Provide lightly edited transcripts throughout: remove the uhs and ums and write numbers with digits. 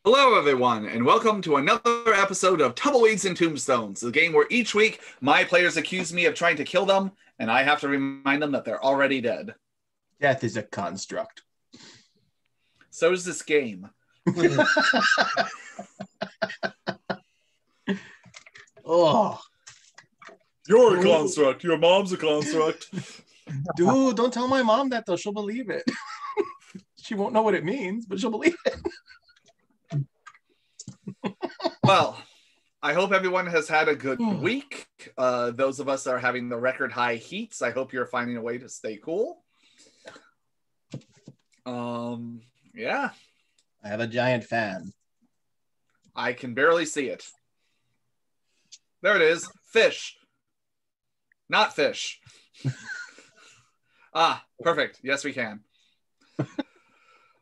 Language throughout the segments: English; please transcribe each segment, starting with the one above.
Hello, everyone, and welcome to another episode of Tumbleweeds and Tombstones, the game where each week my players accuse me of trying to kill them, and I have to remind them that they're already dead. Death is a construct. So is this game. Oh, You're a construct. Your mom's a construct. dude, don't tell my mom that, though. She'll believe it. She won't know what it means, but she'll believe it. Well, I hope everyone has had a good week. Those of us that are having the record high heats, I hope you're finding a way to stay cool. Yeah. I have a giant fan. I can barely see it. There it is. Fish. Not fish. Perfect. Yes, we can.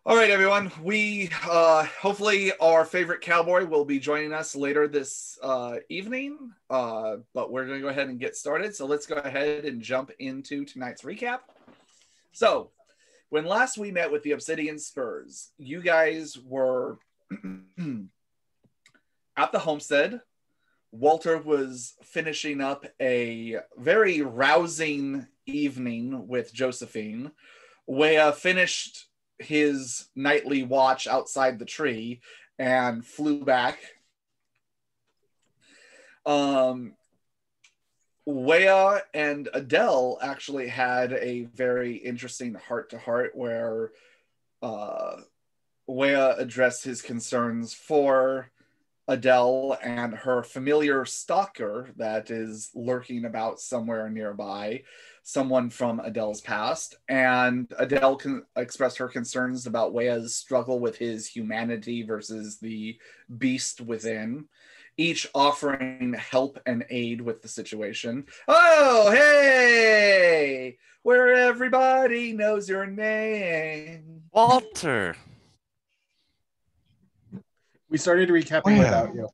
All right, everyone. We hopefully our favorite cowboy will be joining us later this evening, but we're going to go ahead and get started. So let's go ahead and jump into tonight's recap. So when last we met with the Obsidian Spurs, you guys were at the homestead. Walter was finishing up a very rousing evening with Josephine. Wea finished his nightly watch outside the tree and flew back. Wea and Adele actually had a very interesting heart-to-heart where Wea addressed his concerns for Adele and her familiar stalker that is lurking about somewhere nearby, someone from Adele's past. And Adele expressed her concerns about Wea's struggle with his humanity versus the beast within, each offering help and aid with the situation. Oh, hey! Where everybody knows your name. Walter! We started recapping without you.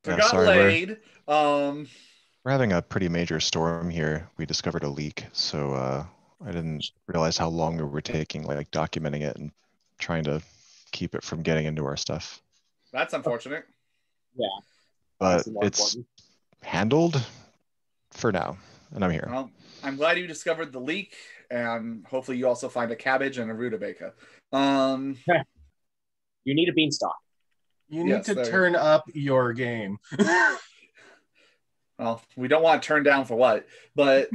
Got laid. We're having a pretty major storm here. We discovered a leak, so I didn't realize how long we were taking, like documenting it and trying to keep it from getting into our stuff. That's unfortunate. Yeah. But it's handled for now, and I'm here. Well, I'm glad you discovered the leak, and hopefully you also find a cabbage and a rutabaga. You need a beanstalk. You need to turn up your game. Well, we don't want to turn down for what, but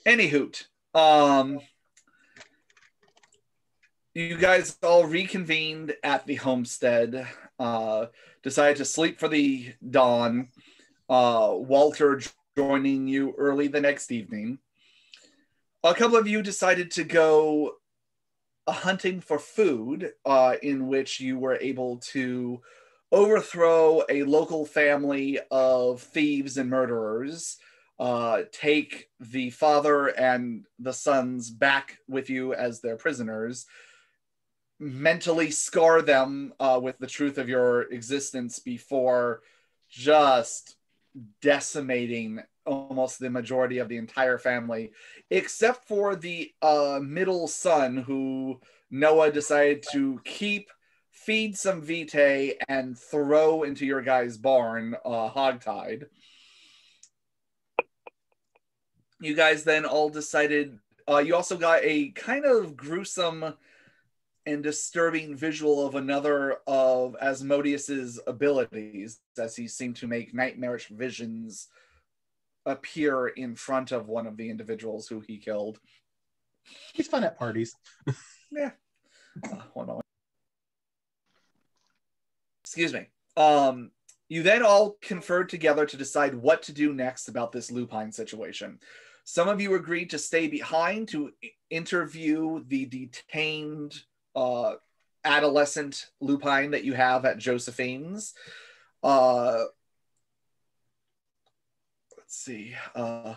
anyhoot, you guys all reconvened at the homestead, decided to sleep for the dawn, Walter joining you early the next evening. A couple of you decided to go hunting for food, in which you were able to overthrow a local family of thieves and murderers, take the father and the sons back with you as their prisoners, mentally scar them with the truth of your existence before just decimating almost the majority of the entire family, except for the middle son, who Noah decided to keep, feed some vitae, and throw into your guys' barn hogtied. You guys then all decided, you also got a kind of gruesome and disturbing visual of another of Asmodeus's abilities, as he seemed to make nightmarish visions appear in front of one of the individuals who he killed. He's fun at parties. Yeah. One moment. Excuse me. You then all conferred together to decide what to do next about this lupine situation. Some of you agreed to stay behind to interview the detained adolescent lupine that you have at Josephine's. Let's see,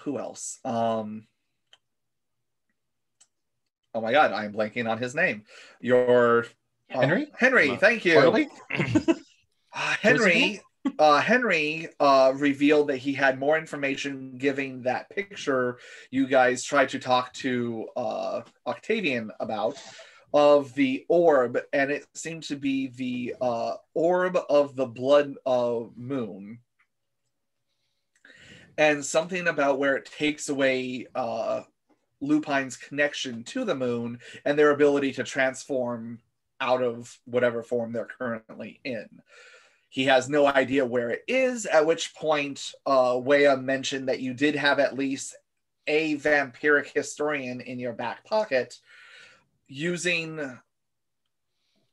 who else? Oh my God, I'm blanking on his name. Henry? Henry, thank you. Henry revealed that he had more information, giving that picture you guys tried to talk to Octavian about. of the orb, and it seemed to be the orb of the blood moon. And something about where it takes away Lupine's connection to the moon and their ability to transform out of whatever form they're currently in. He has no idea where it is, at which point Wea mentioned that you did have at least a vampiric historian in your back pocket. Using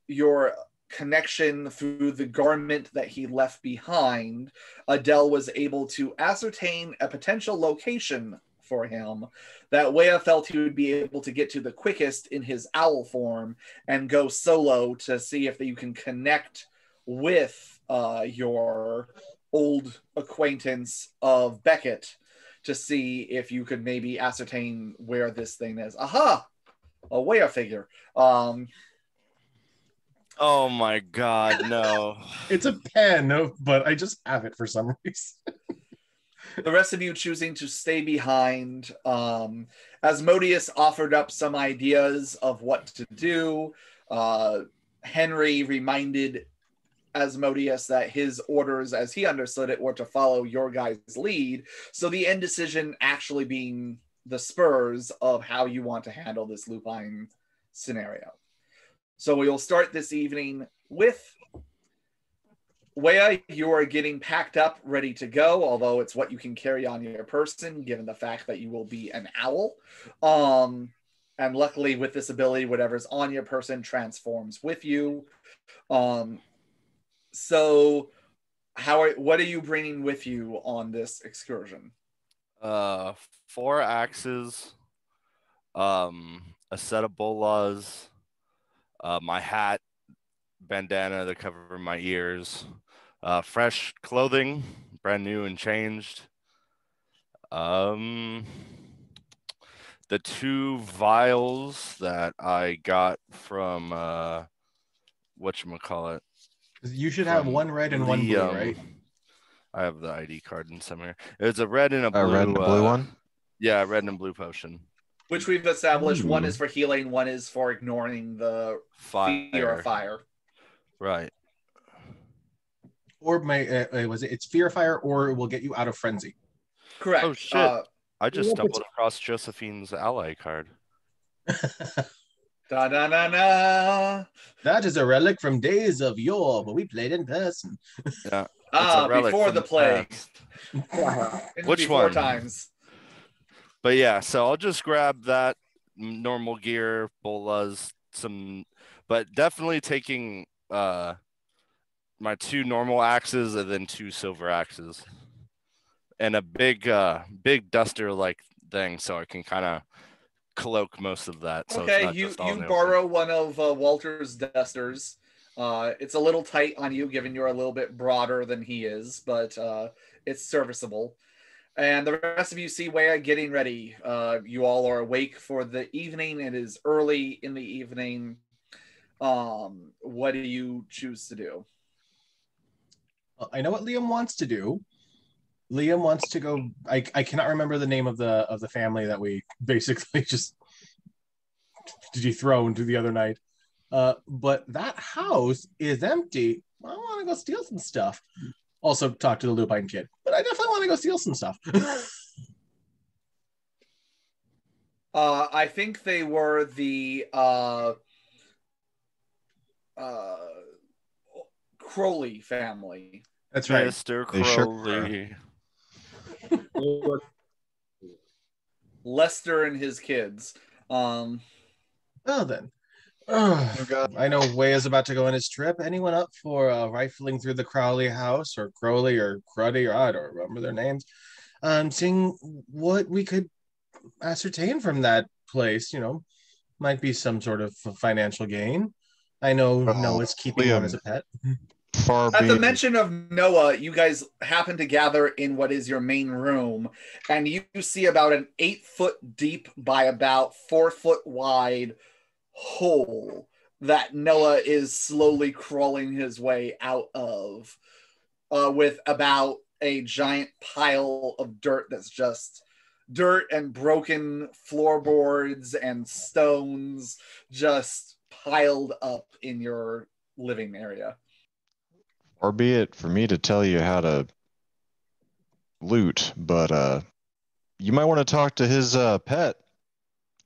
your connection through the garment that he left behind, Adele was able to ascertain a potential location for him that Wea felt he would be able to get to the quickest in his owl form and go solo to see if you can connect with your old acquaintance of Beckett to see if you could maybe ascertain where this thing is. Aha! A Wea figure. Oh my God, no. It's a pen, but I just have it for some reason. The rest of you choosing to stay behind. Asmodeus offered up some ideas of what to do. Henry reminded Asmodeus that his orders, as he understood it, were to follow your guys' lead. So the end decision actually being the Spurs of how you want to handle this Lupine scenario. So we'll start this evening with Wea. You are getting packed up, ready to go, although it's what you can carry on your person, given the fact that you will be an owl. And luckily, with this ability, whatever's on your person transforms with you. So what are you bringing with you on this excursion? 4 axes, a set of bolas, my hat, bandana to cover my ears, fresh clothing, brand new and changed. The 2 vials that I got from whatchamacallit. You should have one red and one blue, right? I have the ID card in somewhere. It's a red and a blue. A red and a blue one? Yeah, red and blue potion. Which we've established. One is for healing, one is for ignoring the fear of fire. Right. Or it's fear of fire, or it will get you out of frenzy. Correct. Oh shit! I just stumbled across Josephine's ally card. Da da da da. That is a relic from days of yore, but we played in person. Yeah. Before the plague. Which before one? Times. But yeah, so I'll just grab that normal gear, bolas, but definitely taking my 2 normal axes and then 2 silver axes, and a big duster like thing, so I can kind of cloak most of that. So okay, it's not you borrow one of Walter's dusters. It's a little tight on you, given you're a little bit broader than he is, but it's serviceable. And the rest of you see Wea getting ready. You all are awake for the evening. It is early in the evening. What do you choose to do? I know what Liam wants to do. Liam wants to go. I cannot remember the name of the family that we basically just dethroned the other night. But that house is empty. I want to go steal some stuff. Also talk to the Lupine kid, but I definitely want to go steal some stuff. I think they were the Crowley family. That's right. Mr. Crowley. Lester and his kids. Well then. Oh, God. I know Wea's about to go on his trip. Anyone up for rifling through the Crowley house, or Crowley or Cruddy, or I don't remember their names, seeing what we could ascertain from that place? Might be some sort of financial gain. I know Noah's keeping one as a pet. At the mention of Noah, you guys happen to gather in what is your main room, and you see about an 8-foot deep by about 4-foot wide hole that Noah is slowly crawling his way out of, with about a giant pile of dirt that's just dirt and broken floorboards and stones just piled up in your living area. Or be it for me to tell you how to loot, but you might want to talk to his pet.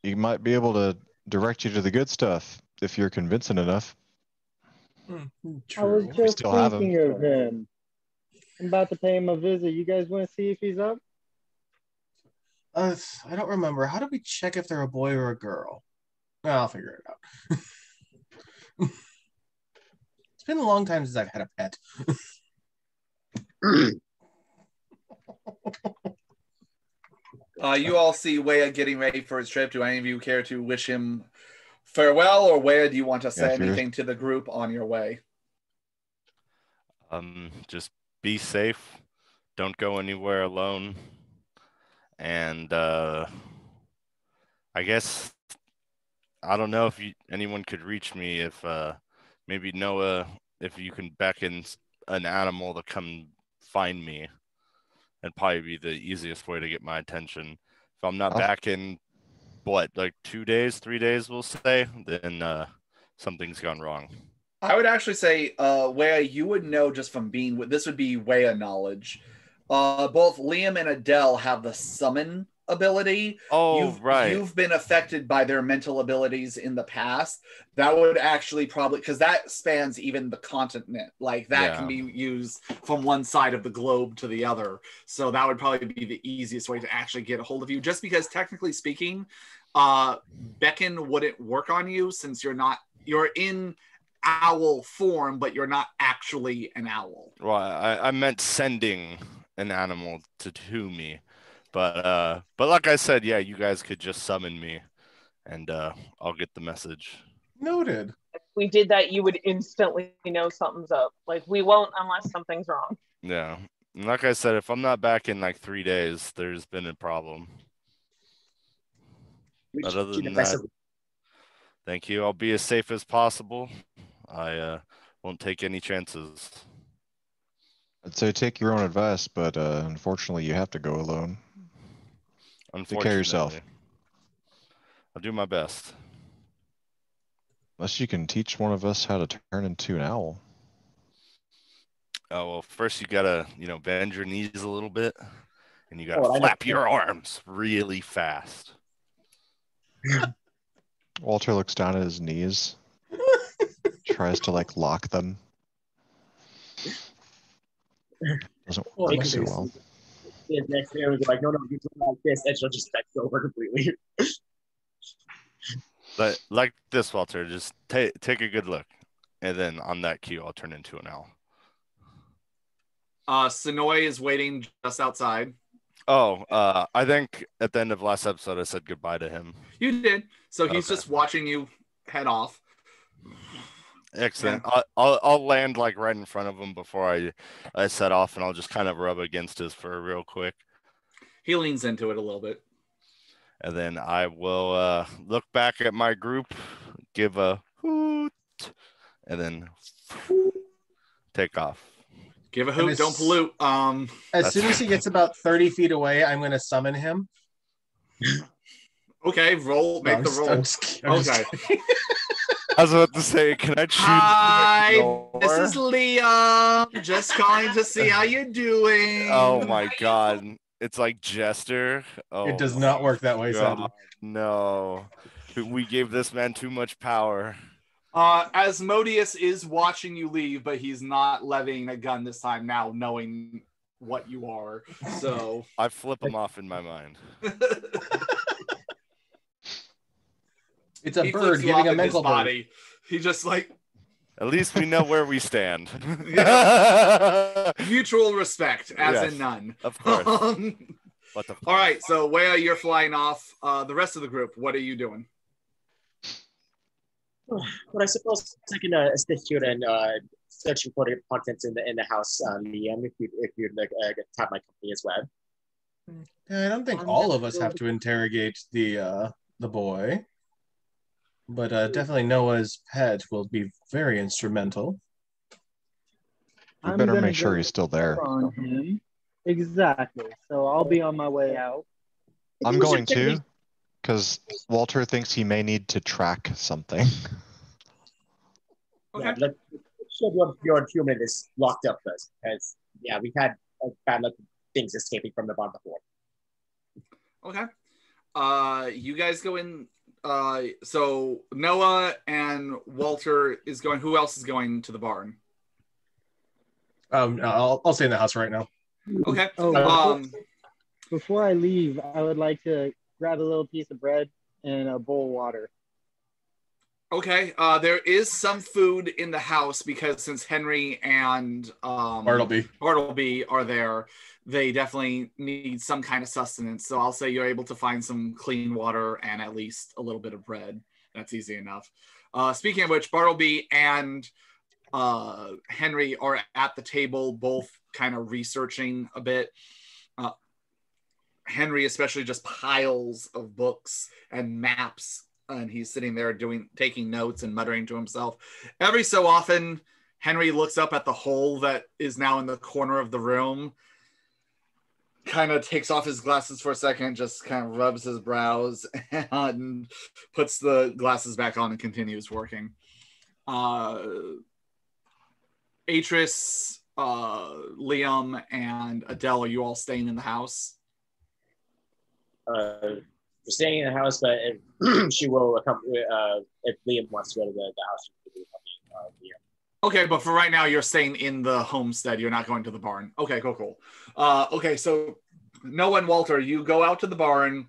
He might be able to direct you to the good stuff if you're convincing enough. I was We just still have him. thinking of him. I'm about to pay him a visit. You guys want to see if he's up? I don't remember. How do we check if they're a boy or a girl? I'll figure it out. It's been a long time since I've had a pet. You all see Wea getting ready for his trip. Do any of you care to wish him farewell, or Wea, do you want to say anything to the group on your way? Just be safe. Don't go anywhere alone. And I guess I don't know if anyone could reach me. If maybe Noah, if you can beckon an animal to come find me, that'd probably be the easiest way to get my attention. If I'm not back in like 2 days, 3 days, we'll say, then something's gone wrong. I would actually say, Wea, you would know just from being with this would be Wea knowledge. Both Liam and Adele have the summon ability. Right. You've been affected by their mental abilities in the past. That would actually probably, because that spans even the continent. Like that can be used from one side of the globe to the other. So that would probably be the easiest way to actually get a hold of you. Just because technically speaking, beckon wouldn't work on you since you're in owl form, but you're not actually an owl. Well, I meant sending an animal to me, but like I said, yeah, you guys could just summon me, and I'll get the message. Noted. If we did that, you would instantly know something's up. Like we won't unless something's wrong. Yeah, and like I said, if I'm not back in like 3 days, there's been a problem. But other than that, thank you. I'll be as safe as possible. I won't take any chances. I'd say take your own advice, but unfortunately you have to go alone. Take care of yourself. I'll do my best. Unless you can teach one of us how to turn into an owl. Oh, well, first you gotta, bend your knees a little bit, and you gotta flap your arms really fast. Walter looks down at his knees, tries to lock them. Doesn't work so well. Yeah, next day was like, no, you do it like this, and she'll just over completely. But like this, Walter, just take a good look, and then on that cue, I'll turn into an owl. Sonoy is waiting just outside. Oh, I think at the end of last episode, I said goodbye to him. You did. So he's just watching you head off. Excellent. Yeah. I'll land right in front of him before I set off, and I'll just kind of rub against his fur real quick. He leans into it a little bit. And then I will look back at my group, give a hoot, and then take off. Give a hoot, don't pollute. As soon as he gets about 30 feet away, I'm going to summon him. Okay, roll. Make the roll. Okay. I was about to say, can I choose? Hi, this is Liam. Just calling to see how you're doing. Oh my God. It's like Jester. Oh, it does not work that way, sadly. No. We gave this man too much power. Asmodeus is watching you leave, but he's not levying a gun this time now, knowing what you are. So I flip him off in my mind. It's a bird giving a mental body. He just At least we know where we stand. Mutual respect, as in none. Of course. All right, so Wea, you're flying off. The rest of the group, what are you doing? Well, I suppose I can assist you in searching for the contents in the house, Liam, if you'd like have my company as well. Yeah, I don't think all of us have to interrogate the boy. But definitely Noah's pet will be very instrumental. We better make sure he's still there. On him. Exactly. So I'll be on my way out. I'm going to, because Walter thinks he may need to track something. Okay. Let's show your human is locked up first, because we've had bad luck things escaping from the bottom of the hole. Okay. You guys go in. So Noah and Walter is going. Who else is going to the barn? I'll stay in the house right now. Okay. Before I leave, I would like to grab a little piece of bread and a bowl of water. Okay. There is some food in the house because since Henry and Bartleby are there, they definitely need some kind of sustenance. So I'll say you're able to find some clean water and at least a little bit of bread. That's easy enough. Speaking of which, Bartleby and Henry are at the table, both kind of researching a bit. Henry especially just piles of books and maps, and he's sitting there taking notes and muttering to himself. Every so often, Henry looks up at the hole that is now in the corner of the room, kind of takes off his glasses for a second, just kind of rubs his brows and puts the glasses back on and continues working. Atris, Liam, and Adele, are you all staying in the house? We're staying in the house, but if she will accompany. If Liam wants to go to the house, she will accompany Liam. Okay, but for right now, you're staying in the homestead. You're not going to the barn. Okay, cool. Okay, so Noah and Walter, you go out to the barn.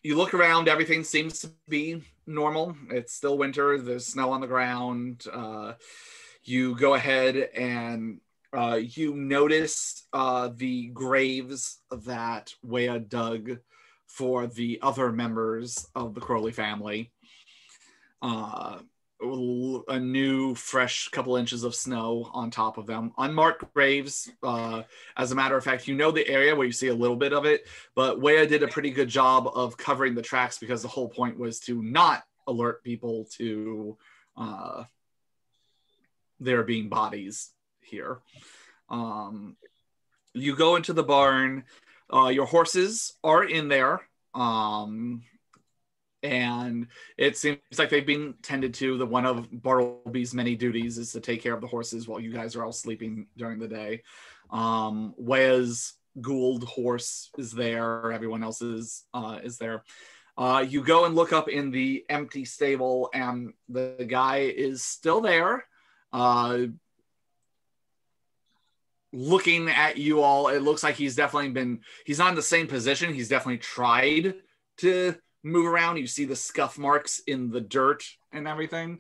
You look around. Everything seems to be normal. It's still winter. There's snow on the ground. You go ahead and you notice the graves that Wea dug for the other members of the Crowley family. A new, fresh couple inches of snow on top of them. Unmarked graves. As a matter of fact, you know the area where you see a little bit of it, but Wea did a pretty good job of covering the tracks because the whole point was to not alert people to there being bodies here. You go into the barn. Your horses are in there. And it seems like they've been tended to. The one of Bartleby's many duties is to take care of the horses while you guys are all sleeping during the day. Wea's Gould horse is there. Everyone else is there. You go and look up in the empty stable, and the guy is still there, looking at you all. It looks like he's not in the same position. He's definitely tried to move around. You see the scuff marks in the dirt and everything,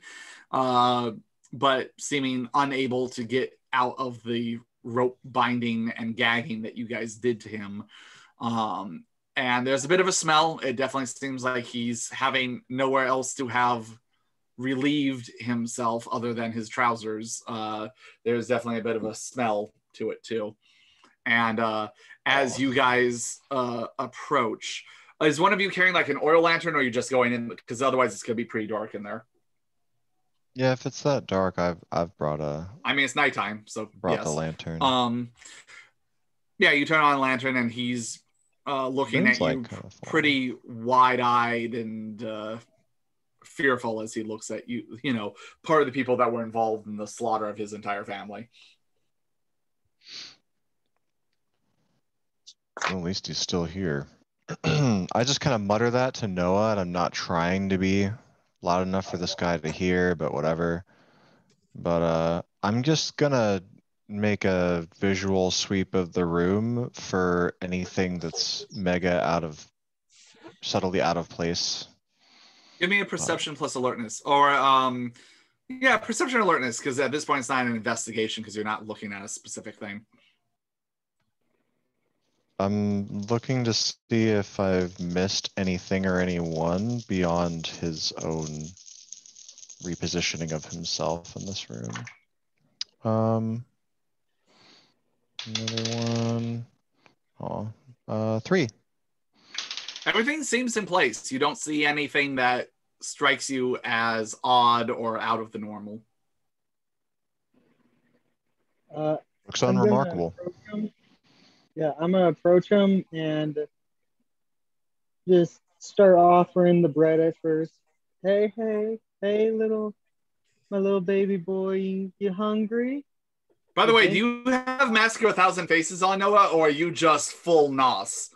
but seeming unable to get out of the rope binding and gagging that you guys did to him. And there's a bit of a smell. It definitely seems like he's having nowhere else to have relieved himself other than his trousers. There's definitely a bit of a smell to it too. And as you guys approach, is one of you carrying like an oil lantern, or are you just going in? Because otherwise it's going to be pretty dark in there. Yeah, if it's that dark, I've brought I mean, it's nighttime, so yes. The lantern. Yeah, you turn on a lantern, and he's looking at you pretty wide-eyed and fearful as he looks at you. You know, part of the people that were involved in the slaughter of his entire family. Well, at least he's still here. I just kind of mutter that to Noah, and I'm not trying to be loud enough for this guy to hear, but whatever. But I'm just gonna make a visual sweep of the room for anything that's subtly out of place. Give me a perception plus alertness, or perception alertness, because at this point it's not an investigation because you're not looking at a specific thing. I'm looking to see if I've missed anything or anyone beyond his own repositioning of himself in this room. Another one. 3. Everything seems in place. You don't see anything that strikes you as odd or out of the normal. Looks unremarkable. I'm gonna approach him and just start offering the bread at first. Hey, my little baby boy, you hungry? By the way, do you have Mask of a Thousand Faces on, Noah, or are you just full nos?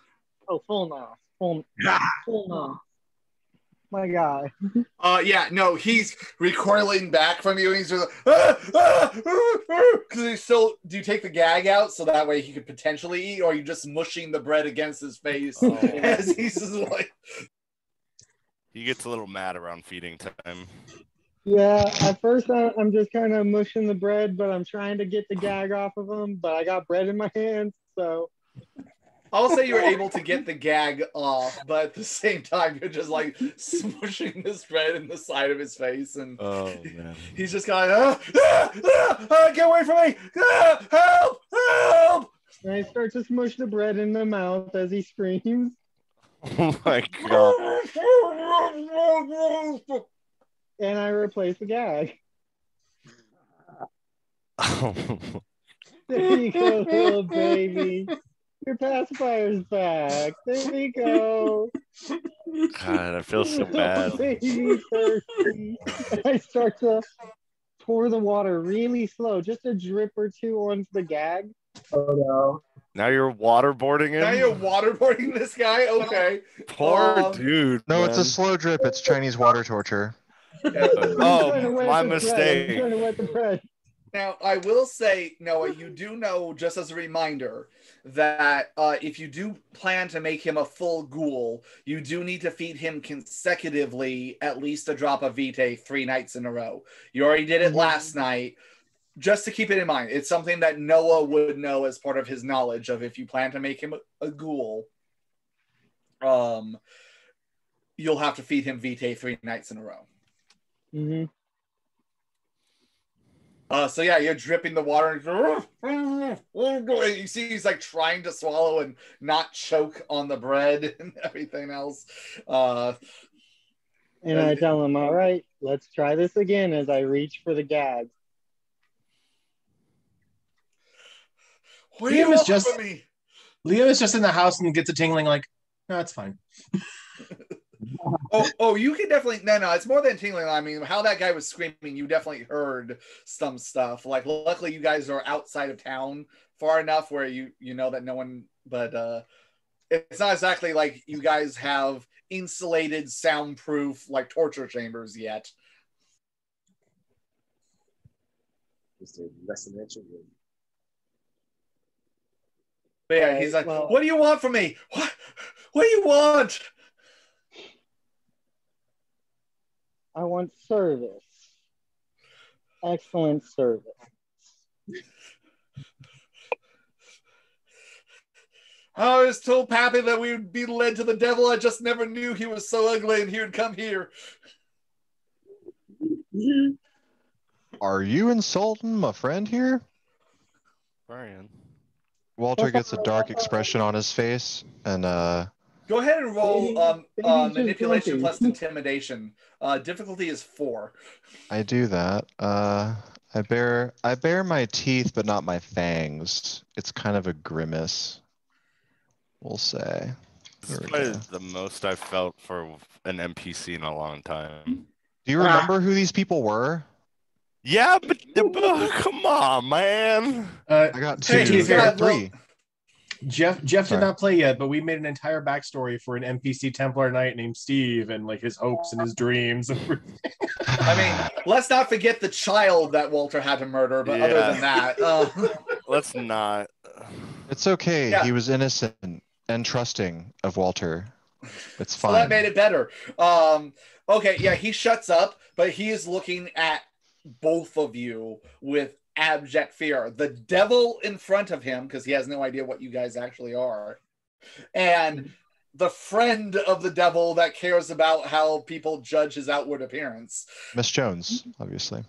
Oh, full nos. Full nos. My guy. Yeah, no, he's recoiling back from you, and he's just like, because he's still. Do you take the gag out so that way he could potentially eat, or are you just mushing the bread against his face as he's just like? He gets a little mad around feeding time. Yeah, at first I'm just kind of mushing the bread, but I'm trying to get the gag off of him. But I got bread in my hands, so. I'll say you were able to get the gag off, but at the same time, you're just like smushing this bread in the side of his face, and man, he's just kind of get away from me! Help! Help! And I start to smush the bread in the mouth as he screams. Oh my god! And I replace the gag. There you go, little baby. Your pacifier's back. There you go. God, I feel so bad. Baby thirsty. I start to pour the water really slow, just a drip or two onto the gag. Oh no. Now you're waterboarding him? Now you're waterboarding this guy? Okay. Poor dude. No, man. it's a slow drip. It's Chinese water torture. Oh, my mistake. I'm trying to wet the bread. Now, I will say, Noah, you do know, just as a reminder, that if you do plan to make him a full ghoul, you do need to feed him consecutively at least a drop of Vitae 3 nights in a row. You already did it last night. Just to keep it in mind, it's something that Noah would know as part of his knowledge of if you plan to make him a ghoul, you'll have to feed him Vitae 3 nights in a row. Mm-hmm. So yeah, you're dripping the water. You see he's like trying to swallow and not choke on the bread and everything else. And I tell him, all right, let's try this again as I reach for the gag. What do you want from me? Leo is just in the house and gets a tingling like, no, it's fine. Oh, you can definitely no, it's more than tingling. I mean, how that guy was screaming, you definitely heard some stuff. Like, luckily you guys are outside of town far enough where you know that no one, but it's not exactly like you guys have insulated, soundproof like torture chambers yet. Just a residential room. But yeah, he's like, what do you want from me? What do you want? I want service. Excellent service. I was told Pappy that we would be led to the devil. I just never knew he was so ugly and he would come here. Are you insulting my friend here? Brian. Walter gets a dark expression on his face and go ahead and roll manipulation plus intimidation. Difficulty is 4. I do that. I bare my teeth, but not my fangs. It's kind of a grimace, we'll say. This is probably the most I've felt for an NPC in a long time. Do you remember who these people were? Yeah, but come on, man. I got 2, 3. Jeff did not play yet, but we made an entire backstory for an NPC Templar Knight named Steve and like his hopes and his dreams. I mean, let's not forget the child that Walter had to murder, but other than that... Let's not. It's okay. Yeah. He was innocent and trusting of Walter. It's fine. So that made it better. Okay, yeah, he shuts up, but he is looking at both of you with abject fear. The devil in front of him, because he has no idea what you guys actually are, and the friend of the devil that cares about how people judge his outward appearance. Miss Jones, obviously.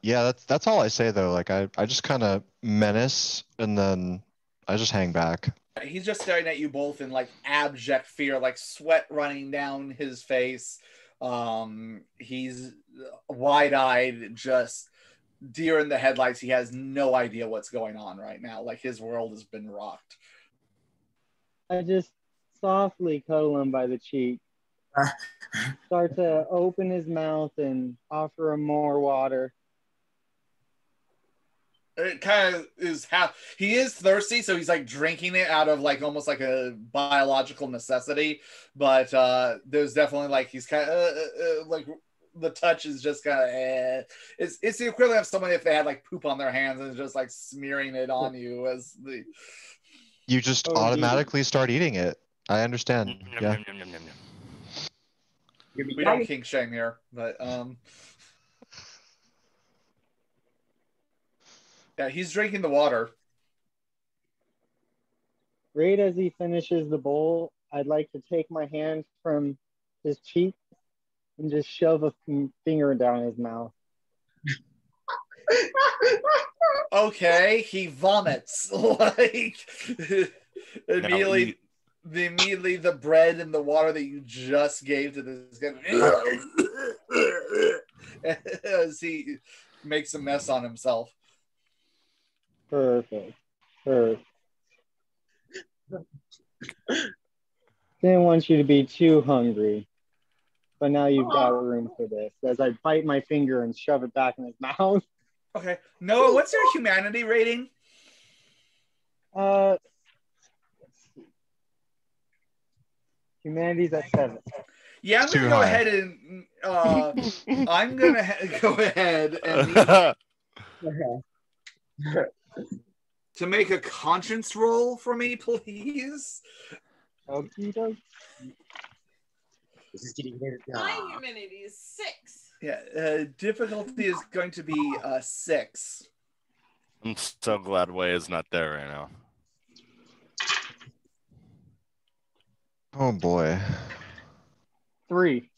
Yeah, that's all I say though. Like I just kind of menace and then I just hang back. He's just staring at you both in like abject fear, like sweat running down his face. He's wide-eyed, just deer in the headlights. He has no idea what's going on right now. Like his world has been rocked. I just softly cuddle him by the cheek. Start to open his mouth and offer him more water. It kind of is he is thirsty, so he's like drinking it out of like almost like a biological necessity. But there's definitely like he's kind of like the touch is just kind of it's the equivalent of somebody if they had like poop on their hands and just like smearing it on you as the. You just Oh, automatically start eating it. I understand. Yeah. We don't kink shame here, but yeah, he's drinking the water. Right as he finishes the bowl, I'd like to take my hand from his cheek and just shove a finger down his mouth. Okay, he vomits like immediately. The bread and the water that you just gave to this guy as he makes a mess on himself. Perfect. Didn't want you to be too hungry, but now you've got room for this. As I bite my finger and shove it back in his mouth. Okay, Noah, what's your humanity rating? Humanity's at 7. Yeah, I'm gonna go ahead and I'm gonna go ahead and to make a conscience roll for me, please. Okie doke. This is getting My humanity is 6. Yeah, difficulty is going to be 6. I'm so glad Way is not there right now. Oh boy. 3.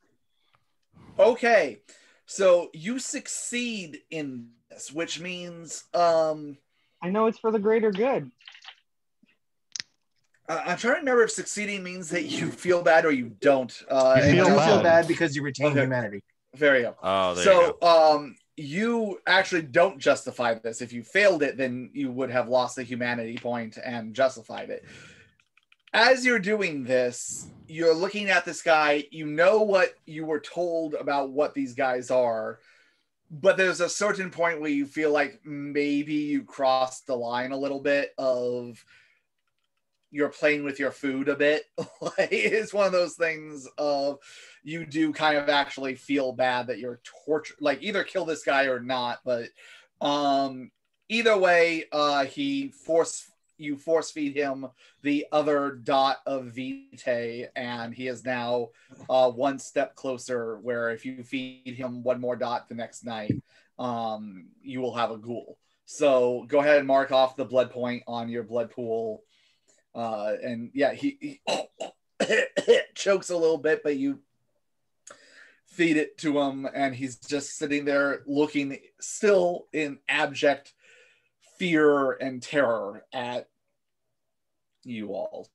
Okay, so you succeed in this, which means I know it's for the greater good. I'm trying to remember if succeeding means that you feel bad or you don't. You do bad. feel bad because you retain Okay. humanity. There you go. Oh, there you So you actually don't justify this. If you failed it, then you would have lost the humanity point and justified it. As you're doing this, you're looking at this guy. You know what you were told about what these guys are, but there's a certain point where you feel like maybe you crossed the line a little bit of you're playing with your food a bit. Like, it's one of those things of you do kind of actually feel bad that you're torture, like either kill this guy or not. But either way, you force feed him the other dot of Vitae, and he is now one step closer. Where if you feed him one more dot the next night, you will have a ghoul. So go ahead and mark off the blood point on your blood pool. And yeah, he chokes a little bit, but you feed it to him, and he's just sitting there looking still in abject fear and terror at you all.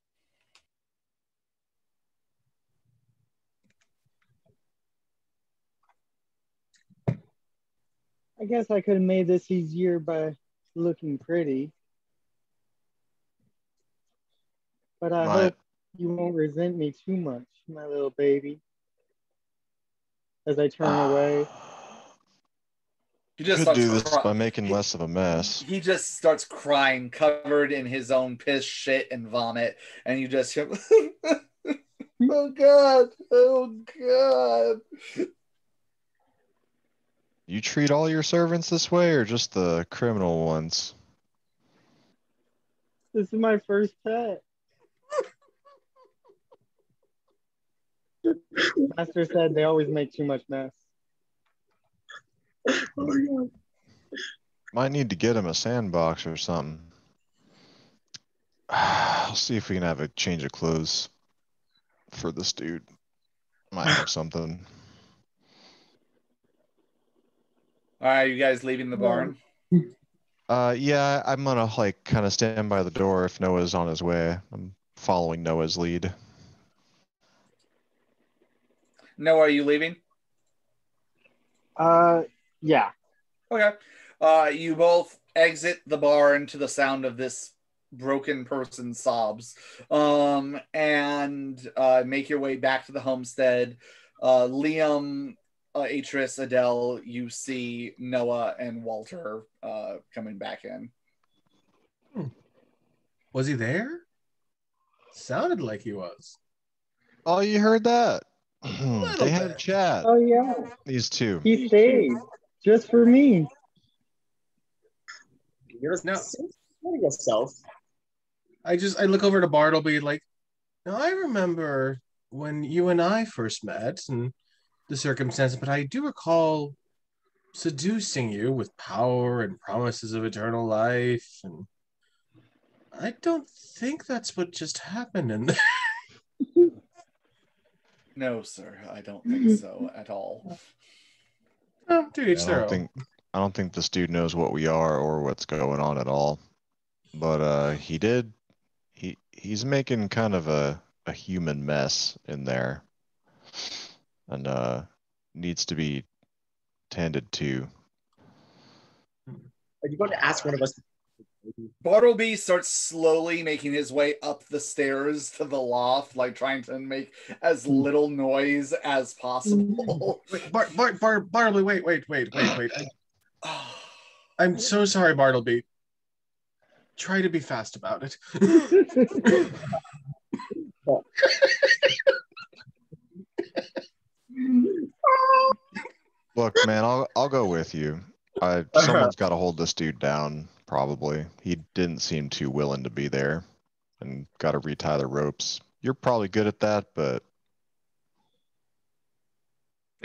I guess I could have made this easier by looking pretty. But I hope you won't resent me too much, my little baby. As I turn away. He just could do this by making less of a mess. He just starts crying, covered in his own piss, shit, and vomit, and you just hear, oh God, oh God. You treat all your servants this way, or just the criminal ones? This is my first pet. Master said they always make too much mess. Oh, Might need to get him a sandbox or something. I'll see if we can have a change of clothes for this dude. Might have something. All right, you guys leaving the barn? Yeah, I'm gonna like kind of stand by the door if Noah's on his way. I'm following Noah's lead. Noah, are you leaving? Yeah. Okay. You both exit the barn to the sound of this broken person sobs, and make your way back to the homestead. Liam, Atris, Adele, you see Noah and Walter coming back in. Was he there? Sounded like he was. Oh, you heard that? Little They had bit. chat. Oh yeah, These two. he stayed just for me. You're No. supporting yourself. I look over to Bartleby like, now I remember when you and I first met and the circumstances, but I do recall seducing you with power and promises of eternal life, and I don't think that's what just happened. And No, sir, I don't think so at all. oh, to each their own. I don't think this dude knows what we are or what's going on at all. But he's making kind of a human mess in there. And needs to be tended to. Are you going to ask one of us? Bartleby starts slowly making his way up the stairs to the loft, like trying to make as little noise as possible. Wait, Bartleby, wait. I'm so sorry, Bartleby. Try to be fast about it. Look, man, I'll go with you. Someone's got to hold this dude down, probably. He didn't seem too willing to be there, and got to retie the ropes. You're probably good at that, but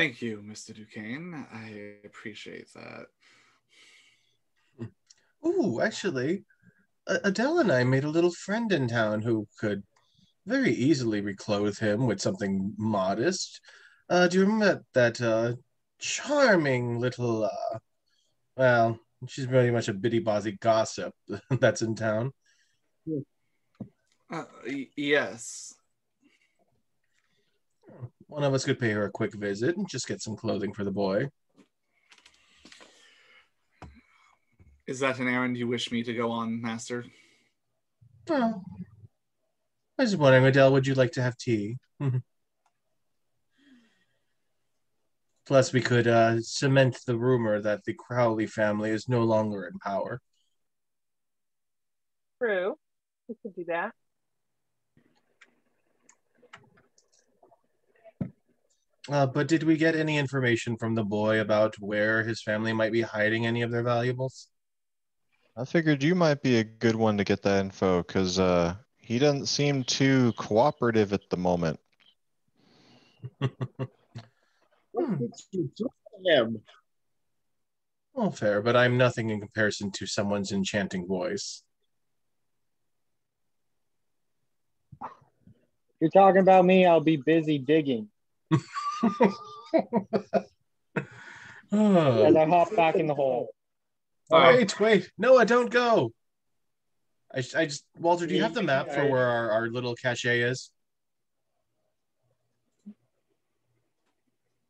Thank you, Mr. Duquesne. I appreciate that. Ooh, actually, Adele and I made a little friend in town who could very easily reclothe him with something modest. Do you remember that charming little, well, she's very much a bitty-bozzy gossip that's in town? Yes. One of us could pay her a quick visit and just get some clothing for the boy. Is that an errand you wish me to go on, Master? Oh, I was wondering, Adele, would you like to have tea? Plus, we could cement the rumor that the Crowley family is no longer in power. True. We could do that. But did we get any information from the boy about where his family might be hiding any of their valuables? I figured you might be a good one to get that info, because he doesn't seem too cooperative at the moment. What did you do to him? Well, fair, but I'm nothing in comparison to someone's enchanting voice. You're talking about me, I'll be busy digging. As I hop back in the hole. Wait. Noah, don't go. I just, Walter, do you have the map for where our little cache is?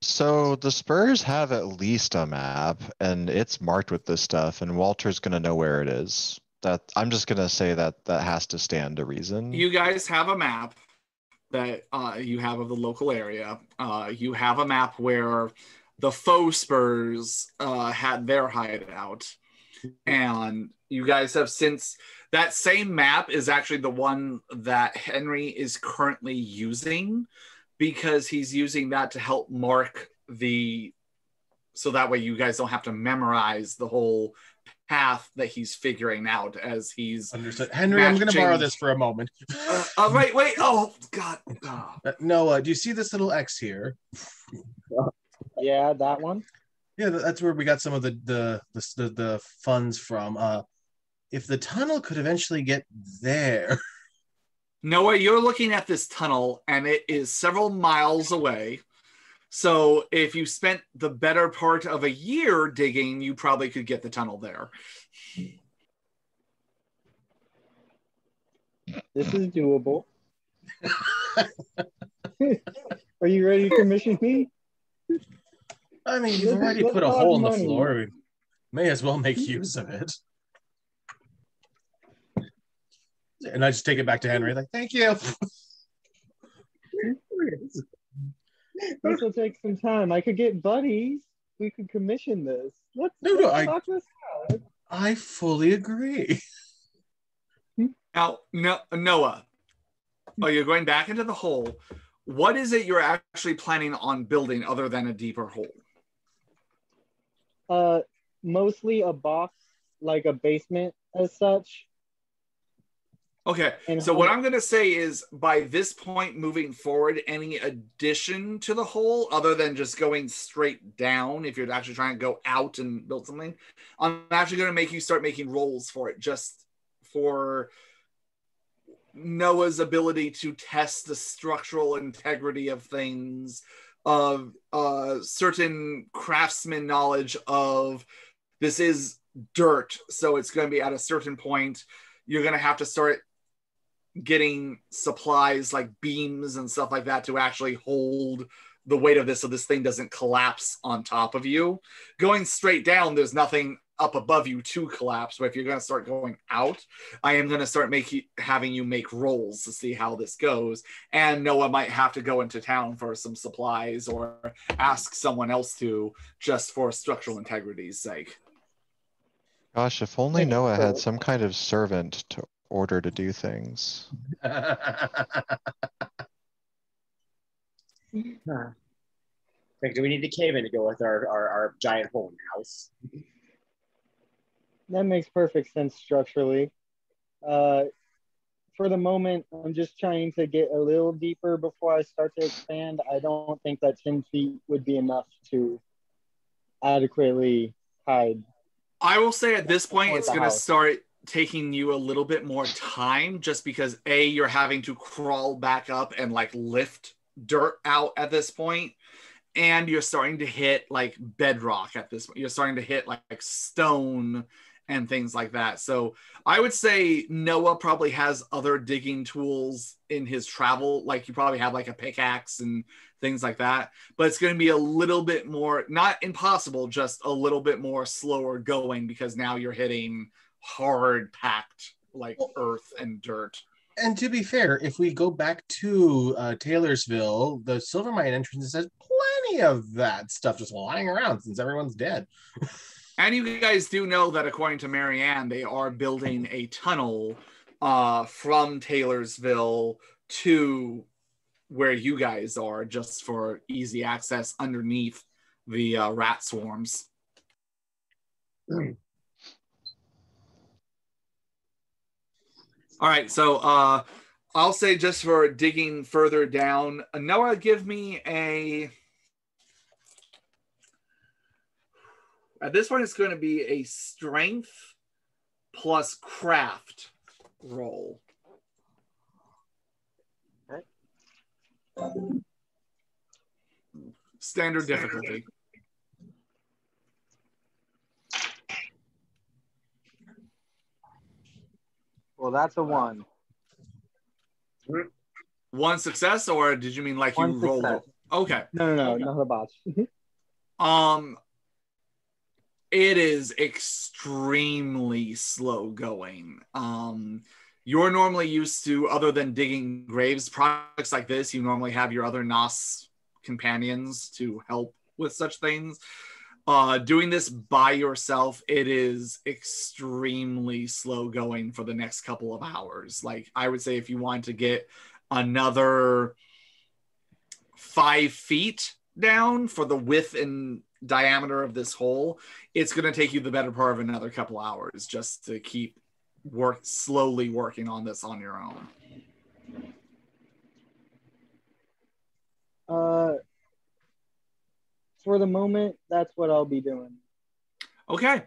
So the Spurs have at least a map, and it's marked with this stuff, and Walter's gonna know where it is. That I'm just gonna say that has to stand to reason. You guys have a map that you have of the local area. You have a map where the faux Spurs had their hideout. And you guys have since, that same map is actually the one that Henry is currently using, because he's using that to help mark so that way you guys don't have to memorize the whole path that he's figuring out as he's understood. Henry, I'm going to borrow this for a moment. Wait. Oh, God. Noah, do you see this little X here? Yeah, that one. Yeah, that's where we got some of the funds from. If the tunnel could eventually get there. Noah, you're looking at this tunnel, and it is several miles away. So if you spent the better part of a year digging, you probably could get the tunnel there. This is doable. Are you ready to commission me? I mean, you've already put a hole in the floor. We may as well make use of it. And I just take it back to Henry, like, thank you. This will take some time. I could get buddies. We could commission this. Let's talk this out. I fully agree. Now, Noah, you're going back into the hole. What is it you're actually planning on building other than a deeper hole? Mostly a box, like a basement as such. Okay, so what I'm going to say is by this point moving forward, any addition to the hole other than just going straight down, if you're actually trying to go out and build something, I'm actually going to make you start making rolls for it, just for Noah's ability to test the structural integrity of things, of certain craftsman knowledge of this is dirt, so it's going to be at a certain point. You're going to have to start getting supplies like beams and stuff like that to actually hold the weight of this so this thing doesn't collapse on top of you. Going straight down, there's nothing up above you to collapse, but if you're going to start going out, I am going to start having you make rolls to see how this goes. And Noah might have to go into town for some supplies or ask someone else to, just for structural integrity's sake. Gosh, if only Noah had some kind of servant to order to do things. Like, do we need the cave in to go with our giant hole in the house? That makes perfect sense structurally. For the moment, I'm just trying to get a little deeper before I start to expand. I don't think that 10 feet would be enough to adequately hide. I will say at this point, it's going to start taking you a little bit more time just because A, you're having to crawl back up and like lift dirt out at this point, and you're starting to hit like bedrock at this point. You're starting to hit like stone and things like that. So I would say Noah probably has other digging tools in his travel. Like you probably have like a pickaxe and things like that, but it's going to be a little bit more, not impossible, just a little bit more slower going because now you're hitting hard packed like earth and dirt. And to be fair, if we go back to Taylorsville, the silver mine entrance has plenty of that stuff just lying around since everyone's dead. And you guys do know that according to Marianne, they are building a tunnel from Taylorsville to where you guys are just for easy access underneath the rat swarms. All right, so I'll say just for digging further down, Noah, give me a... At this point, it's going to be a strength plus craft roll. Standard difficulty. Well, that's a 1. One success, or did you mean like you rolled it? Okay. No, not a botch. It is extremely slow going. You're normally used to, other than digging graves, products like this, you normally have your other NOS companions to help with such things. Doing this by yourself, it is extremely slow going for the next couple of hours. Like, I would say if you want to get another 5 feet down for the width and diameter of this hole, it's going to take you the better part of another couple hours just to keep slowly working on this on your own. For the moment, that's what I'll be doing. Okay.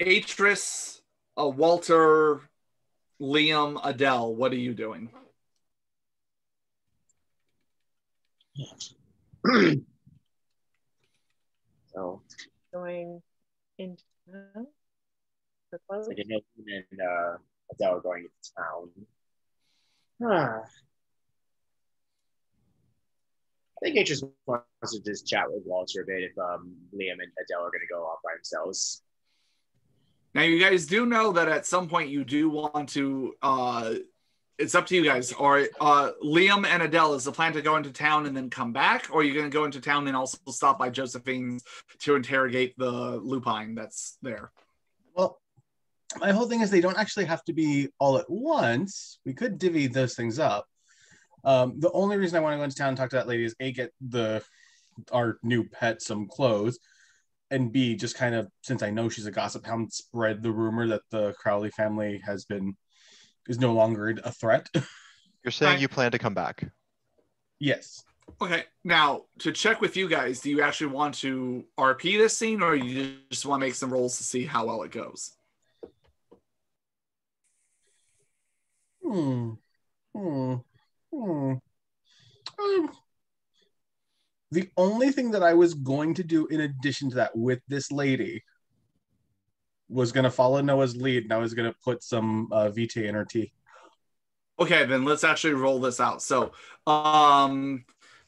Atris, Walter, Liam, Adele, what are you doing? So Going into town. I didn't know and Adele are going into town. I think I just wants to just chat with Walter a bit if Liam and Adele are going to go off by themselves. Now, you guys do know that at some point you do want to. It's up to you guys. Or Liam and Adele, is the plan to go into town and then come back, or are you going to go into town and also stop by Josephine's to interrogate the lupine that's there? Well, my whole thing is they don't actually have to be all at once. We could divvy those things up. The only reason I want to go into town and talk to that lady is A, get our new pet some clothes, and B, just kind of, since I know she's a gossip hound, spread the rumor that the Crowley family is no longer a threat. You're saying you plan to come back? Yes. Okay. Now, to check with you guys, do you actually want to RP this scene, or you just want to make some rolls to see how well it goes? The only thing that I was going to do in addition to that with this lady was going to follow Noah's lead, and I was going to put some VT in her tea. Okay, then let's actually roll this out. So,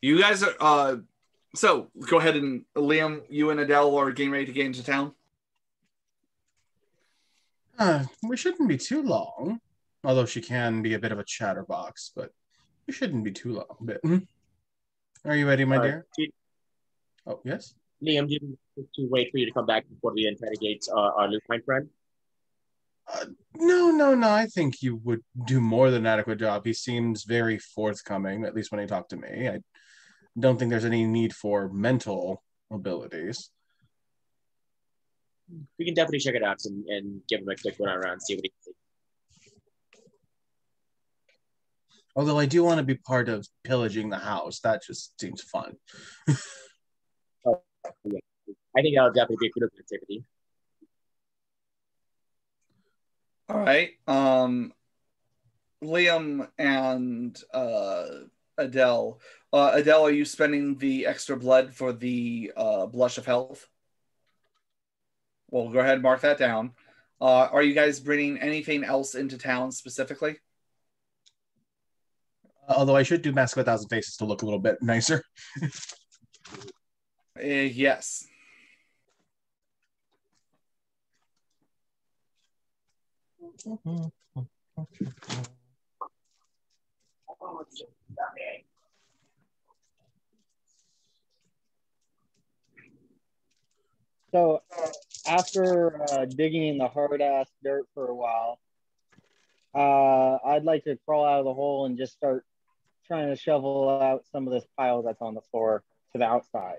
you guys are. So go ahead and Liam, you and Adele are getting ready to get into town. We shouldn't be too long, although she can be a bit of a chatterbox, but we shouldn't be too long. But, are you ready, my dear? Oh, yes? Liam, do you need to wait for you to come back before we interrogate our lupine friend? No. I think you would do more than an adequate job. He seems very forthcoming, at least when he talked to me. I don't think there's any need for mental abilities. We can definitely check it out and give him a quick run around, see what he thinks. Although I do want to be part of pillaging the house. That just seems fun. Yeah. I think that'll definitely be a good activity. All right. Liam and Adele. Adele, are you spending the extra blood for the blush of health? Well, go ahead and mark that down. Are you guys bringing anything else into town specifically? Although I should do Mask of 1,000 Faces to look a little bit nicer. Yes. So after digging in the hard ass dirt for a while, I'd like to crawl out of the hole and just start trying to shovel out some of this pile that's on the floor to the outside.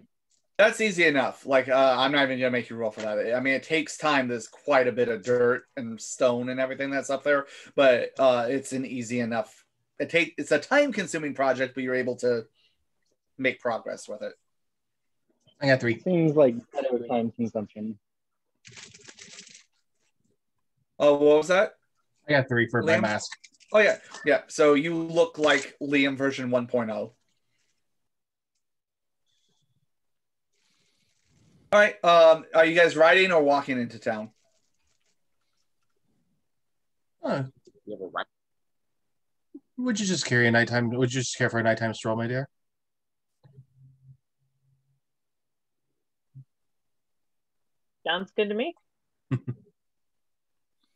That's easy enough. Like, I'm not even gonna make you roll for that. I mean, it takes time. There's quite a bit of dirt and stone and everything that's up there, but it's an easy enough. It's a time-consuming project, but you're able to make progress with it. I got 3. Seems like better time consumption. Oh, what was that? I got 3 for Liam? my mask. Oh yeah. So you look like Liam version 1.0. All right. Are you guys riding or walking into town? Would you just carry a nighttime? Would you just care for a nighttime stroll, my dear? Sounds good to me.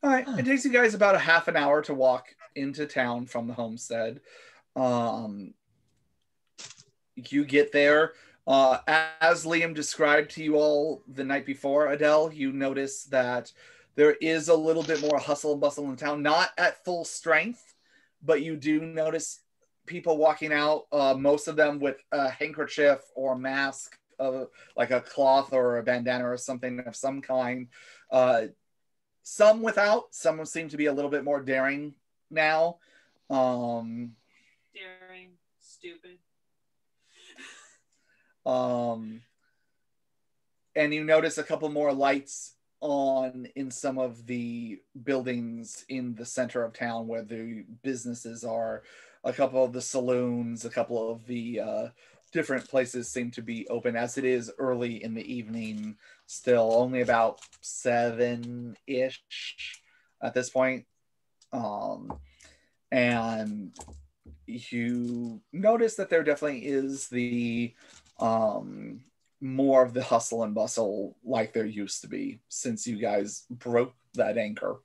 All right. It takes you guys about a half an hour to walk into town from the homestead. You get there. As Liam described to you all the night before, Adele, you notice that there is a little bit more hustle and bustle in town, not at full strength, but you do notice people walking out, most of them with a handkerchief or mask, like a cloth or a bandana or something of some kind. Some without, some seem to be a little bit more daring now. Daring, stupid. And you notice a couple more lights on in some of the buildings in the center of town where the businesses are. A couple of the saloons, a couple of the different places seem to be open, as it is early in the evening still, only about 7-ish at this point. And you notice that there definitely is the more of the hustle and bustle like there used to be since you guys broke that anchor.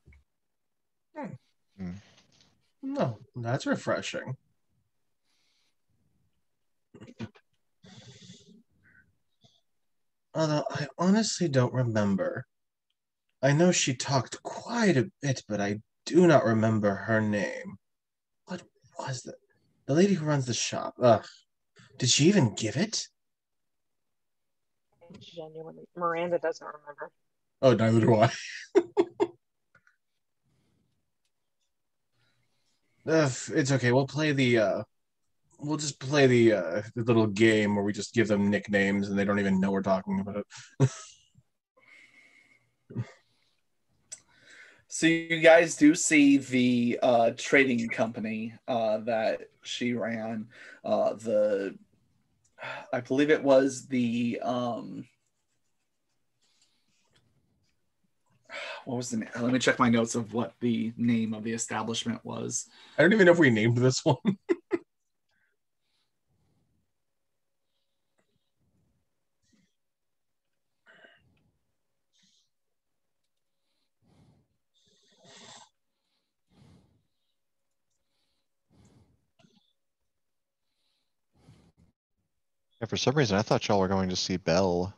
No, that's refreshing. Although I honestly don't remember. I know she talked quite a bit, but I do not remember her name. What was that? The lady who runs the shop. Ugh. Did she even give it? Genuinely, Miranda doesn't remember. Oh, neither do I. It's okay. We'll just play the little game where we just give them nicknames and they don't even know we're talking about it. So you guys do see the trading company that she ran. I believe it was the what was the name? Let me check my notes of what the name of the establishment was. I don't even know if we named this one. Yeah, for some reason, I thought y'all were going to see Belle.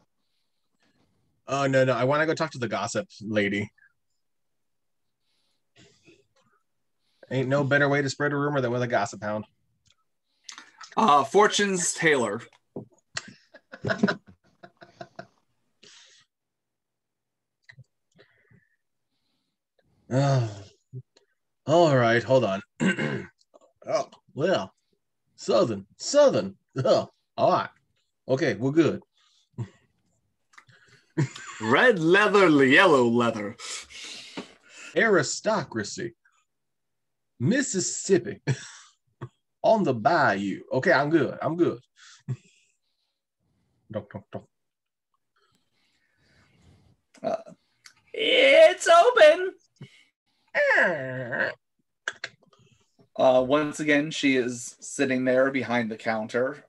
Oh, no. I want to go talk to the gossip lady. Ain't no better way to spread a rumor than with a gossip hound. Fortune's Taylor. All right, hold on. Oh, well, Southern. Oh, all right. Okay, we're good. Red leather, yellow leather. Aristocracy. Mississippi. On the bayou. Okay, I'm good. Don't. It's open. Once again, she is sitting there behind the counter.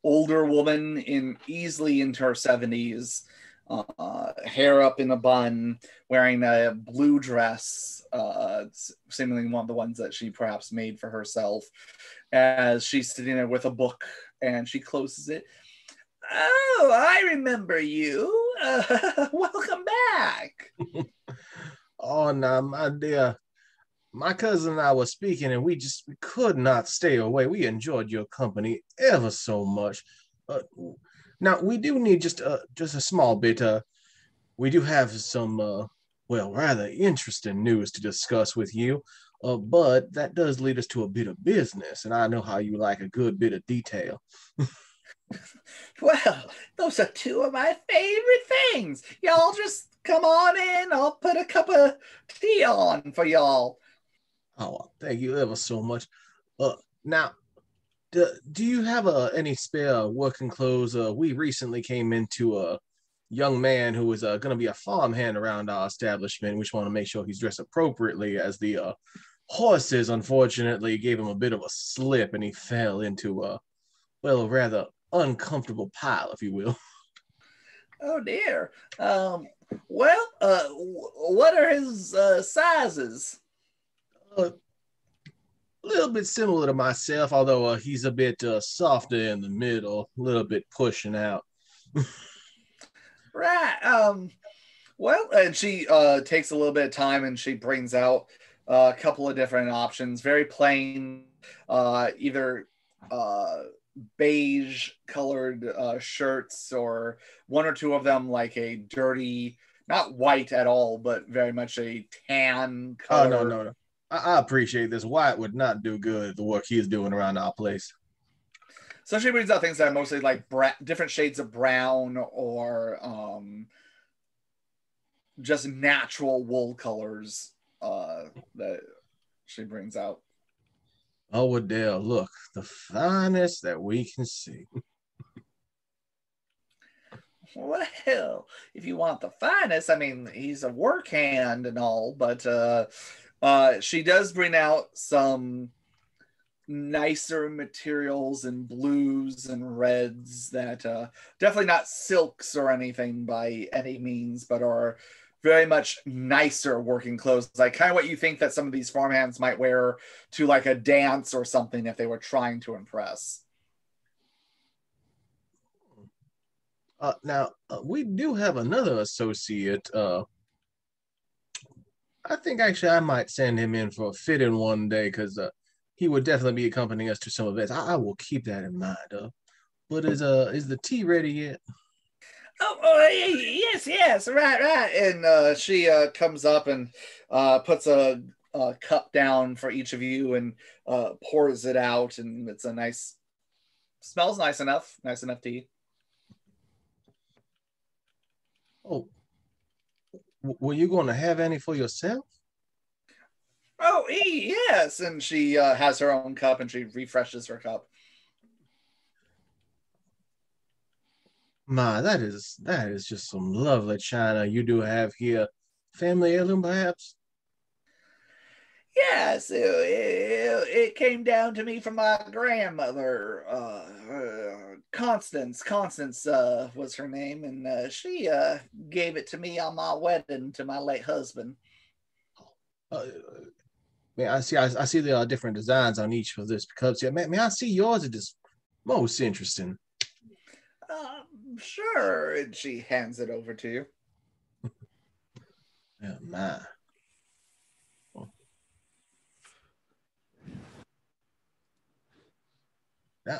Older woman easily into her 70s, hair up in a bun, wearing a blue dress, seemingly one of the ones that she perhaps made for herself, as she's sitting there with a book and she closes it. Oh, I remember you. Welcome back. Oh, now, my dear. My cousin and I were speaking, and we could not stay away. We enjoyed your company ever so much. Now we do need just a small bit. We do have some, rather interesting news to discuss with you. But that does lead us to a bit of business, and I know how you like a good bit of detail. Well, those are two of my favorite things. Y'all just come on in. I'll put a cup of tea on for y'all. Oh, thank you ever so much. Now, do you have any spare working clothes? We recently came into a young man who is going to be a farmhand around our establishment. We just want to make sure he's dressed appropriately, as the horses, unfortunately, gave him a bit of a slip and he fell into a rather uncomfortable pile, if you will. Oh dear. What are his sizes? A little bit similar to myself, although he's a bit softer in the middle, a little bit pushing out. Right. And she takes a little bit of time and she brings out a couple of different options. Very plain, either beige colored shirts, or one or two of them like a dirty, not white at all, but very much a tan color. Oh, no. I appreciate this. White would not do good at the work he's doing around our place. So she brings out things that are mostly like different shades of brown, or just natural wool colors that she brings out. Oh, Adele, look, the finest that we can see. Well, if you want the finest, I mean, he's a work hand and all, but she does bring out some nicer materials and blues and reds that definitely not silks or anything by any means, but are very much nicer working clothes, like kind of what you think that some of these farmhands might wear to like a dance or something if they were trying to impress. Now, we do have another associate. I think actually I might send him in for a fit-in one day because he would definitely be accompanying us to some events. I will keep that in mind. But is the tea ready yet? Oh, yes, right. And she comes up and puts a cup down for each of you and pours it out, and it's a nice, smells nice enough tea. Oh, were you going to have any for yourself? Oh, yes. And she has her own cup and she refreshes her cup. My, that is just some lovely china you do have here. Family heirloom, perhaps? Yes, it came down to me from my grandmother, Constance. Constance was her name, and she gave it to me on my wedding to my late husband. Man, I see there are different designs on each of this cups. Yeah, may I see yours? It is most interesting. Sure. And she hands it over to you. Yeah, my. Now,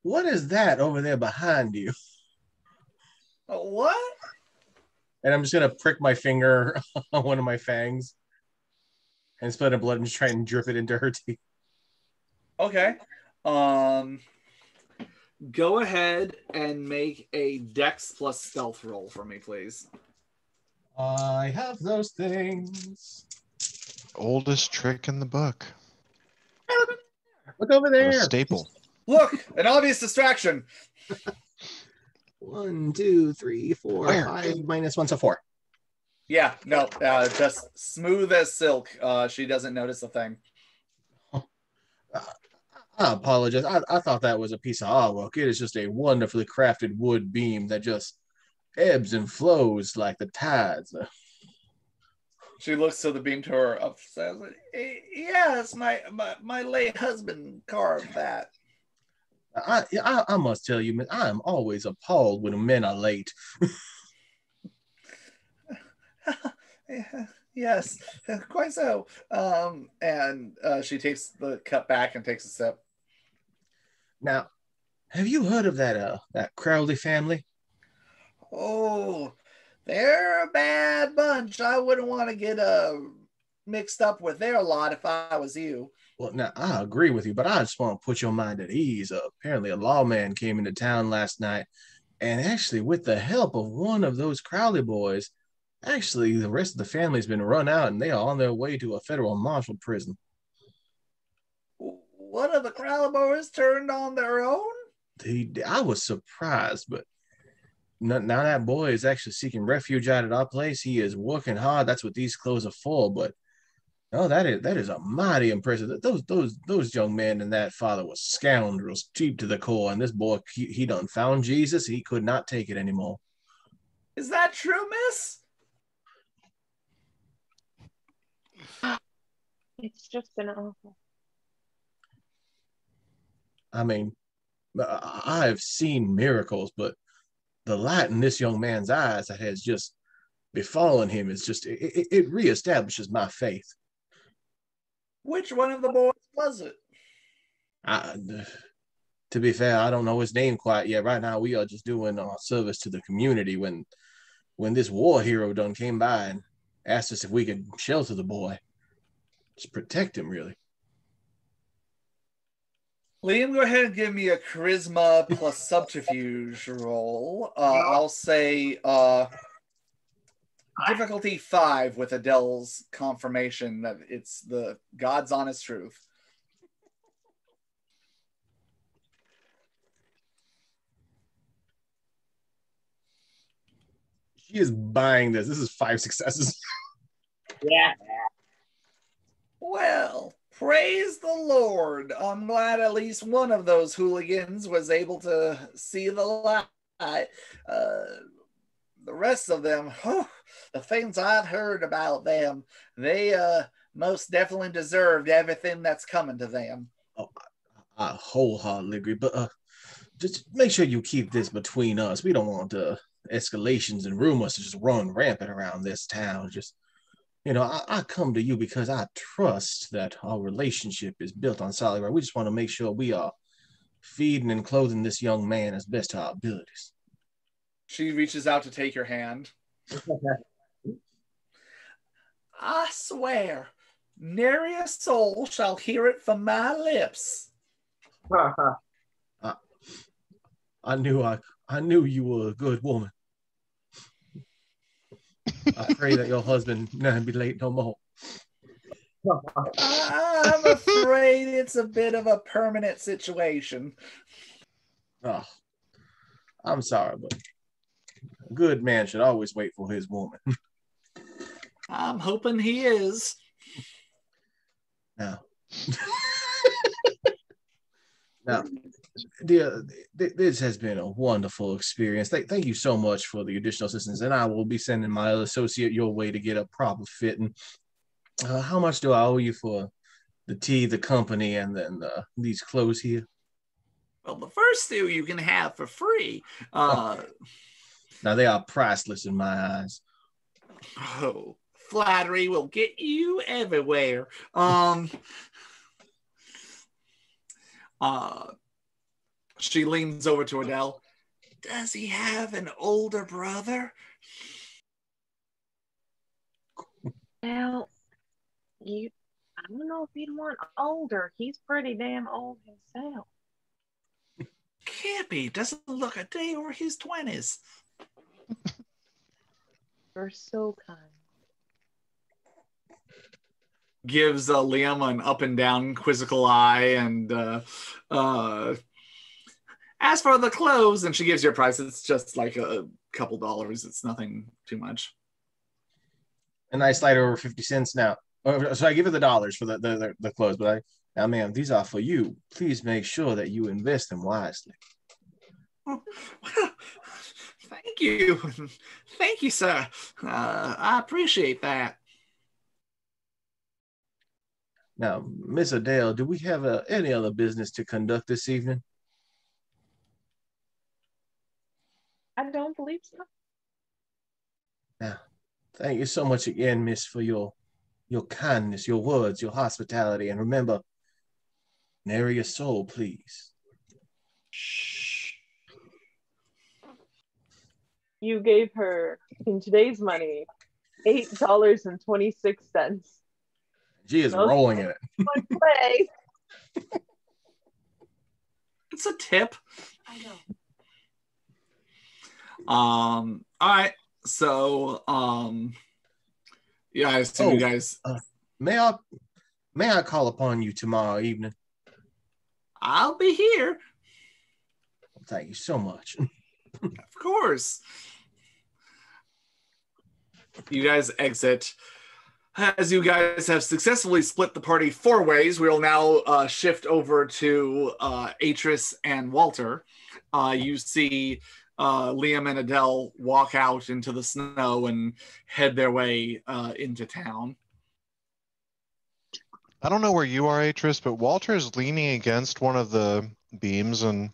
what is that over there behind you? What? And I'm just gonna prick my finger on one of my fangs and split a blood and just try and drip it into her teeth. Okay. Go ahead and make a Dex plus stealth roll for me, please. I have those things. Oldest trick in the book. Look over there. A staple. Look, an obvious distraction. 1, 2, 3, 4, Where? 5 minus 1, so 4. Yeah, no, just smooth as silk. She doesn't notice a thing. I apologize. I thought that was a piece of artwork. It is just a wonderfully crafted wood beam that just ebbs and flows like the tides. She looks to the beam to her up. Says, "Yes, my late husband carved that." I must tell you, man, I am always appalled when men are late. Yes, quite so. And she takes the cup back and takes a sip. Now, have you heard of that Crowley family? Oh, they're a bad bunch. I wouldn't want to get mixed up with their lot if I was you. Well, now I agree with you, but I just want to put your mind at ease. Apparently, a lawman came into town last night, and actually, with the help of one of those Crowley boys, actually, the rest of the family's been run out, and they are on their way to a federal marshal prison. One of the Crowley boys turned on their own? I was surprised, but now that boy is actually seeking refuge out at our place. He is working hard. That's what these clothes are for. But no, that is a mighty impressive. Those young men and that father were scoundrels, cheap to the core. And this boy, he done found Jesus. He could not take it anymore. Is that true, miss? It's just been awful. I mean, I've seen miracles, but the light in this young man's eyes that has just befallen him is just it reestablishes my faith. Which one of the boys was it? To be fair, I don't know his name quite yet. Right now, we are just doing our service to the community. When this war hero done came by and asked us if we could shelter the boy, just protect him, really. Liam, go ahead and give me a charisma plus subterfuge roll. I'll say difficulty 5 with Adele's confirmation that it's the God's honest truth. She is buying this. This is 5 successes. Yeah. Well, Praise the Lord. I'm glad at least one of those hooligans was able to see the light. The rest of them, the things I've heard about them, they most definitely deserved everything that's coming to them. Oh, I wholeheartedly agree, but just make sure you keep this between us. We don't want escalations and rumors to just run rampant around this town. Just, I come to you because I trust that our relationship is built on solid ground. We just want to make sure we are feeding and clothing this young man as best to our abilities. She reaches out to take your hand. I swear, nary a soul shall hear it from my lips. I knew you were a good woman. I pray that your husband not be late no more. I'm afraid it's a bit of a permanent situation. Oh, I'm sorry, but a good man should always wait for his woman. I'm hoping he is. Now, dear, this has been a wonderful experience. Thank you so much for the additional assistance, and I will be sending my associate your way to get a proper fit. And how much do I owe you for the tea, the company, and then these clothes here? Well, the first two you can have for free. Now they are priceless in my eyes. Oh, flattery will get you everywhere. She leans over to Adele. Does he have an older brother? Well, I don't know if he'd want older. He's pretty damn old himself. Can't be. Doesn't look a day over his 20s. You're so kind. Gives Liam an up and down quizzical eye and as for the clothes, and she gives you a price, it's just like a couple dollars. It's nothing too much. And I slide over 50 cents now. So I give her the dollars for the clothes, but now, ma'am, these are for you. Please make sure that you invest them wisely. Oh, well, thank you. Thank you, sir. I appreciate that. Now, Miss Adele, do we have any other business to conduct this evening? I don't believe so. Now, thank you so much again, Miss, for your kindness, your words, your hospitality, and remember, nary a soul, please. Shh. You gave her, in today's money, $8.26. She is rolling in it. One play. It's a tip. I know. All right. So, yeah, I assume you guys. May I call upon you tomorrow evening? I'll be here. Thank you so much. Of course. You guys exit. As you guys have successfully split the party 4 ways, we will now shift over to Atris and Walter. You see Liam and Adele walk out into the snow and head their way into town. I don't know where you are, Atris, but Walter is leaning against one of the beams in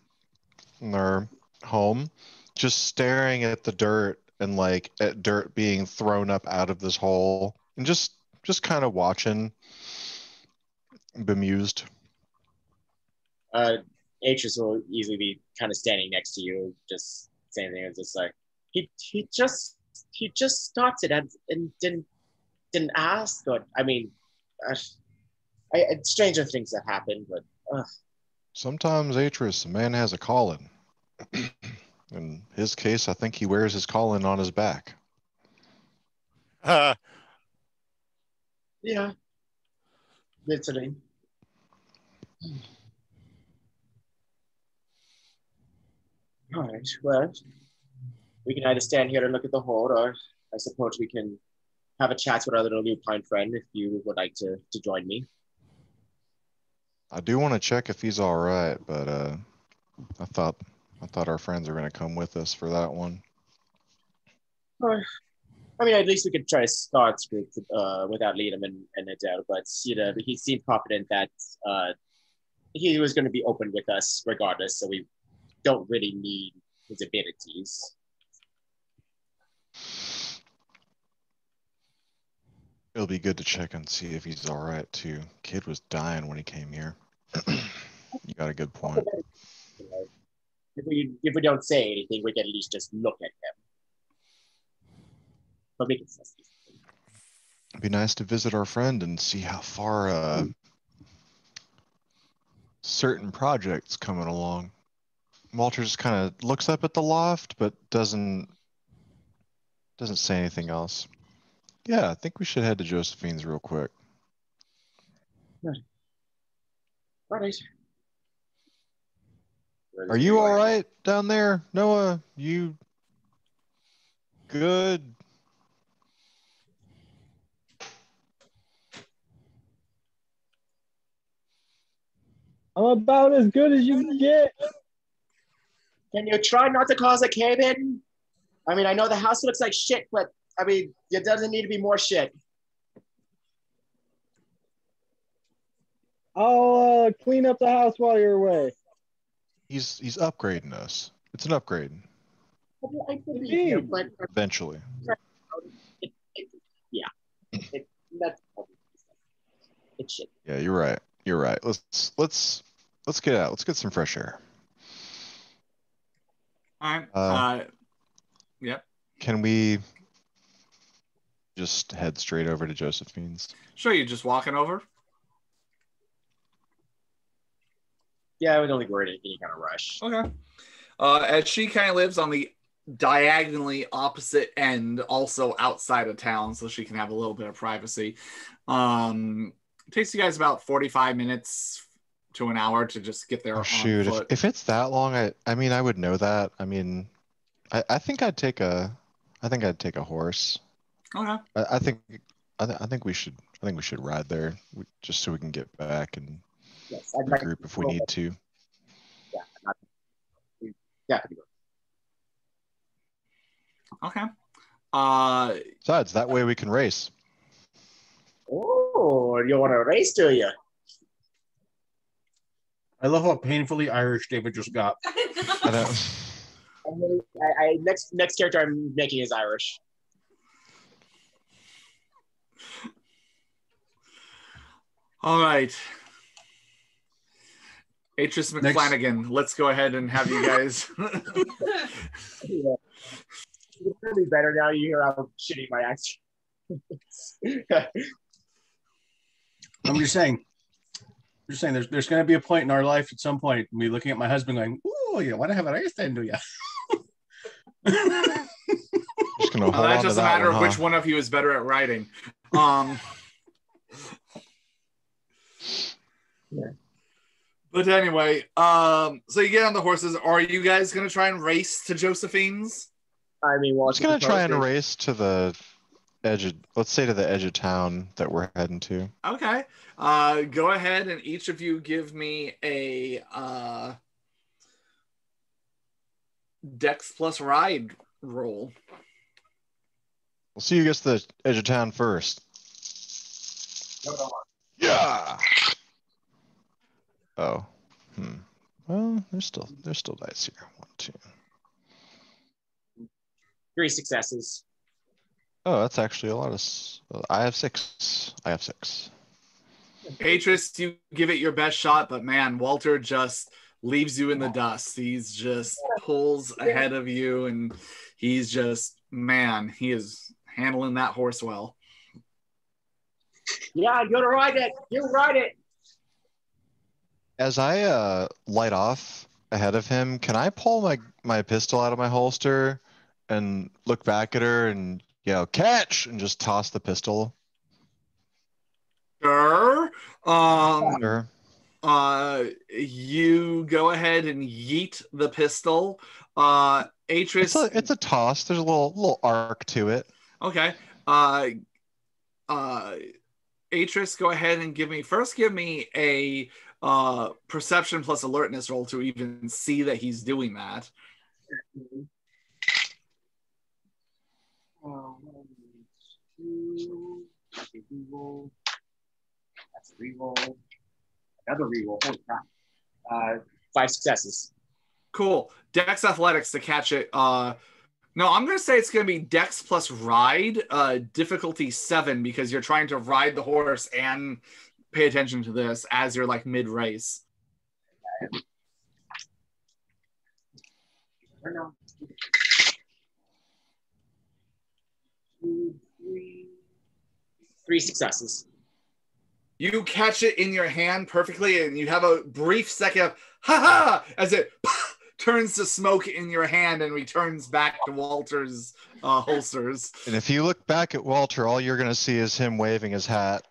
their home, just staring at the dirt and like at dirt being thrown up out of this hole, and just kind of watching, bemused. Atris will easily be kind of standing next to you, just saying things. Just like he just started and didn't ask. But I mean, stranger things that happen. But Sometimes, Atris, a man has a calling. In his case, I think he wears his calling on his back. Yeah, literally. All right. Well, we can either stand here and look at the horde, or I suppose we can have a chat with our little new pine friend if you would like to join me. I do want to check if he's all right, but I thought our friends were gonna come with us for that one. I mean, at least we could try to start without leading him in a doubt. But he seemed confident that he was going to be open with us regardless. So we don't really need his abilities. It'll be good to check and see if he's all right too. Kid was dying when he came here. You got a good point. If we don't say anything, we can at least just look at him. But we can assess these things. It'd be nice to visit our friend and see how far certain projects coming along. Walter just kind of looks up at the loft, but doesn't say anything else. Yeah, I think we should head to Josephine's real quick. Right. All right. Are you all right down there, Noah? You good? I'm about as good as you can get. Can you try not to cause a cave-in? I mean, I know the house looks like shit, but I mean, it doesn't need to be more shit. I'll clean up the house while you're away. He's upgrading us. It's an upgrade. I believe you, but Eventually. It's shit. Yeah, you're right. You're right. Let's get out. Let's get some fresh air. All right. Yep. Can we just head straight over to Josephine's? Sure, you're just walking over. Yeah, I would only worry any kind of rush. Okay. As she kind of lives on the diagonally opposite end, also outside of town, so she can have a little bit of privacy. It takes you guys about 45 minutes to an hour to just get there. Oh, shoot. On foot. If it's that long, I mean, I would know that. I mean, I think I'd take a horse. Okay. I think we should ride there just so we can get back and regroup if we need to. Yeah. Okay. Besides, that way we can race. Oh, you want to race, do you? I love how painfully Irish David just got. I know. Next character I'm making is Irish. All right. Atris McFlanagan, let's go ahead and have you guys. Yeah. It's really better now you hear how shitty my accent. I'm just saying there's going to be a point in our life at some point, me looking at my husband going, "Ooh, you want to have a race then, do you?" Just gonna hold on that's to just a that matter one, of which one of you is better at writing. Yeah. But anyway, so you get on the horses. Are you guys gonna try and race to Josephine's? I mean, I'm just gonna try and race to the edge of, let's say, to the edge of town that we're heading to. Okay. Go ahead and each of you give me a Dex plus ride roll. We'll see who gets to the edge of town first. Yeah. Oh. Well, there's still dice here. 1, 2. 3 successes. Oh, that's actually a lot of. I have 6. Atris, you give it your best shot, but man, Walter just leaves you in the dust. He's just pulls ahead of you, and he's just, man, he is handling that horse well. Yeah, you ride it. You ride it. As I light off ahead of him, can I pull my pistol out of my holster and look back at her and yell, "Catch!" and just toss the pistol? Sure. Sure. You go ahead and yeet the pistol. Atris. It's a toss. There's a little arc to it. Okay. Atris, go ahead and give me a perception plus alertness roll to even see that he's doing that. That's a reroll. Another reroll. Holy crap. 5 successes. Cool. Dex Athletics to catch it. No, I'm going to say it's going to be Dex plus Ride, difficulty 7, because you're trying to ride the horse and pay attention to this as you're like mid-race. Three successes. You catch it in your hand perfectly, and you have a brief second of ha-ha as it turns to smoke in your hand and returns back to Walter's holsters. And if you look back at Walter, all you're going to see is him waving his hat.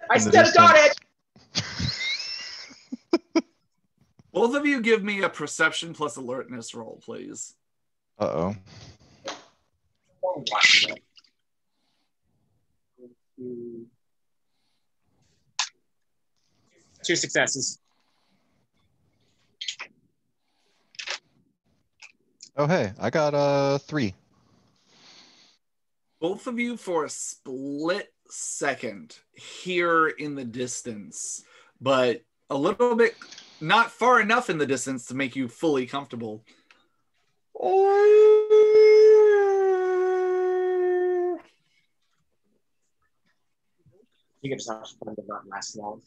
I still got it! Both of you give me a perception plus alertness roll, please. Uh-oh. Two successes. Oh, hey, I got 3. Both of you, for a split second, hear in the distance, but a little bit, not far enough in the distance to make you fully comfortable. You can just have fun, but not last long.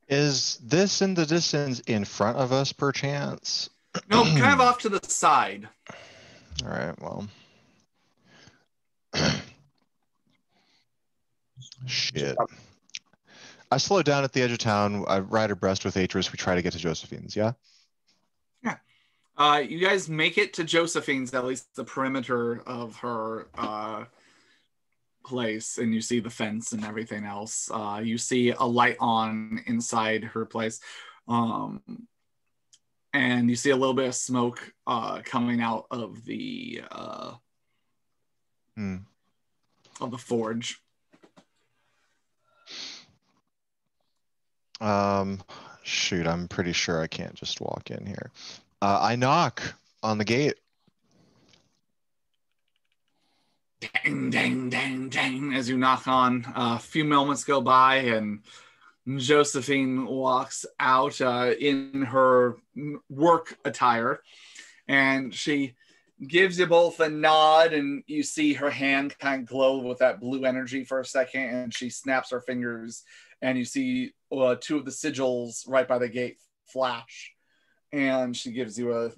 Is this in the distance in front of us, perchance? No, kind of off to the side. All right, well. Shit. I slow down at the edge of town. I ride abreast with Atris. We try to get to Josephine's, yeah? Yeah. You guys make it to Josephine's, at least the perimeter of her place, and you see the fence and everything else. You see a light on inside her place. And you see a little bit of smoke coming out of the forge. Shoot, I'm pretty sure I can't just walk in here. I knock on the gate. Dang, dang, dang, dang, as you knock on. A few moments go by, and Josephine walks out in her work attire, and she gives you both a nod, and you see her hand kind of glow with that blue energy for a second, and she snaps her fingers, and you see 2 of the sigils right by the gate flash, and she gives you a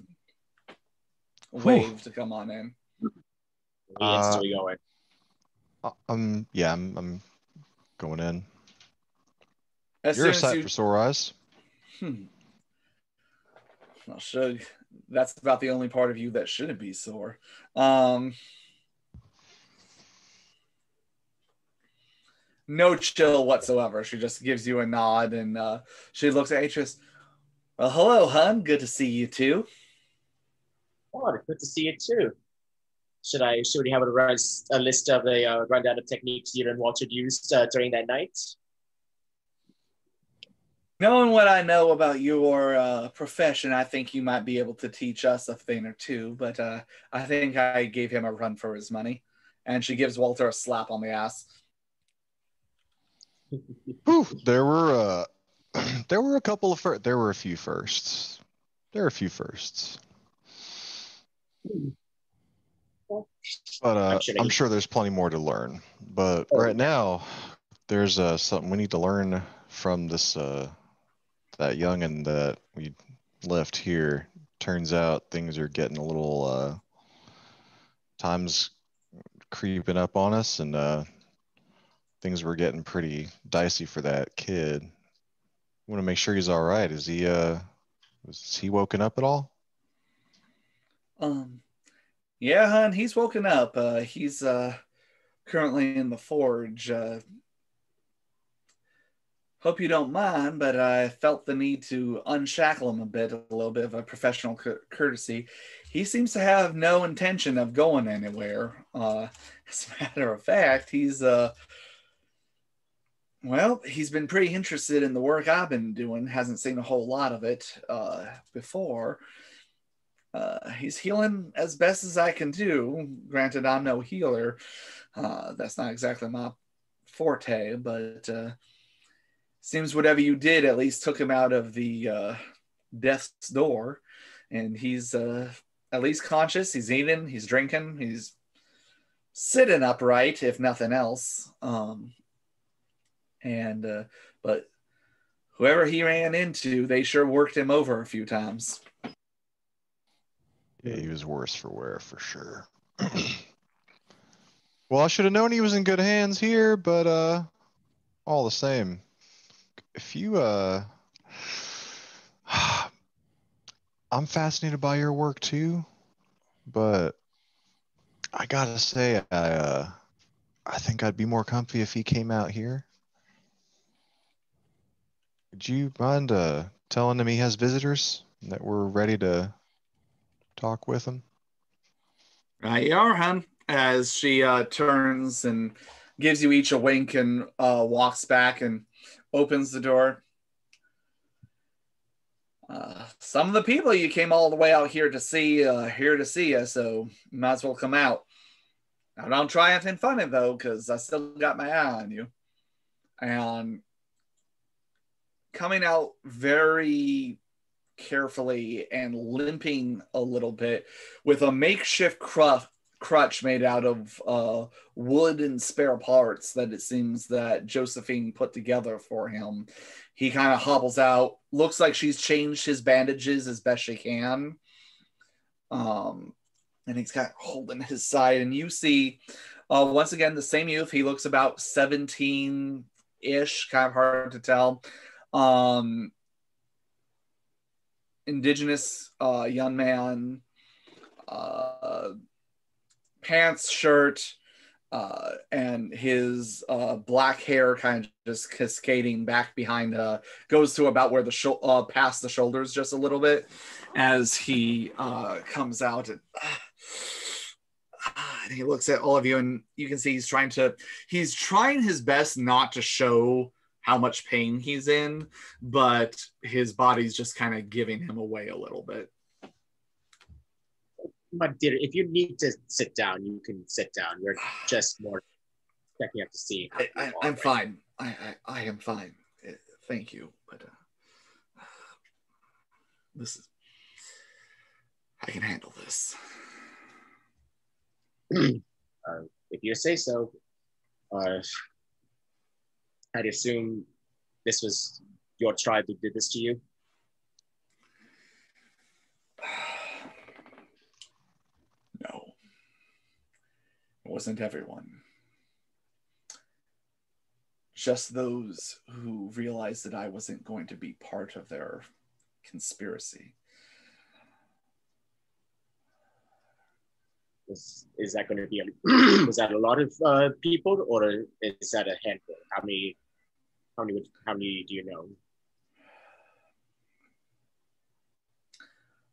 wave to come on in. Ian's still going. Yeah, I'm going in. As You're a soon as sight you- for sore eyes. Well, sure. That's about the only part of you that shouldn't be sore. No chill whatsoever. She just gives you a nod, and she looks at Atris. Well, hello, hun. Good to see you too. Oh, good to see you too. Should we have a list of a rundown of techniques you and Walter used during that night? Knowing what I know about your profession, I think you might be able to teach us a thing or two, but I think I gave him a run for his money. And she gives Walter a slap on the ass. Whew, there were a few firsts. There are a few firsts. But I'm sure there's plenty more to learn. But right now, there's something we need to learn from this that youngin' that we left here. Turns out things are getting a little times creeping up on us, and things were getting pretty dicey for that kid. Want to make sure he's all right. Is he woken up at all? Yeah, hon, he's woken up. He's currently in the forge. Hope you don't mind, but I felt the need to unshackle him a little bit of a professional courtesy. He seems to have no intention of going anywhere. As a matter of fact, he's been pretty interested in the work I've been doing. Hasn't seen a whole lot of it before. He's healing as best as I can do. Granted, I'm no healer. That's not exactly my forte, but seems whatever you did at least took him out of the death's door. And he's at least conscious. He's eating, he's drinking, he's sitting upright, if nothing else. But whoever he ran into, they sure worked him over a few times. Yeah, he was worse for wear for sure. Well, I should have known he was in good hands here, but all the same, if you I'm fascinated by your work too, but I gotta say, I think I'd be more comfy if he came out here. Would you mind telling him he has visitors and that we're ready to talk with him? Right you are, hon. As she turns and gives you each a wink and walks back and opens the door. Some of the people you came all the way out here to see you, so you might as well come out. Now, don't try anything funny though, because I still got my eye on you. And coming out very carefully and limping a little bit with a makeshift crutch made out of wood and spare parts that it seems that Josephine put together for him. He kind of hobbles out. Looks like she's changed his bandages as best she can. And he's kind of holding his side. And you see, once again, the same youth. He looks about 17-ish, kind of hard to tell. Indigenous young man, pants, shirt, and his black hair kind of just cascading back behind, goes to about where the past the shoulders just a little bit as he comes out and he looks at all of you, and you can see he's trying his best not to show how much pain he's in, but his body's just kind of giving him away a little bit. My dear, if you need to sit down, you can sit down. We're just more checking up to see. I'm fine. I am fine. Thank you. But I can handle this. If you say so. I'd assume this was your tribe who did this to you? No. It wasn't everyone. Just those who realized that I wasn't going to be part of their conspiracy. Is that going to be was that a lot of people, or is that a handful? How many do you know?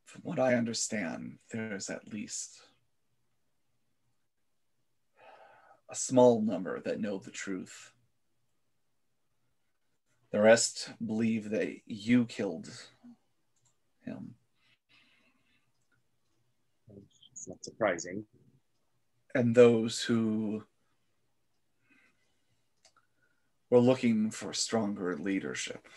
From what I understand, there's at least a small number that know the truth. The rest believe that you killed him. It's not surprising. And those who were looking for stronger leadership.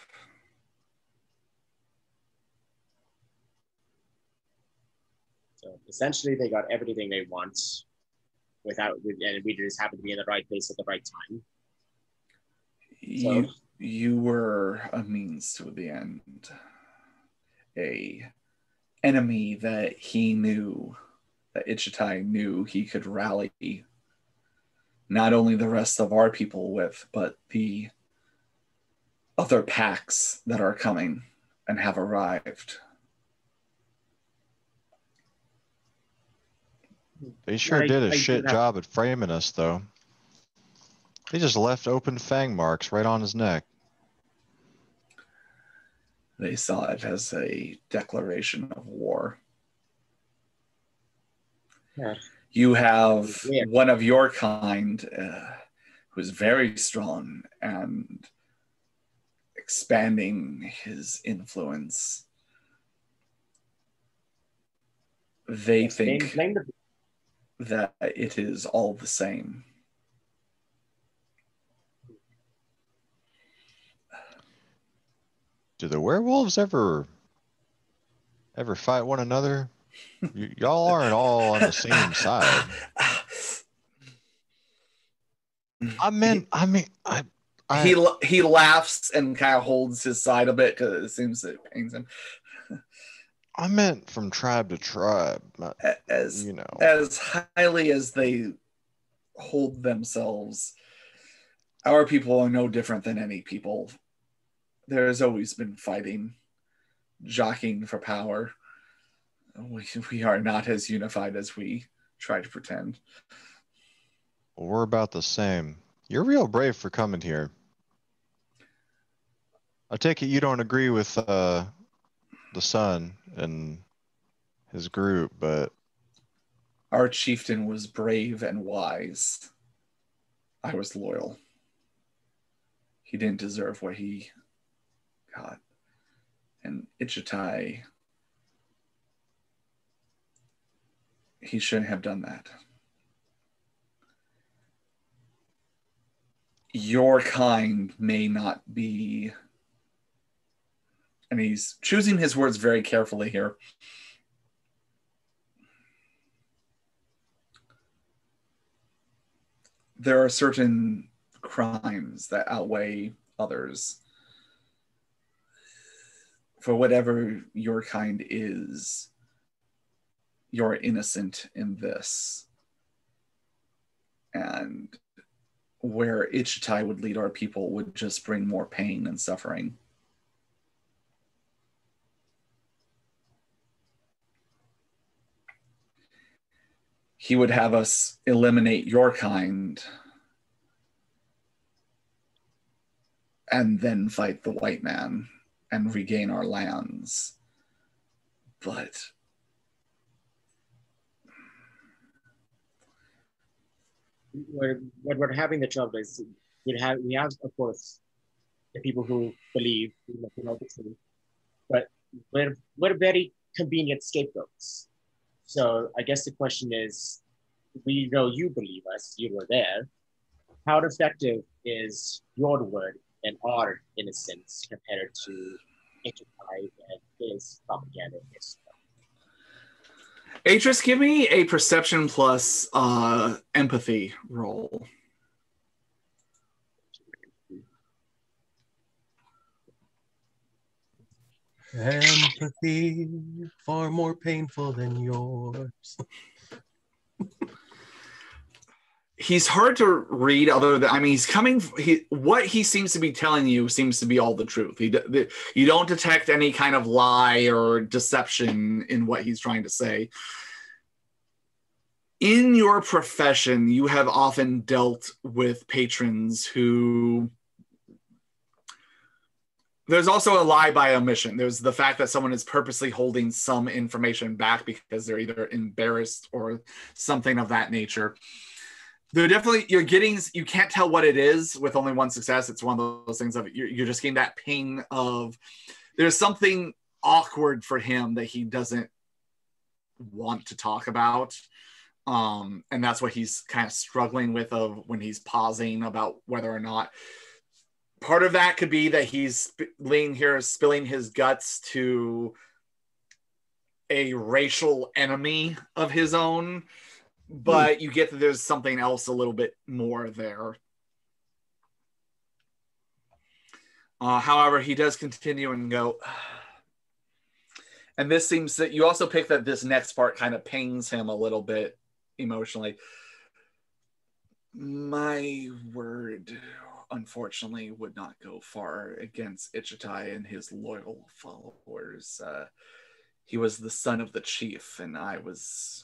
So essentially, they got everything they want and we just happened to be in the right place at the right time. You were a means to the end. A enemy that he knew, that Ichitai knew he could rally not only the rest of our people with, but the other packs that are coming and have arrived. They sure did a shit job at framing us, though. They just left open fang marks right on his neck. They saw it as a declaration of war. Yeah. You have Yeah. one of your kind who's very strong and expanding his influence. They think that it is all the same. Do the werewolves ever fight one another? Y'all aren't all on the same side. He laughs and kind of holds his side a bit because it seems it pains him. I meant from tribe to tribe, as highly as they hold themselves, our people are no different than any people. There has always been fighting, jockeying for power. We are not as unified as we try to pretend. Well, we're about the same. You're real brave for coming here. I take it you don't agree with the son and his group, but our chieftain was brave and wise. I was loyal. He didn't deserve what he got. And Ichitai, he shouldn't have done that. Your kind may not be, and he's choosing his words very carefully here. There are certain crimes that outweigh others. For whatever your kind is, you're innocent in this. And where Ichitai would lead our people would just bring more pain and suffering. He would have us eliminate your kind and then fight the white man and regain our lands. But what we're having the trouble is we have of course the people who believe you know the truth, but we're very convenient scapegoats. So I guess the question is, we know you believe us, you were there. How effective is your word and our innocence compared to Ichikai and his propaganda? Atris, give me a perception plus empathy roll. Empathy, far more painful than yours. He's hard to read other than, I mean, what he seems to be telling you seems to be all the truth. You don't detect any kind of lie or deception in what he's trying to say. In your profession, you have often dealt with patrons who, there's also a lie by omission. There's the fact that someone is purposely holding some information back because they're either embarrassed or something of that nature. They're definitely, you can't tell what it is with only one success. It's one of those things of you're just getting that ping of there's something awkward for him that he doesn't want to talk about. And that's what he's kind of struggling with of when he's pausing about whether or not. Part of that could be that he's laying here spilling his guts to a racial enemy of his own. But you get that there's something else a little bit more there. However, he does continue and go, and this seems that you also pick that this next part kind of pains him a little bit emotionally. My word, unfortunately, would not go far against Ichitai and his loyal followers. He was the son of the chief, and I was...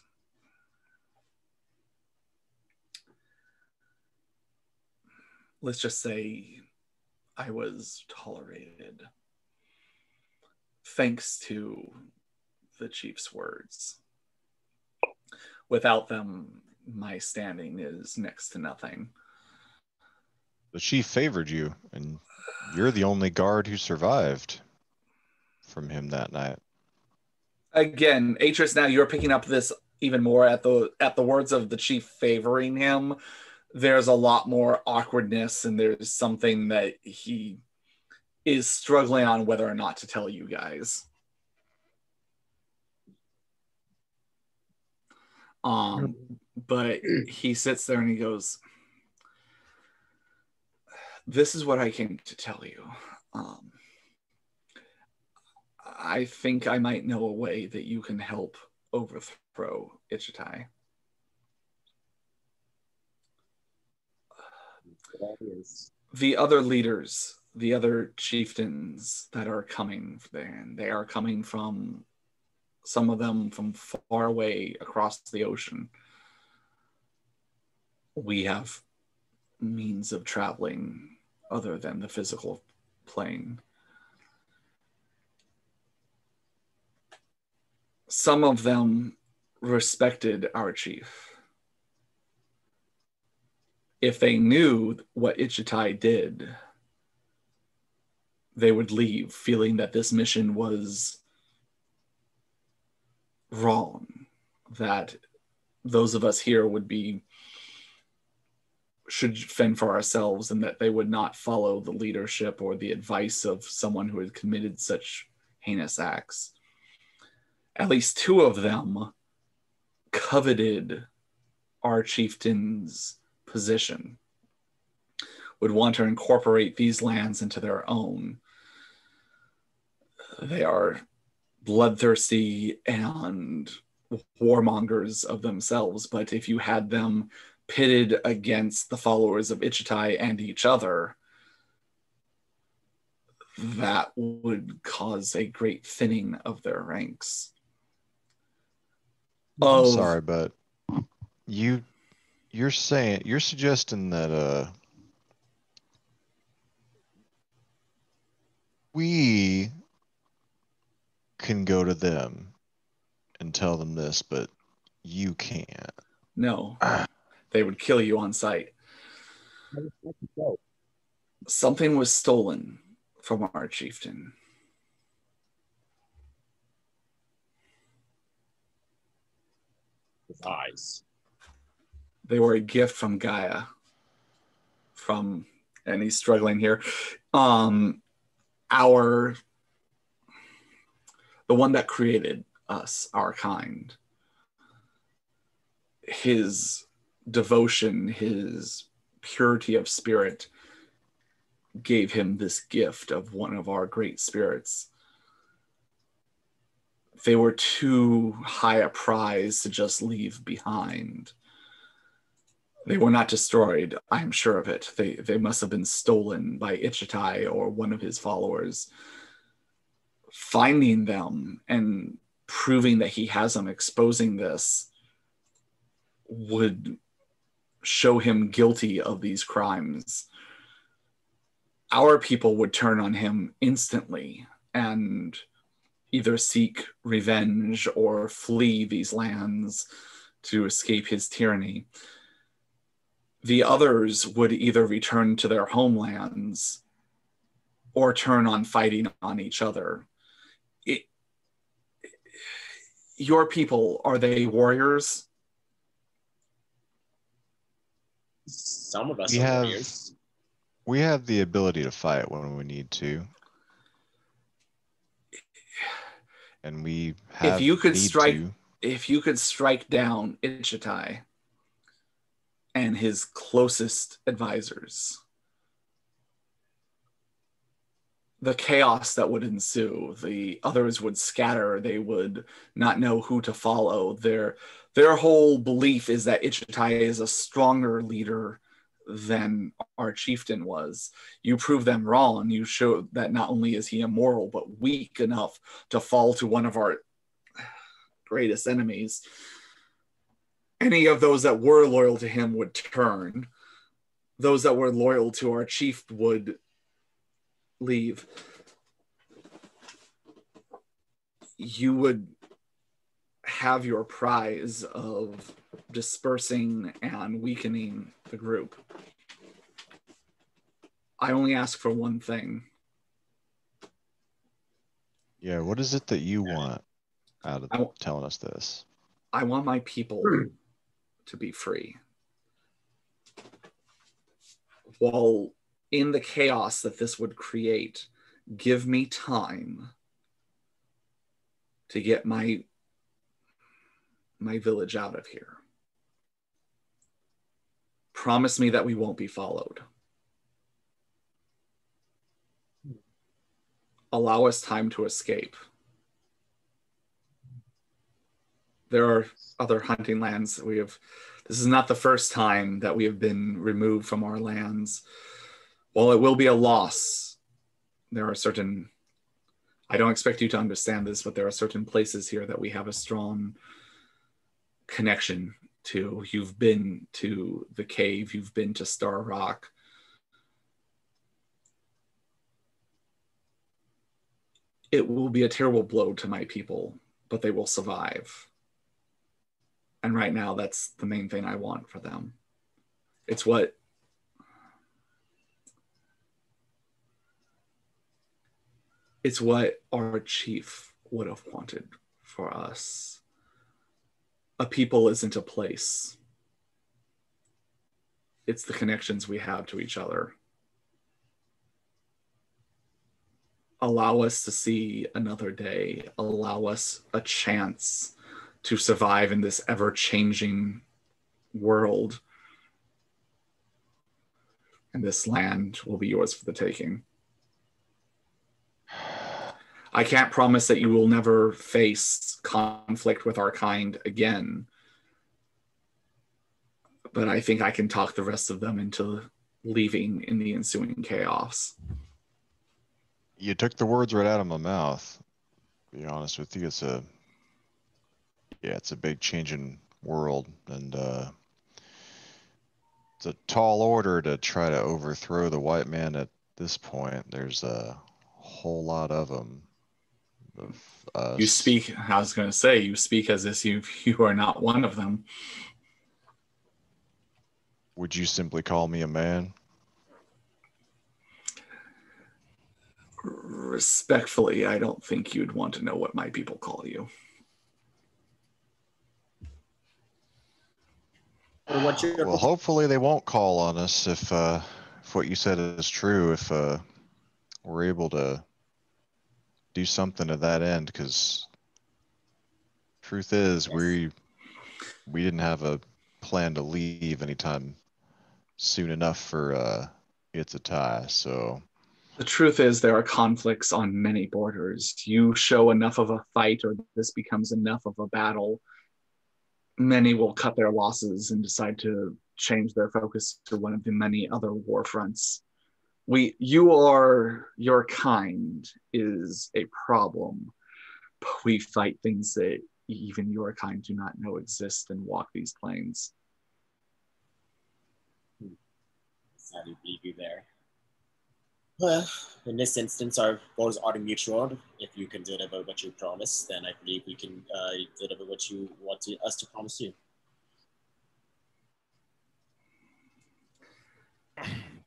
let's just say I was tolerated. thanks to the chief's words. Without them, my standing is next to nothing. The chief favored you, and you're the only guard who survived from him that night. Again, Atris, now you're picking up this even more at the words of the chief favoring him. There's a lot more awkwardness, and there's something that he is struggling on whether or not to tell you guys. But he sits there and he goes, this is what I came to tell you. I think I might know a way that you can help overthrow Ichitai. The other leaders, the other chieftains that are coming there, they are coming from, some of them from far away across the ocean. We have means of traveling other than the physical plane. Some of them respected our chief. If they knew what Ichitai did, they would leave feeling that this mission was wrong, that those of us here should fend for ourselves, and that they would not follow the leadership or the advice of someone who had committed such heinous acts. At least two of them coveted our chieftain's position, would want to incorporate these lands into their own. They are bloodthirsty and warmongers of themselves, but if you had them pitted against the followers of Ichitai and each other, that would cause a great thinning of their ranks. I'm sorry, but you're suggesting that we can go to them and tell them this, but you can't. No, they would kill you on sight. Something was stolen from our chieftain. His eyes. They were a gift from Gaia. And he's struggling here. The one that created us, our kind. His devotion, his purity of spirit gave him this gift of one of our great spirits. They were too high a prize to just leave behind. They were not destroyed, I'm sure of it. They must have been stolen by Ichitai or one of his followers. Finding them and proving that he has them, exposing this, would show him guilty of these crimes. Our people would turn on him instantly and either seek revenge or flee these lands to escape his tyranny. The others would either return to their homelands or turn on fighting on each other. Your people, are they warriors? Some of us are warriors. We have the ability to fight when we need to. And we have if you could strike down Ichitai and his closest advisors, the chaos that would ensue, the others would scatter, they would not know who to follow. Their whole belief is that Ichitai is a stronger leader than our chieftain was. You prove them wrong. You show that not only is he immoral, but weak enough to fall to one of our greatest enemies. Any of those that were loyal to him would turn. Those that were loyal to our chief would leave. you would have your prize of dispersing and weakening the group. I only ask for one thing. Yeah, what is it that you want out of telling us this? I want my people to be free. While in the chaos that this would create, give me time to get my village out of here. Promise me that we won't be followed. Allow us time to escape. There are other hunting lands that we have. This is not the first time that we have been removed from our lands. While it will be a loss, there are certain, I don't expect you to understand this, but there are certain places here that we have a strong connection to. You've been to the cave, you've been to Star Rock. It will be a terrible blow to my people, but they will survive. And right now, that's the main thing I want for them. It's what our chief would have wanted for us. A people isn't a place. It's the connections we have to each other. Allow us to see another day. Allow us a chance to survive in this ever-changing world. And this land will be yours for the taking. I can't promise that you will never face conflict with our kind again. But I think I can talk the rest of them into leaving in the ensuing chaos. You took the words right out of my mouth. To be honest with you, it's a big changing world, and it's a tall order to try to overthrow the white man at this point. There's a whole lot of them. You speak, I was going to say, you speak as if you are not one of them. Would you simply call me a man? Respectfully, I don't think you'd want to know what my people call you. Well, hopefully they won't call on us if what you said is true, if we're able to do something to that end, because truth is we didn't have a plan to leave anytime soon enough for it to tie. So the truth is there are conflicts on many borders. You show enough of a fight, or this becomes enough of a battle, many will cut their losses and decide to change their focus to one of the many other war fronts. Your kind is a problem, but we fight things that even your kind do not know exist and walk these plains. Sadly, leave you there. Well, in this instance, our goals are mutual. If you can deliver what you promise, then I believe we can deliver what you want us to promise you.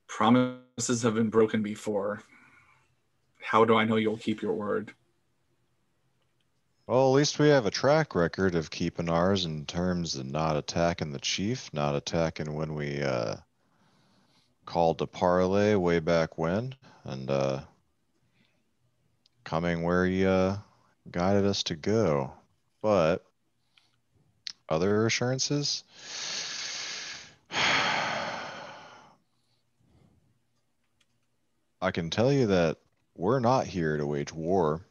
Promises have been broken before. How do I know you'll keep your word? Well, at least we have a track record of keeping ours in terms of not attacking the chief, not attacking when we called to parley way back when, and coming where you guided us to go. But other assurances? I can tell you that we're not here to wage war.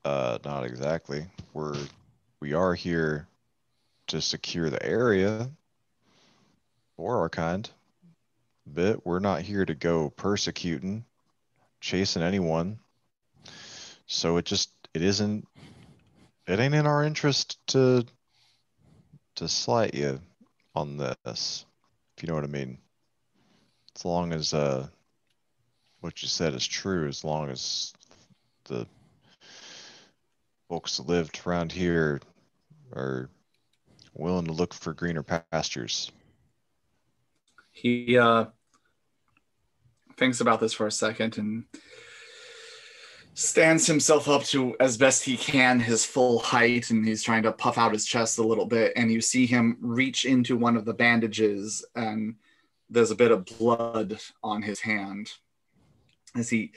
Not exactly. We are here to secure the area for our kind. But we're not here to go persecuting, chasing anyone. So it ain't in our interest to slight you on this, if you know what I mean. As long as what you said is true, as long as the folks that lived around here are willing to look for greener pastures. He thinks about this for a second and stands himself up to as best he can his full height, and he's trying to puff out his chest a little bit, and you see him reach into one of the bandages, and there's a bit of blood on his hand as he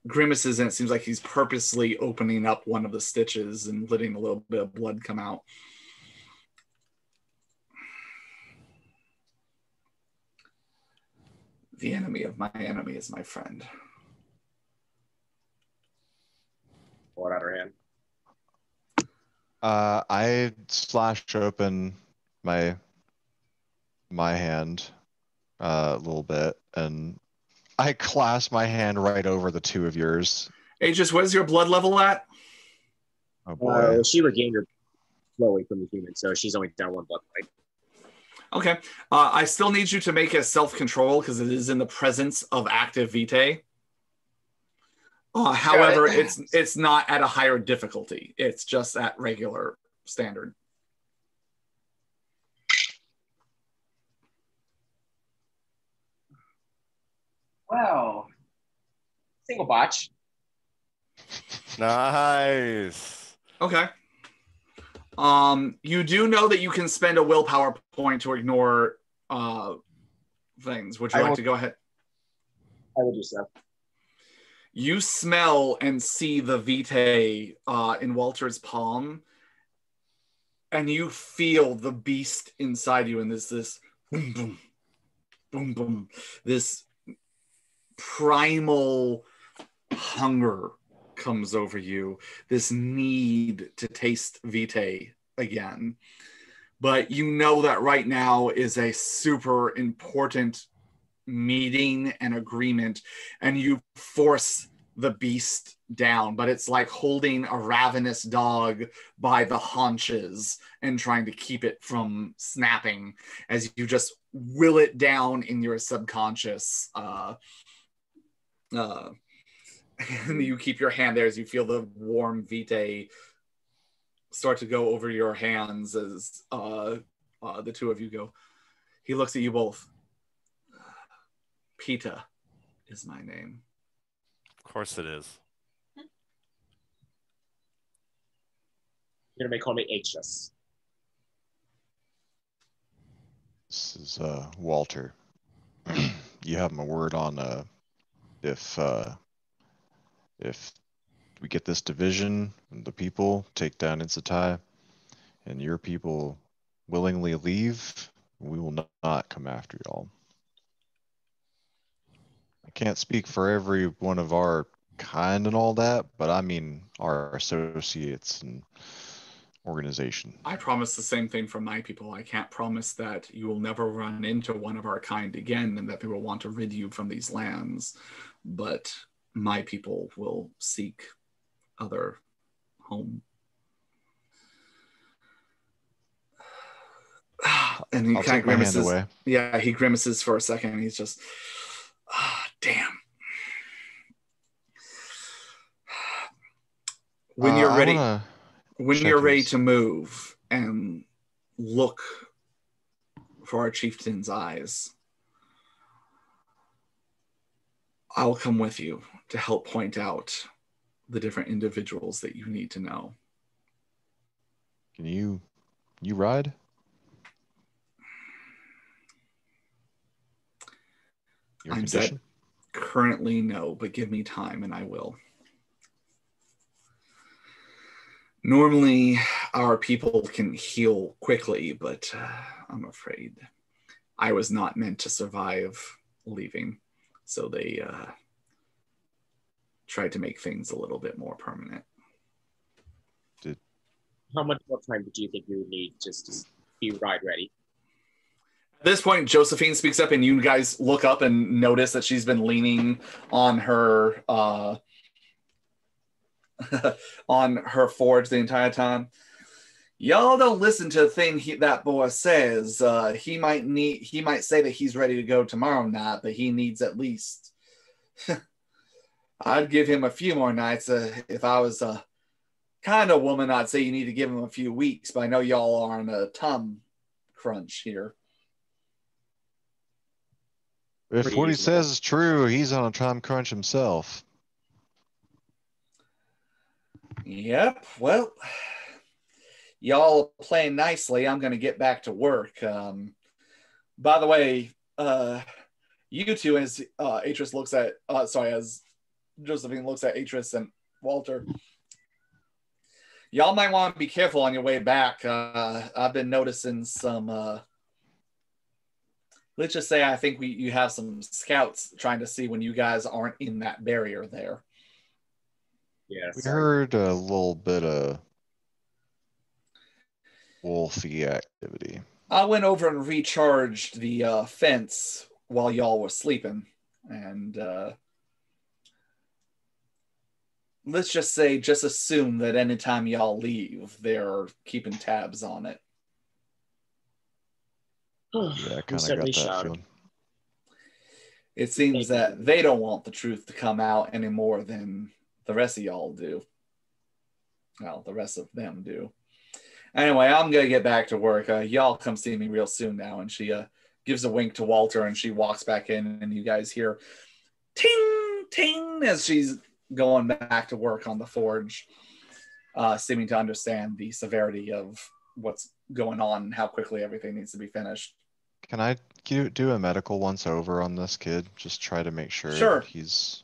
grimaces, and it seems like he's purposely opening up one of the stitches and letting a little bit of blood come out. The enemy of my enemy is my friend. Or other hand. I slash open my hand a little bit, and I clasp my hand right over the two of yours. Aegis, what is your blood level at? Oh boy. She regained her slowly from the human, so she's only down 1 blood point. Okay. I still need you to make a self-control because it is in the presence of active vitae. However, it's not at a higher difficulty. It's just at regular standard. Wow. Single botch. Nice. Okay. You do know that you can spend a willpower point to ignore things. Would you like to go ahead? I will do so. You smell and see the vitae in Walter's palm, and you feel the beast inside you, and there's this boom, boom, boom, boom, this primal hunger comes over you, this need to taste vitae again. But you know that right now is a super important meeting and agreement, and you force the beast down, but it's like holding a ravenous dog by the haunches and trying to keep it from snapping as you just will it down in your subconscious. And you keep your hand there as you feel the warm vitae start to go over your hands as the two of you go. He looks at you both. Peta is my name. Of course it is. You're gonna call me Aegis. This is Walter. You have my word on if we get this division and the people take down Insatai and your people willingly leave, we will not come after y'all. I can't speak for every one of our kind and all that, but I mean our associates and organization. I promise the same thing from my people. I can't promise that you will never run into one of our kind again and that they will want to rid you from these lands, but my people will seek other home. And he kind of grimaces. Yeah, he grimaces for a second. And he's just, damn. When you're ready, to move and look for our chieftain's eyes, I'll come with you to help point out the different individuals that you need to know. Can you ride? Your I'm condition? Said, currently no, but give me time and I will. Normally, our people can heal quickly, but I'm afraid I was not meant to survive leaving. So they tried to make things a little bit more permanent. How much more time do you think you would need just to be ride ready? At this point, Josephine speaks up and you guys look up and notice that she's been leaning on her on her forge the entire time. Y'all don't listen to a thing that boy says. He might say that he's ready to go tomorrow night, but he needs at least. I'd give him a few more nights if I was kind of woman, I'd say you need to give him a few weeks, but I know y'all are on a time crunch here. If Pretty what he reasonable. says is true, he's on a time crunch himself. Yep. Well, y'all playing nicely. I'm going to get back to work. By the way, you two, as Atris looks at, as Josephine looks at Atris and Walter, y'all might want to be careful on your way back. I've been noticing some. Let's just say I think you have some scouts trying to see when you guys aren't in that barrier there. Yeah. We Sorry. heard a little bit of wolfy activity. I went over and recharged the fence while y'all were sleeping, and let's just say, just assume that anytime y'all leave, they're keeping tabs on it. Yeah, I We kind of got certainly that shall. feeling. It seems Thank that you. they don't want the truth to come out any more than the rest of y'all do. Well, the rest of them do. Anyway, I'm going to get back to work. Y'all come see me real soon now. And she gives a wink to Walter, and she walks back in, and you guys hear ting, ting, as she's going back to work on the forge, seeming to understand the severity of what's going on and how quickly everything needs to be finished. Can I do a medical once over on this kid? Just try to make sure Sure. he's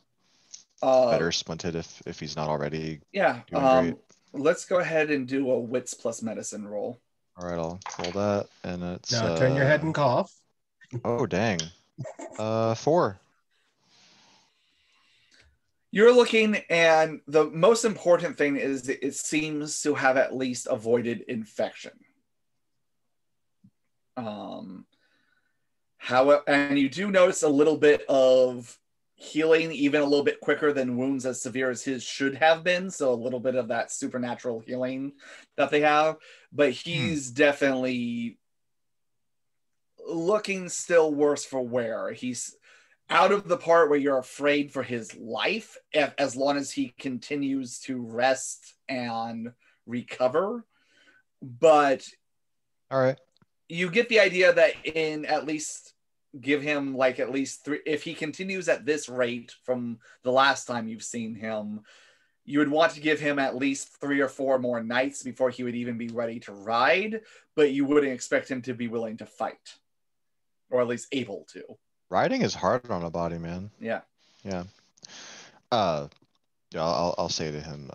Uh, better splinted if he's not already yeah. doing great. Let's go ahead and do a wits plus medicine roll. All right, I'll roll that, and it's Now turn your head and cough. oh dang, 4. You're looking, and the most important thing is it seems to have at least avoided infection. However, and you do notice a little bit of healing, even a little bit quicker than wounds as severe as his should have been. So a little bit of that supernatural healing that they have. But he's definitely looking still worse for wear. He's out of the part where you're afraid for his life, as long as he continues to rest and recover. But All right. you get the idea that in at least give him like at least 3, if he continues at this rate from the last time you've seen him, you would want to give him at least 3 or 4 more nights before he would even be ready to ride, but you wouldn't expect him to be willing to fight, or at least able to. Riding is hard on a body, man. Yeah. Yeah. Yeah, I'll say to him,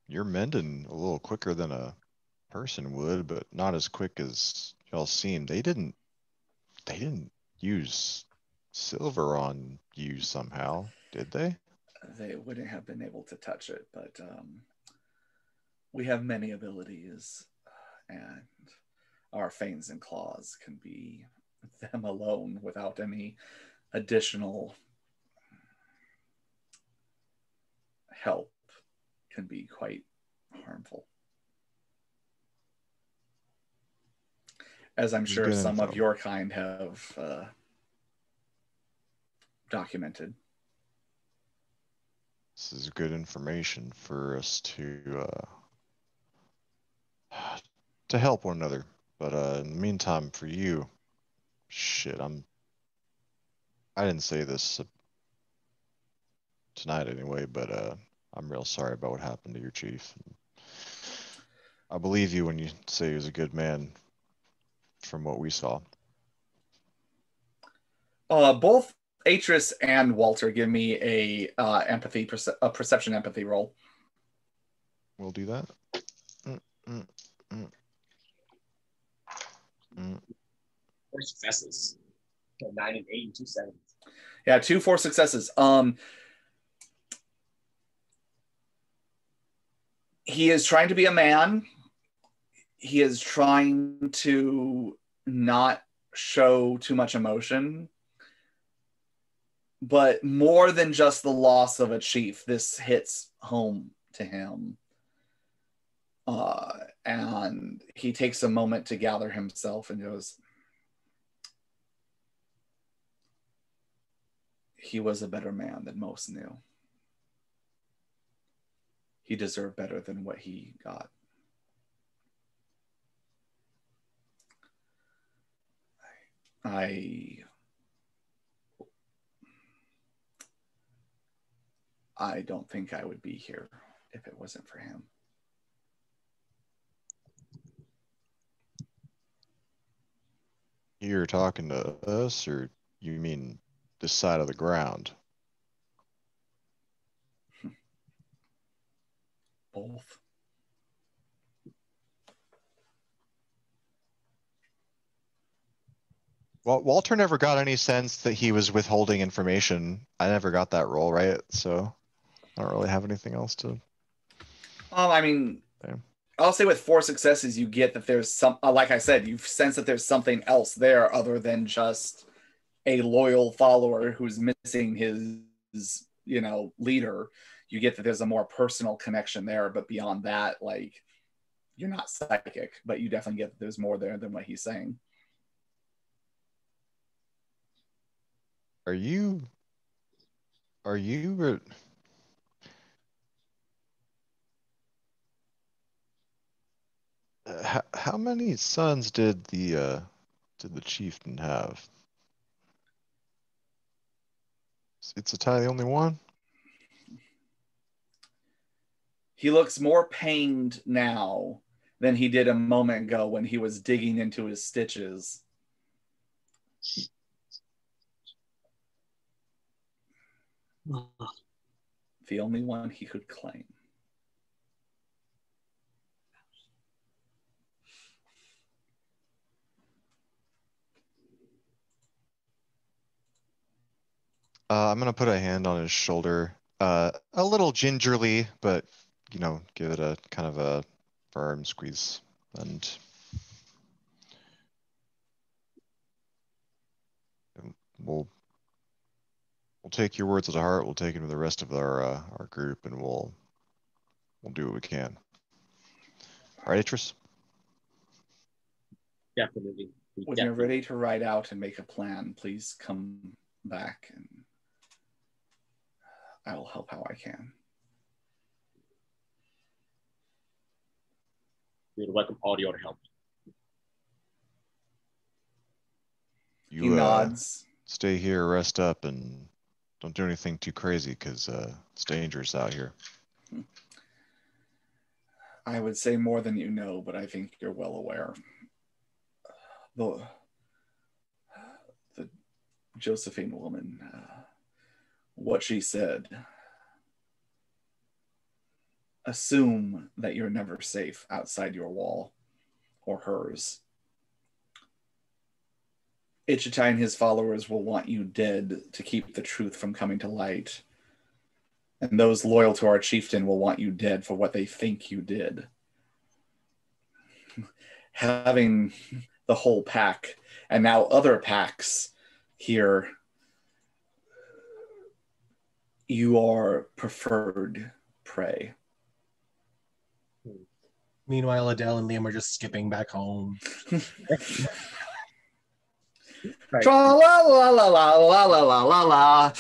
you're mending a little quicker than a person would, but not as quick as y'all seem. They didn't use silver on you somehow, did they? They wouldn't have been able to touch it, but we have many abilities, and our fangs and claws can be them alone without any additional help can be quite harmful. As I'm It's sure good some of info. your kind have documented. This is good information for us to help one another. But in the meantime, for you, shit, I didn't say this tonight anyway, but I'm real sorry about what happened to your chief. I believe you when you say he was a good man from what we saw. Both Atris and Walter give me a perception empathy roll. We'll do that. 4 successes. 9 and 8 and 2 7s. Yeah, 2 4 successes. He is trying to be a man. He is trying to not show too much emotion. But more than just the loss of a chief, this hits home to him. And he takes a moment to gather himself and goes, he was a better man than most knew. he deserved better than what he got. I don't think I would be here if it wasn't for him. You're talking to us, or you mean this side of the ground? Both. Well, Walter never got any sense that he was withholding information. I never got that role, right? So I don't really have anything else to. I mean, Damn. I'll say with 4 successes, you get that there's some, like I said, you sense that there's something else there other than just a loyal follower who's missing his, leader. You get that there's a more personal connection there, but beyond that, like, you're not psychic, but you definitely get that there's more there than what he's saying. Are you? How many sons did the chieftain have? It's a tie, the only one. He looks more pained now than he did a moment ago when he was digging into his stitches. The only one he could claim. I'm gonna put a hand on his shoulder, a little gingerly, but give it a kind of a firm squeeze, and we'll take your words to heart. We'll take them to the rest of our group, and we'll do what we can. All right, Atris? Definitely. When you're ready to ride out and make a plan, please come back and I will help how I can. We would welcome all your help. He nods. Stay here, rest up, and don't do anything too crazy because it's dangerous out here. I would say more than you know, but I think you're well aware. The Josephine woman, what she said. Assume that you're never safe outside your wall or hers. Ichitai and his followers will want you dead to keep the truth from coming to light. And those loyal to our chieftain will want you dead for what they think you did. Having the whole pack, and now other packs here, you are preferred prey. Meanwhile, Adele and Liam are just skipping back home. Tra la la la la la la la la la.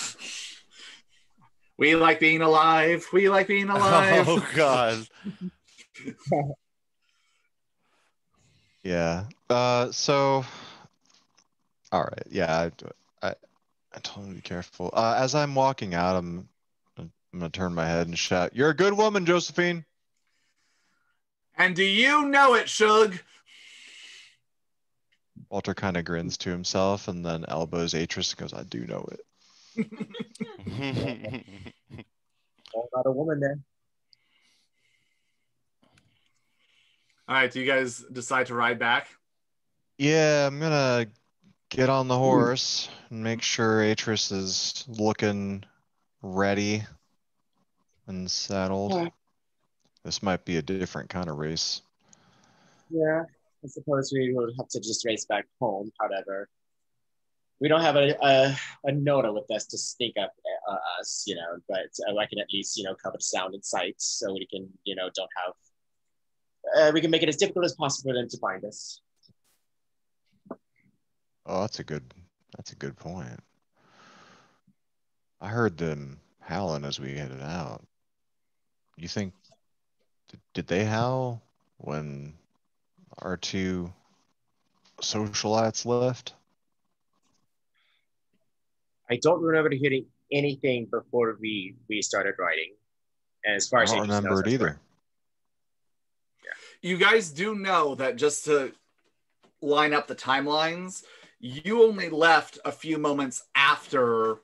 We like being alive. We like being alive. Oh God. Yeah. So. All right. Yeah. I told him to be careful. As I'm walking out, I'm gonna turn my head and shout, "You're a good woman, Josephine." And do you know it, Shug? Walter kind of grins to himself and then elbows Atris and goes, "I do know it." All about a woman there. All right, do you guys decide to ride back? Yeah, I'm gonna get on the horse and make sure Atris is looking ready and saddled. Yeah. This might be a different kind of race. Yeah, I suppose we would have to just race back home. However, we don't have a Nota with us to sneak up us, but I can at least, cover sound and sight so we can, don't have, we can make it as difficult as possible for them to find us. Oh, that's a good point. I heard them howling as we headed out. You think Did they howl when our two socialites left? I don't remember hearing anything before we started writing. And as far I as don't Aegis knows, remember it that's either. correct. You guys do know that, just to line up the timelines, you only left a few moments after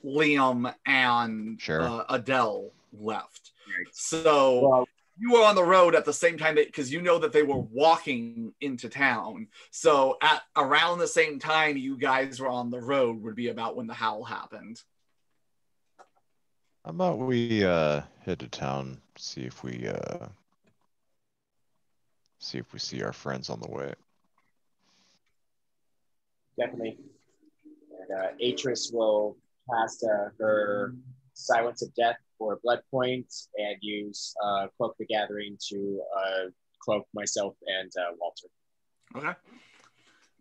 Liam and Sure. Adele left. Right. So Well, you were on the road at the same time, because you know that they were walking into town. So at around the same time you guys were on the road would be about when the howl happened. How about we head to town, see if we see our friends on the way. definitely. And Atris will cast her Silence of Death for Blood Point and use Cloak the Gathering to cloak myself and Walter. Okay.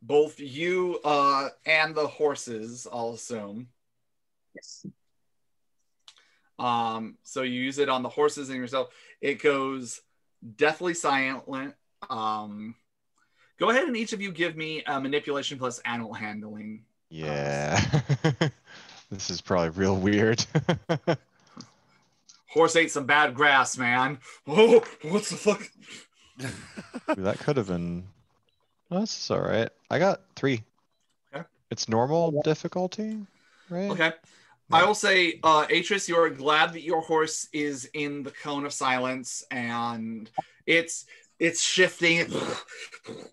Both you and the horses, I'll assume. Yes. So you use it on the horses and yourself. It goes deathly silent. Go ahead and each of you give me a manipulation plus animal handling. Yeah. This is probably real weird. Horse ate some bad grass, man. Oh, what's the fuck? Ooh, that could have been. Oh, that's all right. I got 3. Okay. It's normal difficulty, right? Okay. I will say, Atris, you're glad that your horse is in the cone of silence, and it's shifting,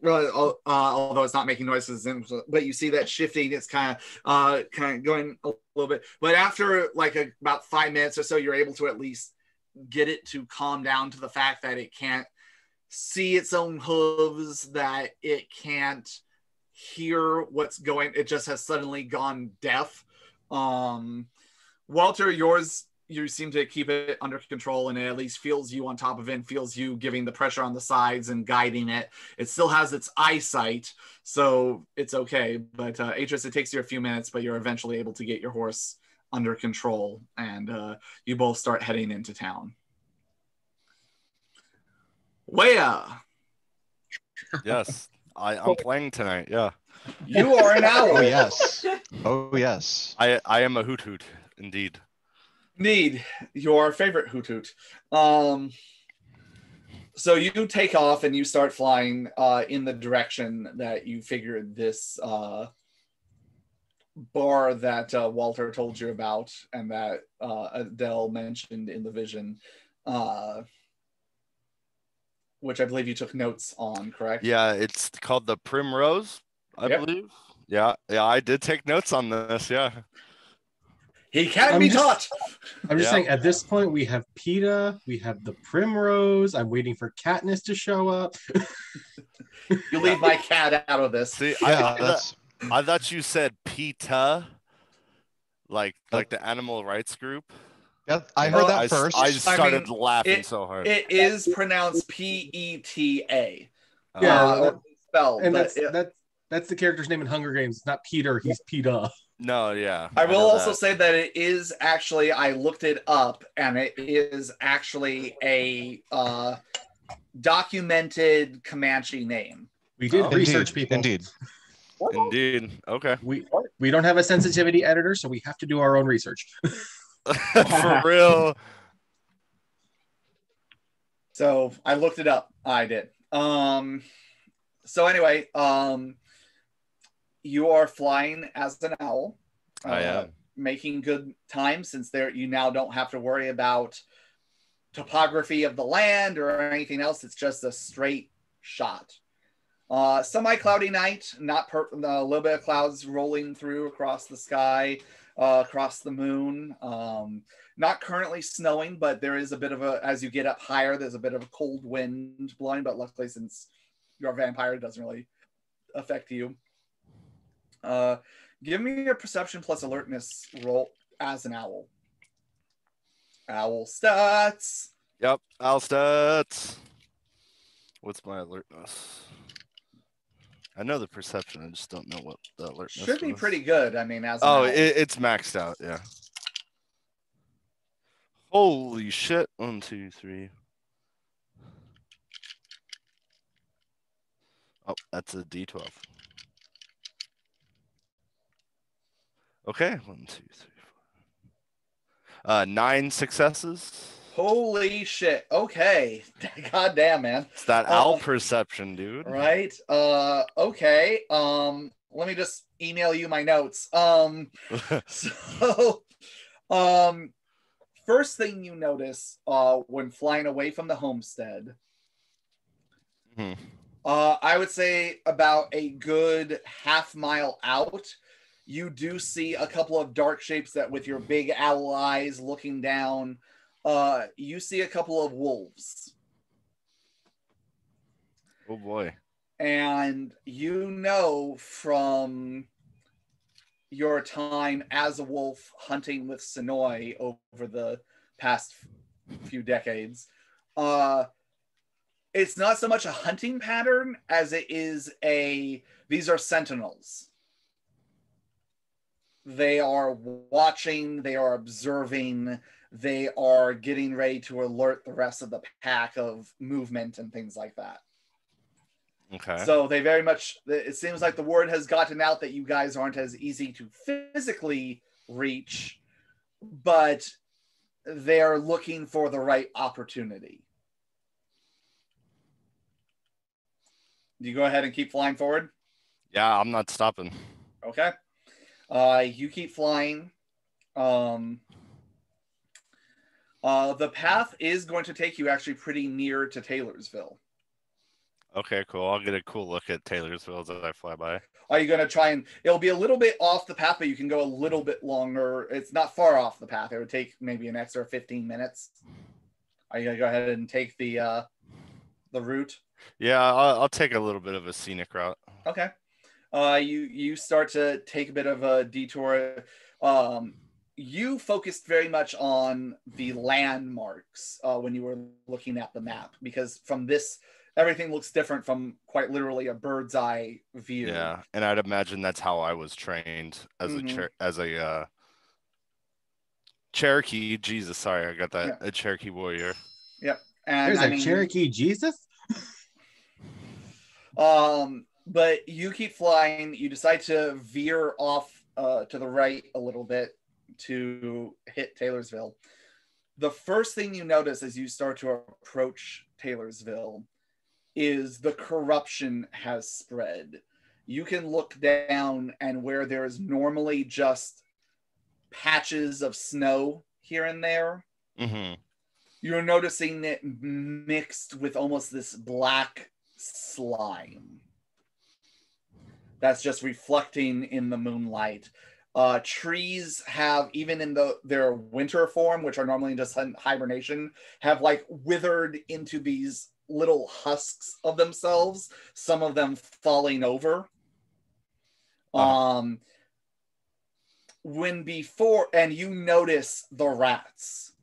although it's not making noises. But you see that shifting. It's kind of going a little bit. But after like about 5 minutes or so, you're able to at least get it to calm down to the fact that it can't see its own hooves, that it can't hear what's going. It just has suddenly gone deaf. Walter, yours, you seem to keep it under control, and it at least feels you on top of it, and feels you giving the pressure on the sides and guiding it. It still has its eyesight, so it's okay. But Atris, it takes you a few minutes, but you're eventually able to get your horse under control, and you both start heading into town. Wea, Yes, I'm playing tonight. Yeah, you are an owl. Oh yes. Oh yes. I am a hoot hoot indeed. Need your favorite hoot hoot. So you take off and you start flying in the direction that you figured this bar that Walter told you about, and that Adele mentioned in the vision, which I believe you took notes on, correct? Yeah, it's called the Primrose, I believe. Yeah, I did take notes on this. Yeah. He can be taught. I'm just saying, at this point, we have PETA, we have the Primrose. I'm waiting for Katniss to show up. You leave my cat out of this. See, Yeah, I thought you said PETA, like the animal rights group. Yeah, I heard that first. I started laughing so hard. It is pronounced PETA. Yeah, spelled, and but that's the character's name in Hunger Games. It's not Peter, he's PETA. No, yeah. I will also say that it is actually, I looked it up, and it is actually a documented Comanche name. We did research, people. Indeed. Okay. We don't have a sensitivity editor, so we have to do our own research. For real. So I looked it up. I did. So anyway, you are flying as an owl. I am. Making good time, since you now don't have to worry about topography of the land or anything else. It's just a straight shot. Semi-cloudy night, a little bit of clouds rolling through across the sky, across the moon. Not currently snowing, but there is a bit of as you get up higher, there's a bit of a cold wind blowing, but luckily, since you're a vampire, it doesn't really affect you. Give me a perception plus alertness roll as an owl. Owl stats. Yep, owl stats. What's my alertness? I know the perception. I just don't know what the alertness should be was. pretty good. I mean, as an owl. It's maxed out. Yeah. Holy shit! 1, 2, 3, Oh, that's a D12. Okay, 1, 2, 3, 4. 9 successes. Holy shit. Okay. God damn, man. It's that owl perception, dude. Right. Okay. Let me just email you my notes. So first thing you notice when flying away from the homestead, I would say about a good half-mile out, you do see a couple of dark shapes that, with your big owl eyes looking down, you see a couple of wolves. Oh boy. And you know from your time as a wolf hunting with Sonoy over the past few decades, it's not so much a hunting pattern as it is these are sentinels. They are watching, they are observing, they are getting ready to alert the rest of the pack of movement and things like that. Okay. So they very much, it seems like the word has gotten out that you guys aren't as easy to physically reach, but they're looking for the right opportunity. Do you go ahead and keep flying forward? Yeah, I'm not stopping. Okay. You keep flying. The path is going to take you actually pretty near to Taylorsville. Okay, cool. I'll get a cool look at Taylorsville as I fly by. Are you going to try and... It'll be a little bit off the path, but you can go a little bit longer. It's not far off the path. It would take maybe an extra 15 minutes. Are you going to go ahead and take the route? Yeah, I'll take a little bit of a scenic route. Okay. You start to take a bit of a detour. You focused very much on the landmarks when you were looking at the map, because from this, everything looks different from quite literally a bird's eye view. Yeah, and I'd imagine that's how I was trained as a Cherokee. Jesus, sorry, I got that. Yeah. A Cherokee warrior. Yep. And There's a Cherokee Jesus? But you keep flying. You decide to veer off to the right a little bit to hit Taylorsville. The first thing you notice as you start to approach Taylorsville is the corruption has spread. You can look down, and where there's normally just patches of snow here and there, you're noticing it mixed with almost this black slime that's just reflecting in the moonlight. Trees have, even in their winter form, which are normally just hibernation, have like withered into these little husks of themselves, some of them falling over. When before, and you notice the rats,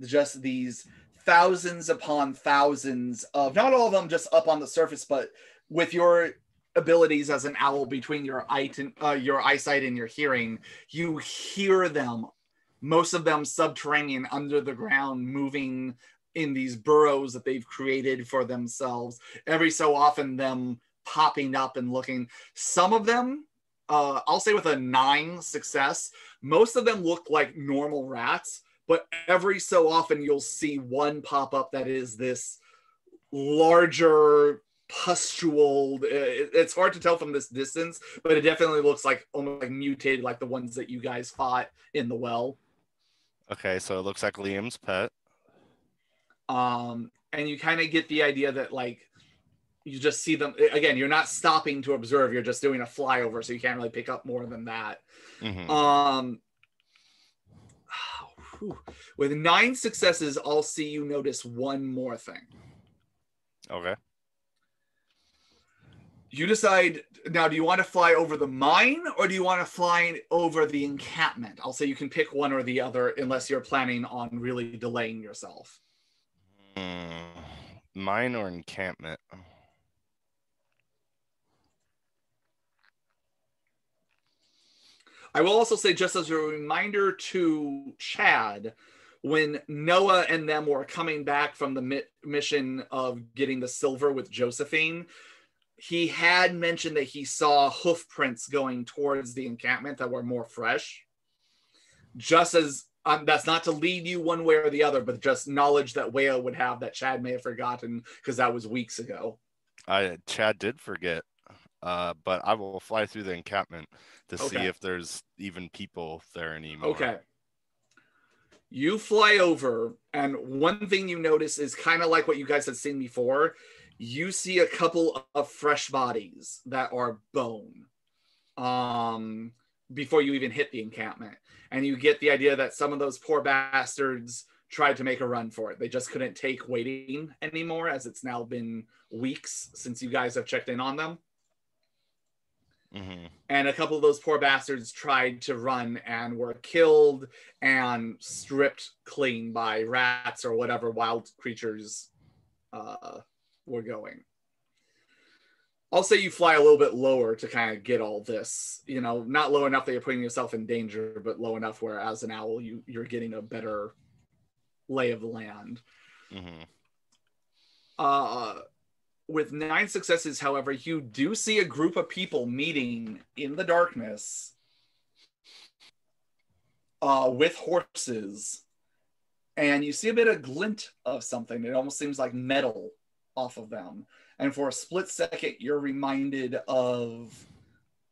just these thousands upon thousands of, not all of them just up on the surface, but with your abilities as an owl between your eyesight and your hearing, you hear them, most of them subterranean under the ground, moving in these burrows that they've created for themselves. Every so often them popping up and looking. Some of them, I'll say with a 9 success, most of them look like normal rats, but every so often you'll see one pop up that is this larger pustuled. It's hard to tell from this distance, but it definitely looks like almost like mutated, like the ones that you guys fought in the well. Okay, so it looks like Liam's pet. And you kind of get the idea that like you just see them again. You're not stopping to observe. You're just doing a flyover, so you can't really pick up more than that. With 9 successes, I'll see you notice one more thing. Okay. You decide now, do you want to fly over the mine or do you want to fly over the encampment? I'll say you can pick one or the other unless you're planning on really delaying yourself. Mine or encampment? I will also say, just as a reminder to Chad, when Noah and them were coming back from the mission of getting the silver with Josephine, he had mentioned that he saw hoof prints going towards the encampment that were more fresh. Just as that's not to lead you one way or the other, but just knowledge that Whale would have that Chad may have forgotten because that was weeks ago. Chad did forget, but I will fly through the encampment to see if there's even people there anymore. Okay. You fly over, and one thing you notice is kind of like what you guys had seen before. You see a couple of fresh bodies that are bone before you even hit the encampment. And you get the idea that some of those poor bastards tried to make a run for it. They just couldn't take waiting anymore, as it's now been weeks since you guys have checked in on them. Mm-hmm. And a couple of those poor bastards tried to run and were killed and stripped clean by rats or whatever wild creatures were going. I'll say you fly a little bit lower to kind of get all this, you know, not low enough that you're putting yourself in danger, but low enough where as an owl, you're getting a better lay of the land. Mm-hmm. With 9 successes, however, you do see a group of people meeting in the darkness with horses, and you see a bit of glint of something. It almost seems like metal off of them. And for a split second, you're reminded of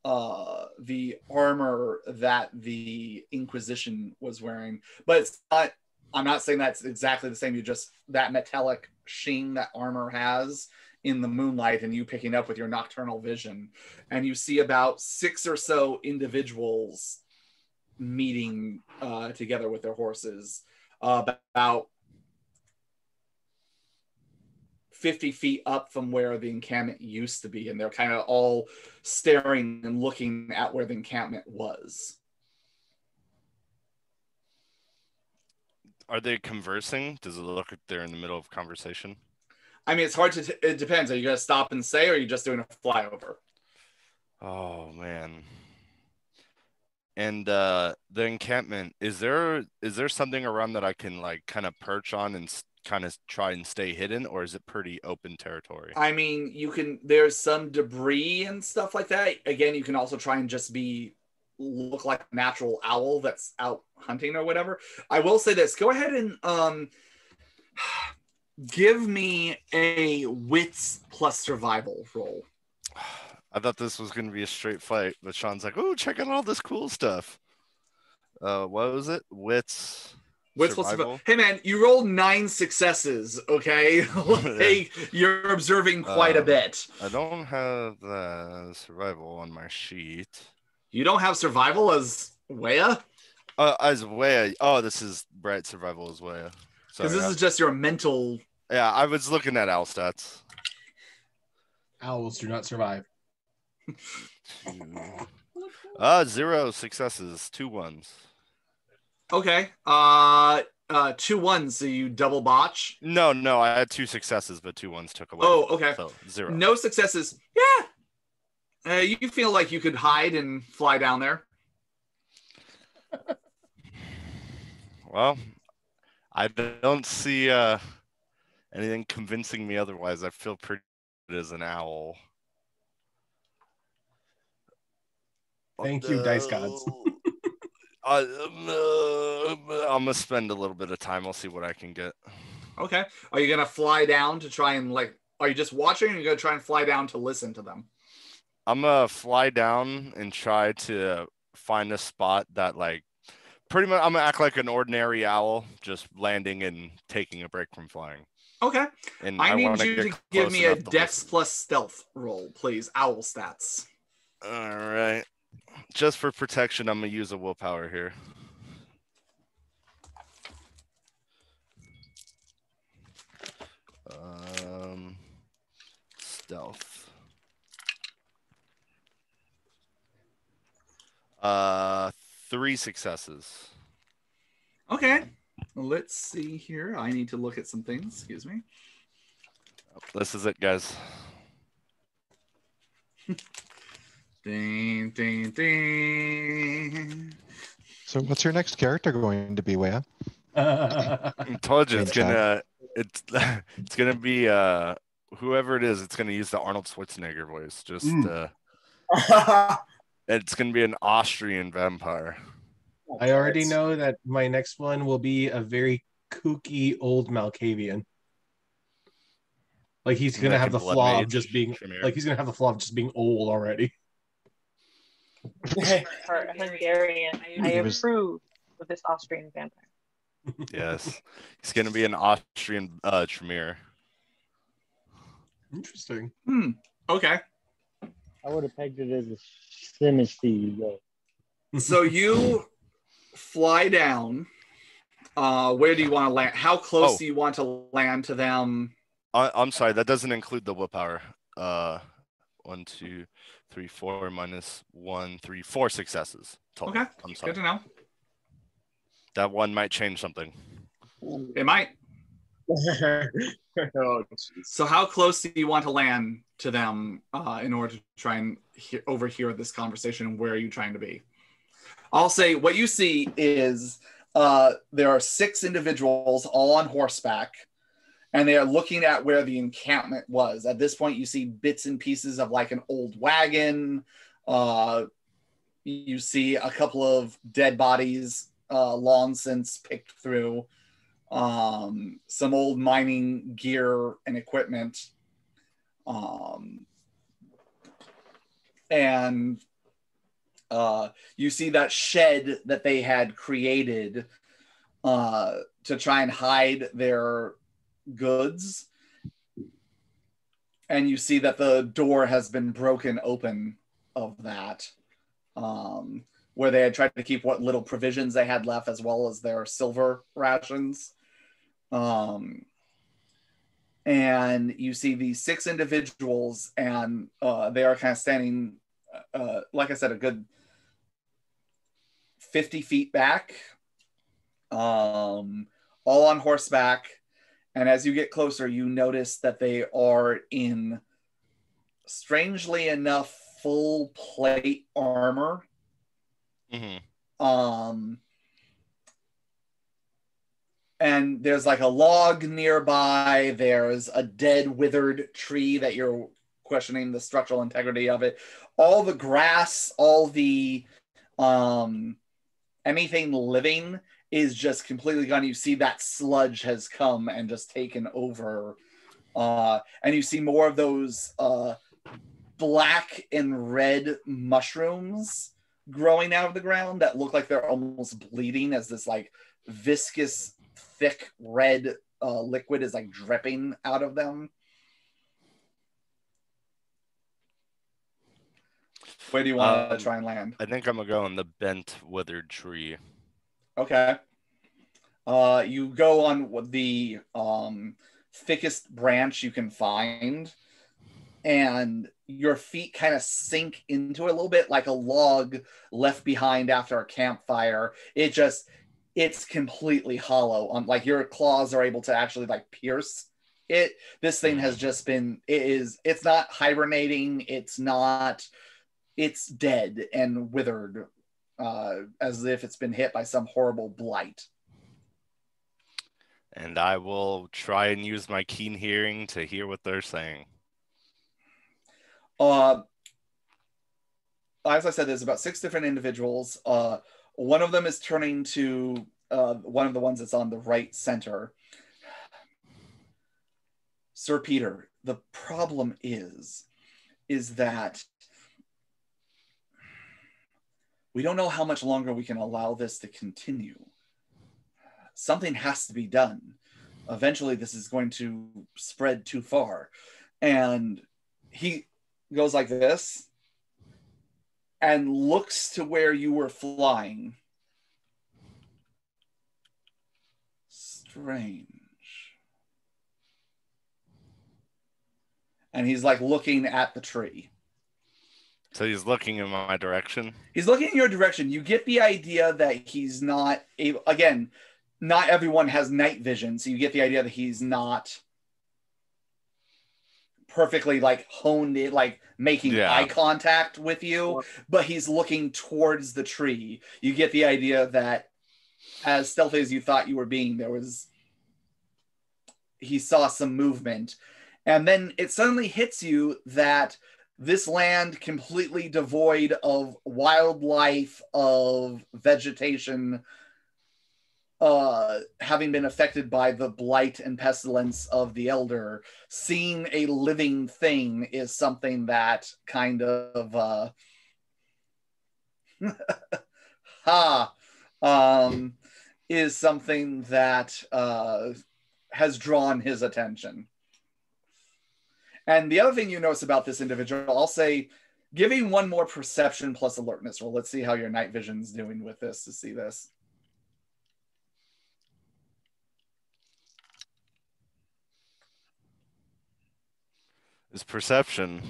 the armor that the Inquisition was wearing. But it's not, I'm not saying that's exactly the same. You just, that metallic sheen that armor has in the moonlight, and you picking up with your nocturnal vision. And you see about 6 or so individuals meeting together with their horses about 50 feet up from where the encampment used to be, and they're kind of all staring and looking at where the encampment was. Are they conversing? Does it look like they're in the middle of conversation? I mean, it's hard to, it depends. Are you going to stop and say, or are you just doing a flyover? Oh, man. And the encampment, is there something around that I can like kind of perch on and kind of try and stay hidden, or is it pretty open territory? I mean, there's some debris and stuff like that. Again, you can also try and just look like a natural owl that's out hunting or whatever. I will say this, go ahead and give me a wits plus survival roll. I thought this was going to be a straight fight, but Sean's like, oh, check out all this cool stuff. What was it? Wits plus survival? Hey, man, you rolled 9 successes, okay? Like, you're observing quite a bit. I don't have the survival on my sheet. You don't have survival as Wea? As Wea. Oh, this is bright survival as Wea. Because this is just your mental... Yeah, I was looking at owl stats. Owls do not survive. 0 successes, 2 1s. Okay. 2 1s, so you double botch? No, I had 2 successes, but 2 1s took away. Oh, okay. So 0. No successes. Yeah. You feel like you could hide and fly down there. Well, I don't see anything convincing me otherwise. I feel pretty good as an owl. Thank you, dice gods. I'm gonna spend a little bit of time. I'll see what I can get. Okay. Are you gonna fly down to try and are you just watching, or are you gonna try and fly down to listen to them? I'm gonna fly down and try to find a spot that pretty much I'm gonna act like an ordinary owl, just landing and taking a break from flying. Okay. And I need you to give me a Dex plus Stealth roll, please. Owl stats. All right. Just for protection, I'm gonna use a willpower here. Stealth. 3 successes. Okay. Let's see here. I need to look at some things. Excuse me. This is it, guys. Ding, ding, ding. So what's your next character going to be, Wea? I told you it's gonna be whoever it is, it's going to use the Arnold Schwarzenegger voice. Just it's going to be an Austrian vampire. I already know that my next one will be a very kooky old Malkavian. Like he's gonna have the flaw of just being old already. Hungarian. I approve of this Austrian vampire. Yes, he's gonna be an Austrian Tremere. Interesting. Okay. I would have pegged it as a sinister. So you fly down. Where do you want to land? How close do you want to land to them? I'm sorry, that doesn't include the willpower. 1, 2, 3, 4 minus 1, 3, 4 successes total. Okay, I'm sorry. good to know. That one might change something. It might. So how close do you want to land to them in order to try and overhear this conversation? Where are you trying to be? I'll say what you see is there are 6 individuals all on horseback, and they are looking at where the encampment was. At this point, you see bits and pieces of like an old wagon. You see a couple of dead bodies long since picked through. Some old mining gear and equipment. And you see that shed that they had created to try and hide their goods. And you see that the door has been broken open of that, where they had tried to keep what little provisions they had left, as well as their silver rations. And you see these 6 individuals, and they are kind of standing, like I said, a good 50 feet back, all on horseback. And as you get closer, you notice that they are in, strangely enough, full plate armor. And there's like a log nearby. There's a dead, withered tree that you're questioning the structural integrity of it. All the grass, all the anything living is just completely gone. You see that sludge has come and just taken over. And you see more of those black and red mushrooms growing out of the ground that look like they're almost bleeding, as this like viscous, thick red liquid is like dripping out of them. Where do you want to try and land? I think I'm gonna go on the bent, withered tree. Okay. You go on the thickest branch you can find, and your feet kind of sink into it a little bit, like a log left behind after a campfire. It's completely hollow. Like your claws are able to actually like pierce it. This thing has just been, it's not hibernating. It's dead and withered, as if it's been hit by some horrible blight. And I will try and use my keen hearing to hear what they're saying. As I said, there's about 6 different individuals. One of them is turning to one of the ones that's on the right center. Sir Peter, the problem is that we don't know how much longer we can allow this to continue. Something has to be done. Eventually, this is going to spread too far. And he goes like this and looks to where you were flying. Strange. And he's like looking at the tree. So he's looking in my direction? He's looking in your direction. You get the idea that he's not able, again, not everyone has night vision, so you get the idea that he's not perfectly like honed in, like making eye contact with you, but he's looking towards the tree. You get the idea that as stealthy as you thought you were being, he saw some movement, And then it suddenly hits you that this land completely devoid of wildlife, of vegetation, having been affected by the blight and pestilence of the Elder, seeing a living thing is something that kind of is something that has drawn his attention. And the other thing you notice about this individual, I'll say, giving one more perception plus alertness roll. Let's see how your night vision's doing with this to see this. His perception.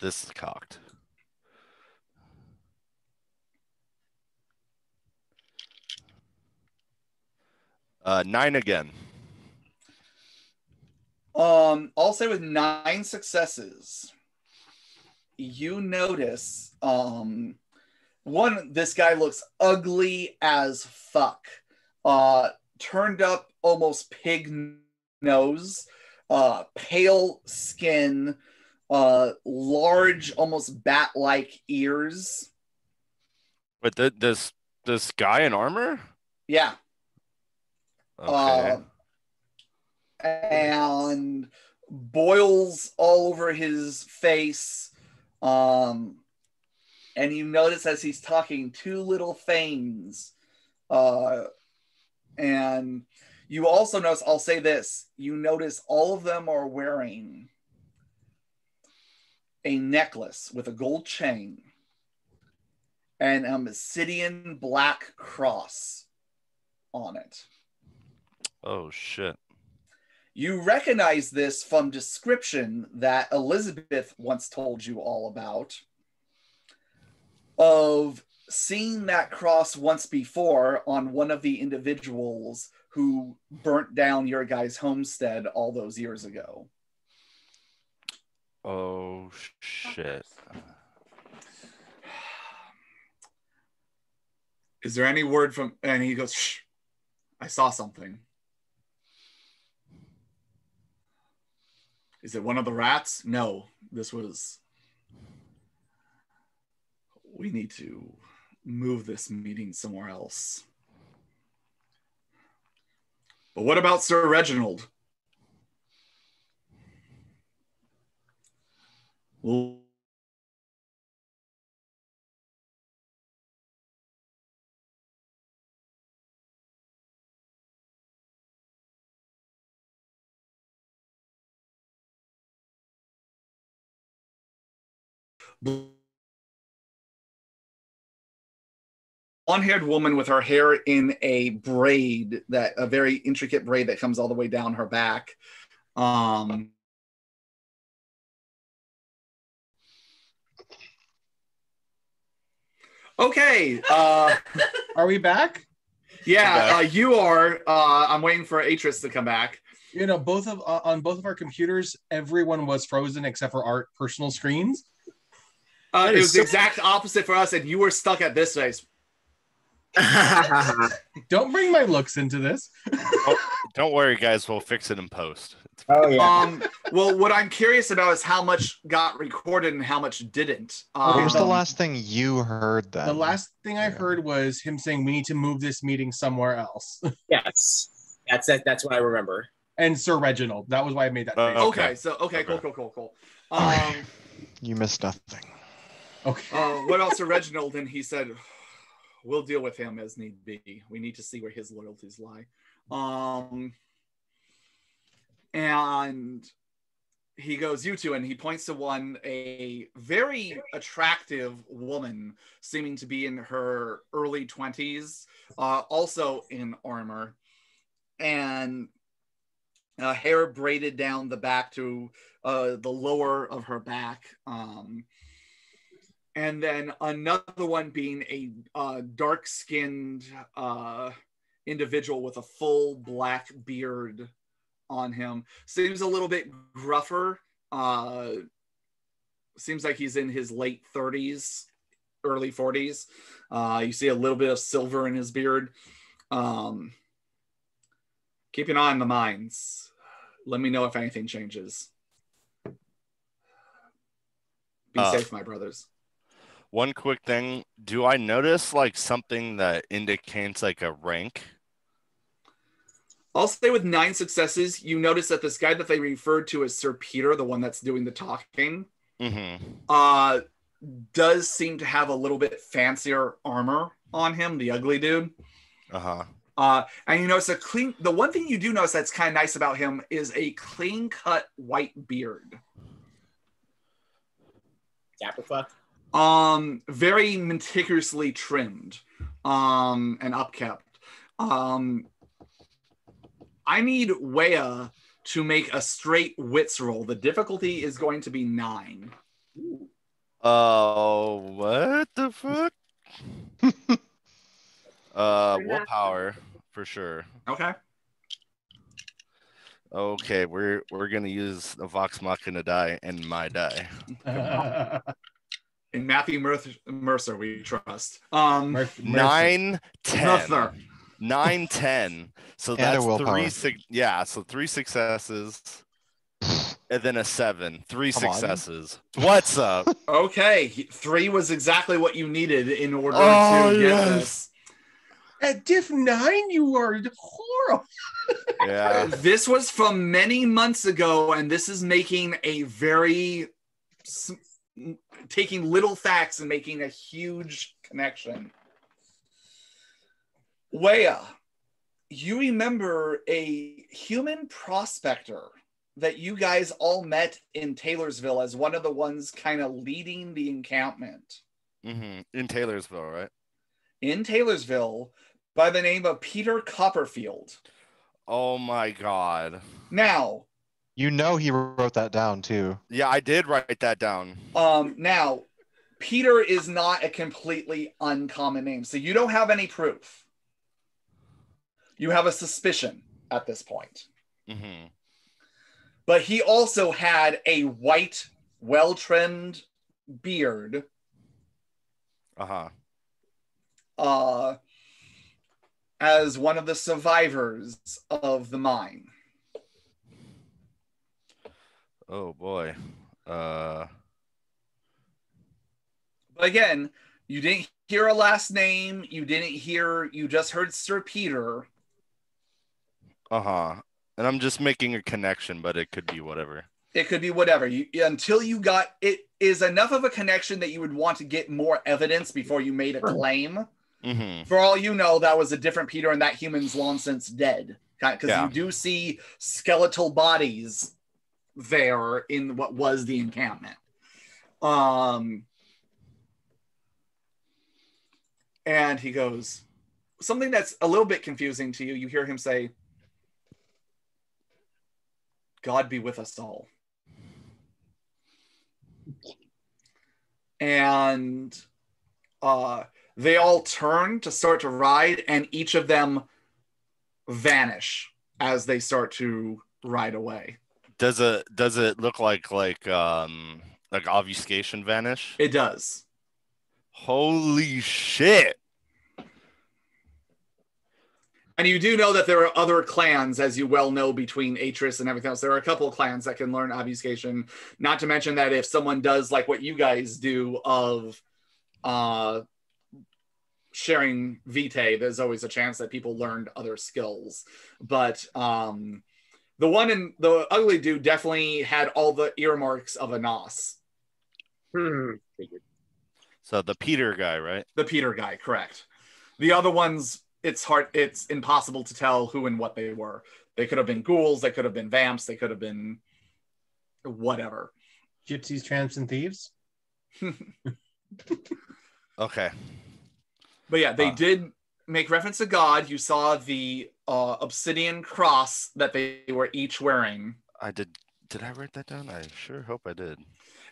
This is cocked. Nine again. I'll say with 9 successes, you notice one, this guy looks ugly as fuck. Turned up almost pig nose, pale skin, large, almost bat-like ears. But this guy in armor? Yeah. Okay. And boils all over his face. And you notice as he's talking 2 little things. And you also notice, I'll say this, you notice all of them are wearing a necklace with a gold chain and a Obsidian black cross on it. Oh, shit. You recognize this from description that Elizabeth once told you all about, of seeing that cross once before on one of the individuals who burnt down your guys' homestead all those years ago. Oh, shit. Is there any word from... And he goes, shh, I saw something. Is it one of the rats? No, this was... We need to move this meeting somewhere else. But what about Sir Reginald? Well, blonde-haired woman with her hair in a braid, that a very intricate braid that comes all the way down her back. Okay. Are we back? Yeah, you are. I'm waiting for Atris to come back. You know, on both of our computers, everyone was frozen except for our personal screens. It was the exact opposite for us, and you were stuck at this place. Don't bring my looks into this. Don't worry, guys. We'll fix it in post. Oh yeah. Well, what I'm curious about is how much got recorded and how much didn't. What was the last thing you heard then? The last thing I heard was him saying we need to move this meeting somewhere else. Yes, that's what I remember. And Sir Reginald. That was why I made that face. Okay, so cool. You missed nothing. Okay. What else, Sir Reginald? And he said, "We'll deal with him as need be. We need to see where his loyalties lie." And he goes, "You two," and he points to one, a very attractive woman, seeming to be in her early 20s, also in armor, and hair braided down the back to the lower of her back. And then another one being a dark-skinned individual with a full black beard on him. Seems a little bit gruffer. Seems like he's in his late 30s, early 40s. You see a little bit of silver in his beard. Keep an eye on the mines. let me know if anything changes. Be safe, my brothers. One quick thing. Do I notice like something that indicates like a rank? I'll say with 9 successes, you notice that this guy that they referred to as Sir Peter, the one that's doing the talking, does seem to have a little bit fancier armor on him, the ugly dude. And you notice the one thing you do notice that's kind of nice about him is a clean-cut white beard. Dapper fuck. Very meticulously trimmed, and upkept. I need Wea to make a straight wits roll. The difficulty is going to be 9. Oh, what the fuck? Willpower for sure. Okay. Okay, we're gonna use the Vox Machina die and my die. In Matthew Mercer, we trust. 9, 10. 9, 10. So And that's a willpower. 3 successes. And then a 7. 3 Come on. successes. What's up? Okay, 3 was exactly what you needed in order to get this. At diff 9, you are horrible. Yeah. This was from many months ago, and this is making a taking little facts and making a huge connection. Wea, you remember a human prospector that you guys all met in Taylorsville as one of the ones kind of leading the encampment. In Taylorsville, right? In Taylorsville, by the name of Peter Copperfield. Oh my god. Now, You know he wrote that down too. Yeah, I did write that down. now, Peter is not a completely uncommon name, so you don't have any proof. You have a suspicion at this point. But he also had a white, well-trimmed beard. As one of the survivors of the mine. Oh boy. But again, you didn't hear a last name. You just heard Sir Peter. And I'm just making a connection, but it could be whatever. It could be whatever. Until you got it is enough of a connection that you would want to get more evidence before you made a claim. For all you know, that was a different Peter, and that human's long since dead. Because you do see skeletal bodies there in what was the encampment. And he goes, something that's a little bit confusing to you. You hear him say, "God be with us all." And they all turn to start to ride, and each of them vanish as they start to ride away. Does it look like obfuscation vanish? It does. Holy shit. And you do know that there are other clans, as you well know, between Atris and everything else. There are a couple of clans that can learn obfuscation. Not to mention that if someone does like what you guys do of sharing vitae, there's always a chance that people learned other skills. But the one in the ugly dude definitely had all the earmarks of a Nos. So the Peter guy, right? The Peter guy, correct. The other ones, it's impossible to tell who and what they were. They could have been ghouls, they could have been vamps, they could have been whatever. Gypsies, tramps, and thieves. Okay. But yeah, they did make reference to God. You saw the obsidian cross that they were each wearing. I did. Did I write that down? I sure hope I did.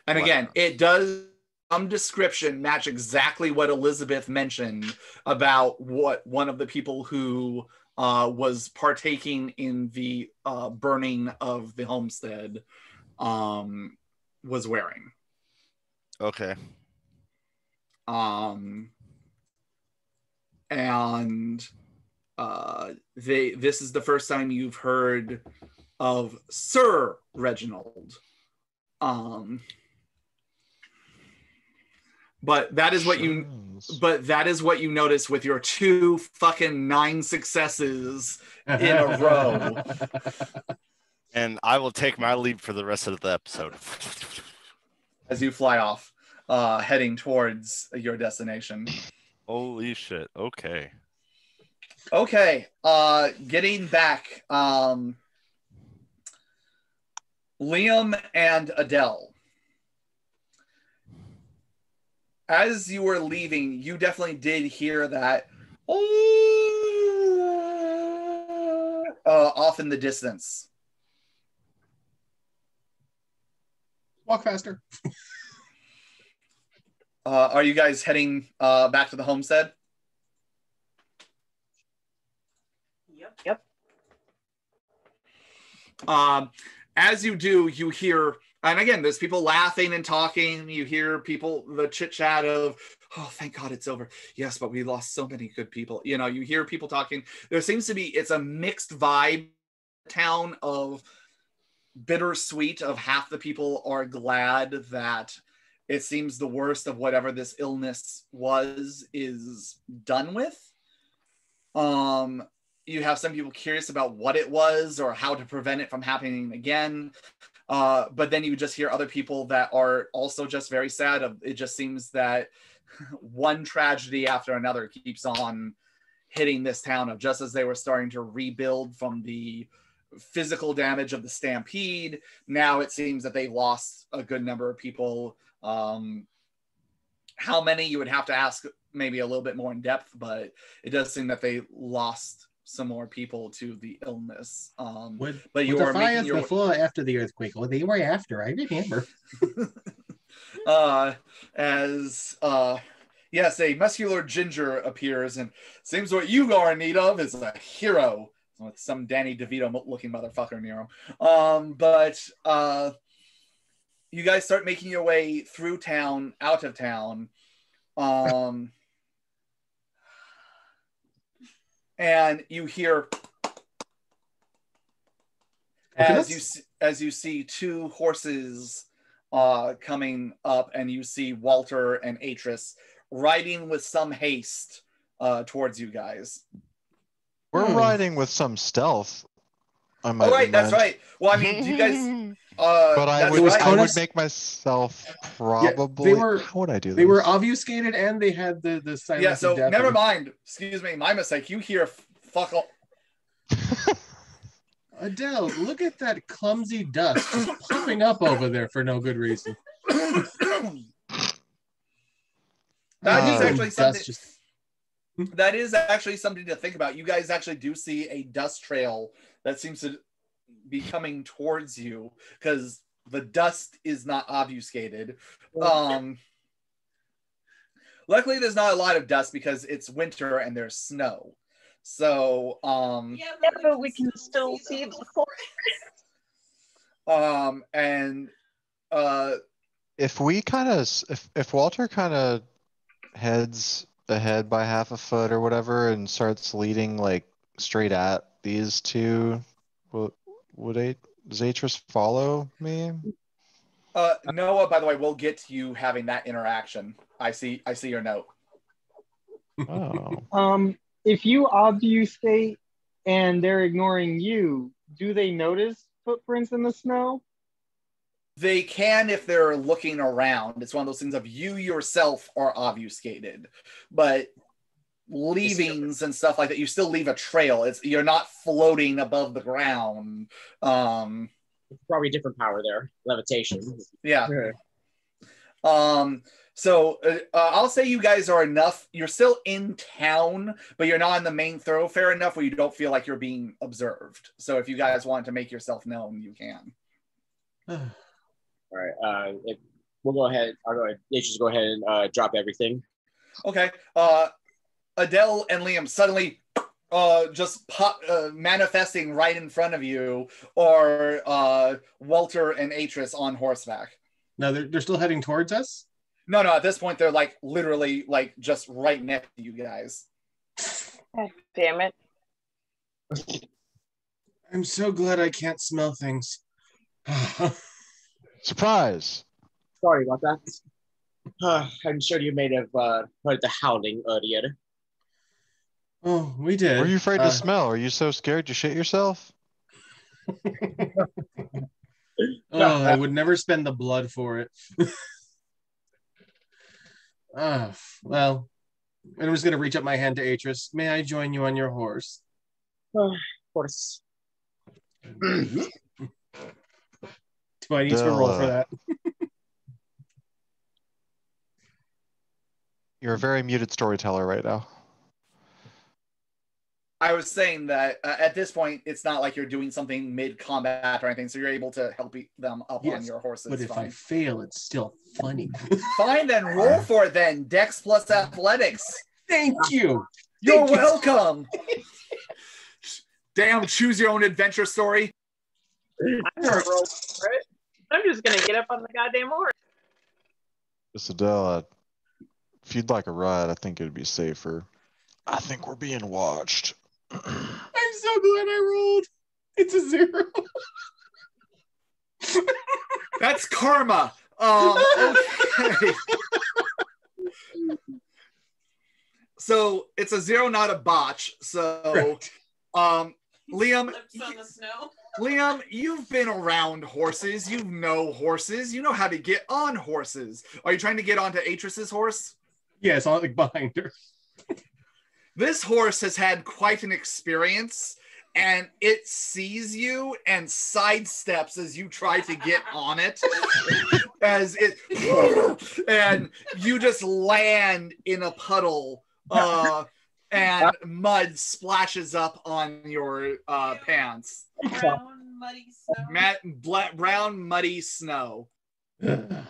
And again, it does some description match exactly what Elizabeth mentioned about what one of the people who was partaking in the burning of the homestead was wearing. Okay. And this is the first time you've heard of Sir Reginald. But that is what you notice with your 2 fucking 9 successes in a row. And I will take my leave for the rest of the episode. As you fly off, heading towards your destination. Holy shit. Okay. Okay. Getting back. Liam and Adele. As you were leaving, you definitely did hear that off in the distance. Walk faster. Are you guys heading back to the homestead? Yep. As you do, you hear, and again, there's people laughing and talking. You hear people, the chit chat of, oh, thank God it's over. Yes, but we lost so many good people. You know, you hear people talking. There seems to be, it's a mixed vibe town of bittersweet, of half the people are glad that it seems the worst of whatever this illness was is done with. You have some people curious about what it was or how to prevent it from happening again. But then you just hear other people that are also just very sad. It just seems that one tragedy after another keeps on hitting this town, of just as they were starting to rebuild from the physical damage of the stampede. Now it seems that they lost a good number of people. How many, you would have to ask maybe a little bit more in depth, but it does seem that they lost some more people to the illness. But you are making your before or after the earthquake? Well, they were after. I remember. Yes, a muscular ginger appears, and seems what you are in need of is a hero with some Danny DeVito looking motherfucker near him. But you guys start making your way through town, out of town. And you hear, as you see 2 horses coming up, and you see Walter and Atris riding with some haste towards you guys. We're riding with some stealth. Oh, right, that's right. Well, I mean, you guys... but I would make myself probably... Yeah, how would I do this? They were obfuscated, and they had the silence. Yeah, so of death. never mind. Excuse me, my mistake. You hear fuck all... Adele, look at that clumsy dust just popping up over there for no good reason. That is actually something to think about. You guys actually do see a dust trail that seems to be coming towards you, because the dust is not obfuscated. Luckily, there's not a lot of dust because it's winter and there's snow. So, but we can still see the forest. If Walter kind of heads ahead by half a foot or whatever and starts leading like straight at these 2, does Atris follow me? Noah, by the way, we'll get to you having that interaction. I see your note. Oh. If you obfuscate and they're ignoring you, do they notice footprints in the snow? They can if they're looking around. It's one of those things of you yourself are obfuscated, but leavings and stuff like that, you still leave a trail. You're not floating above the ground. Probably different power there, levitation. Yeah. So I'll say you guys are enough. You're still in town, but you're not in the main thoroughfare enough where you don't feel like you're being observed. So if you guys want to make yourself known, you can. All right. We'll go ahead. I'll go ahead. Just go ahead and drop everything. Okay. Adele and Liam suddenly just manifesting right in front of you, or Walter and Atris on horseback. No, they're still heading towards us? No, at this point, they're like literally like just right next to you guys. God damn it. I'm so glad I can't smell things. Surprise! Sorry about that. I'm sure you may have heard the howling earlier. Oh, we did. What are you afraid to smell? Are you so scared you shit yourself? Oh, I would never spend the blood for it. Well, I'm just gonna reach up my hand to Atris. May I join you on your horse? Of course. Do I need to roll for that? You're a very muted storyteller right now. I was saying that at this point, it's not like you're doing something mid-combat or anything, so you're able to help them up on your horses. But if I fail, it's still funny. Fine, then roll for it then. Dex plus athletics. Thank you. You're welcome. Damn, choose your own adventure story. I'm gonna roll for it. I'm just gonna get up on the goddamn horse. Miss Adele, if you'd like a ride, I think it'd be safer. I think we're being watched. I'm so glad I rolled. It's a 0. That's karma. Okay. So it's a 0, not a botch. So, Liam, Flips on the snow. Liam, you've been around horses. You know horses. You know how to get on horses. Are you trying to get onto Atris's horse? Yes, I'm like behind her. This horse has had quite an experience, and it sees you and sidesteps as you try to get on it. As it, and you just land in a puddle, and mud splashes up on your pants. Brown, muddy snow. Brown, muddy snow. Would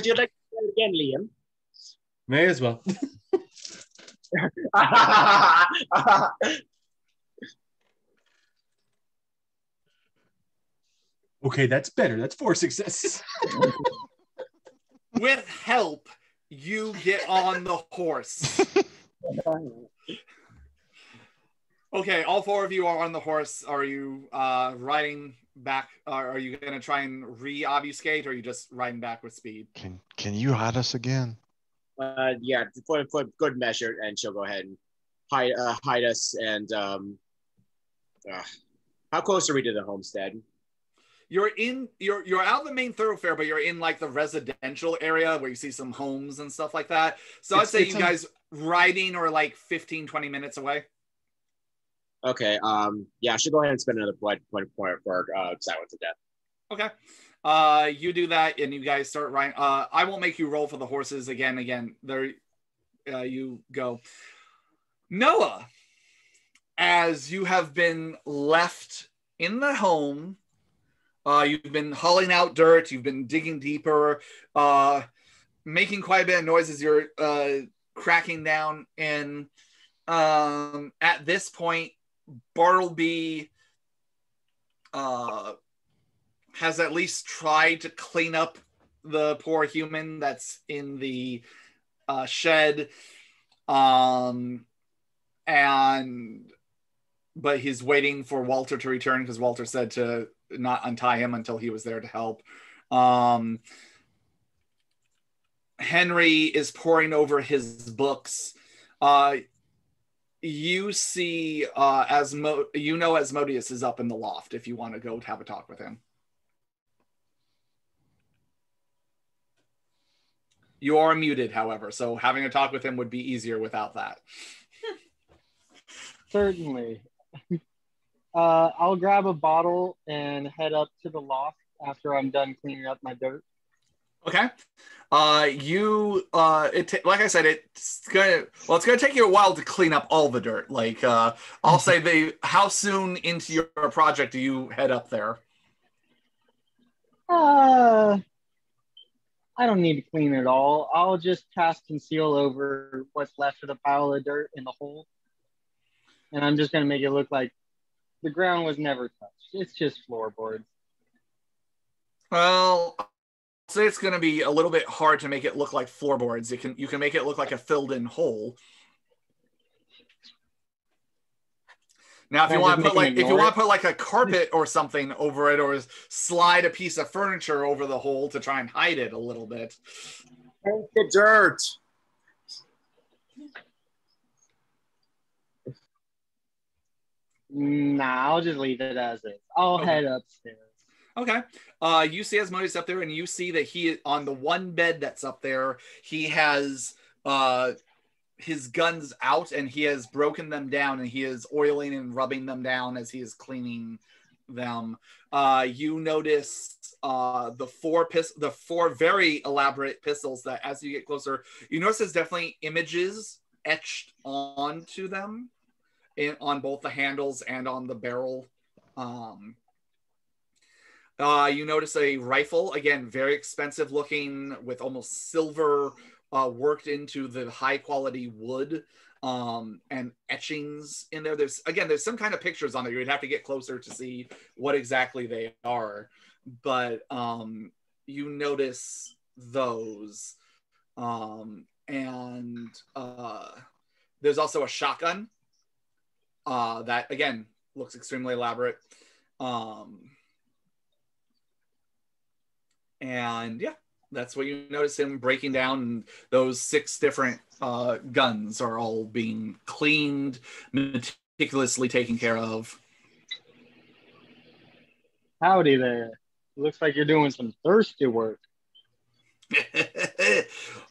you like to try it again, Liam? May as well. Okay, that's better. That's 4 successes. With help, you get on the horse. Okay, all 4 of you are on the horse. Are you riding back? Are you going to try and re-obfuscate, or are you just riding back with speed? Can you hide us again? Yeah, for good measure, and she'll go ahead and hide us. And how close are we to the homestead? You're out the main thoroughfare, but you're in like the residential area where you see some homes and stuff like that. So I'd say you guys riding are like 15-20 minutes away. Okay. Yeah, I should go ahead and spend another point for silence to death. Okay. You do that, and you guys start riding. I won't make you roll for the horses again. There, you go. Noah, as you have been left in the home, you've been hauling out dirt. You've been digging deeper, making quite a bit of noise as you're cracking down. And at this point, Bartleby has at least tried to clean up the poor human that's in the shed. But he's waiting for Walter to return because Walter said to not untie him until he was there to help. Henry is poring over his books. You see, Asmodeus is up in the loft if you want to go have a talk with him. You are muted, however, so having a talk with him would be easier without that. Certainly. I'll grab a bottle and head up to the loft after I'm done cleaning up my dirt. Okay. Like I said, it's gonna take you a while to clean up all the dirt. Like, I'll say how soon into your project do you head up there? I don't need to clean it all. I'll just cast conceal over what's left of the pile of dirt in the hole. And I'm just gonna make it look like the ground was never touched. It's just floorboards. Well, I'll say it's gonna be a little bit hard to make it look like floorboards. You can make it look like a filled-in hole. Now, if you Can I want just to put make him like if you ignore want to it? put like a carpet or something over it, or slide a piece of furniture over the hole to try and hide it a little bit. Take the dirt. Nah, I'll just leave it as is. I'll Okay. head upstairs. Okay. You see Asmodeus up there, and you see that he, on the one bed that's up there, he has his guns out, and he has broken them down, and he is oiling and rubbing them down as he is cleaning them. You notice the four very elaborate pistols that, as you get closer, you notice there's definitely images etched onto them, on both the handles and on the barrel. You notice a rifle, again, very expensive looking, with almost silver worked into the high quality wood, and etchings in there. There's some kind of pictures on there. You'd have to get closer to see what exactly they are, but you notice those. And there's also a shotgun that, again, looks extremely elaborate. And yeah, that's what you notice him breaking down. And those 6 different guns are all being cleaned, meticulously taken care of. Howdy there. Looks like you're doing some thirsty work.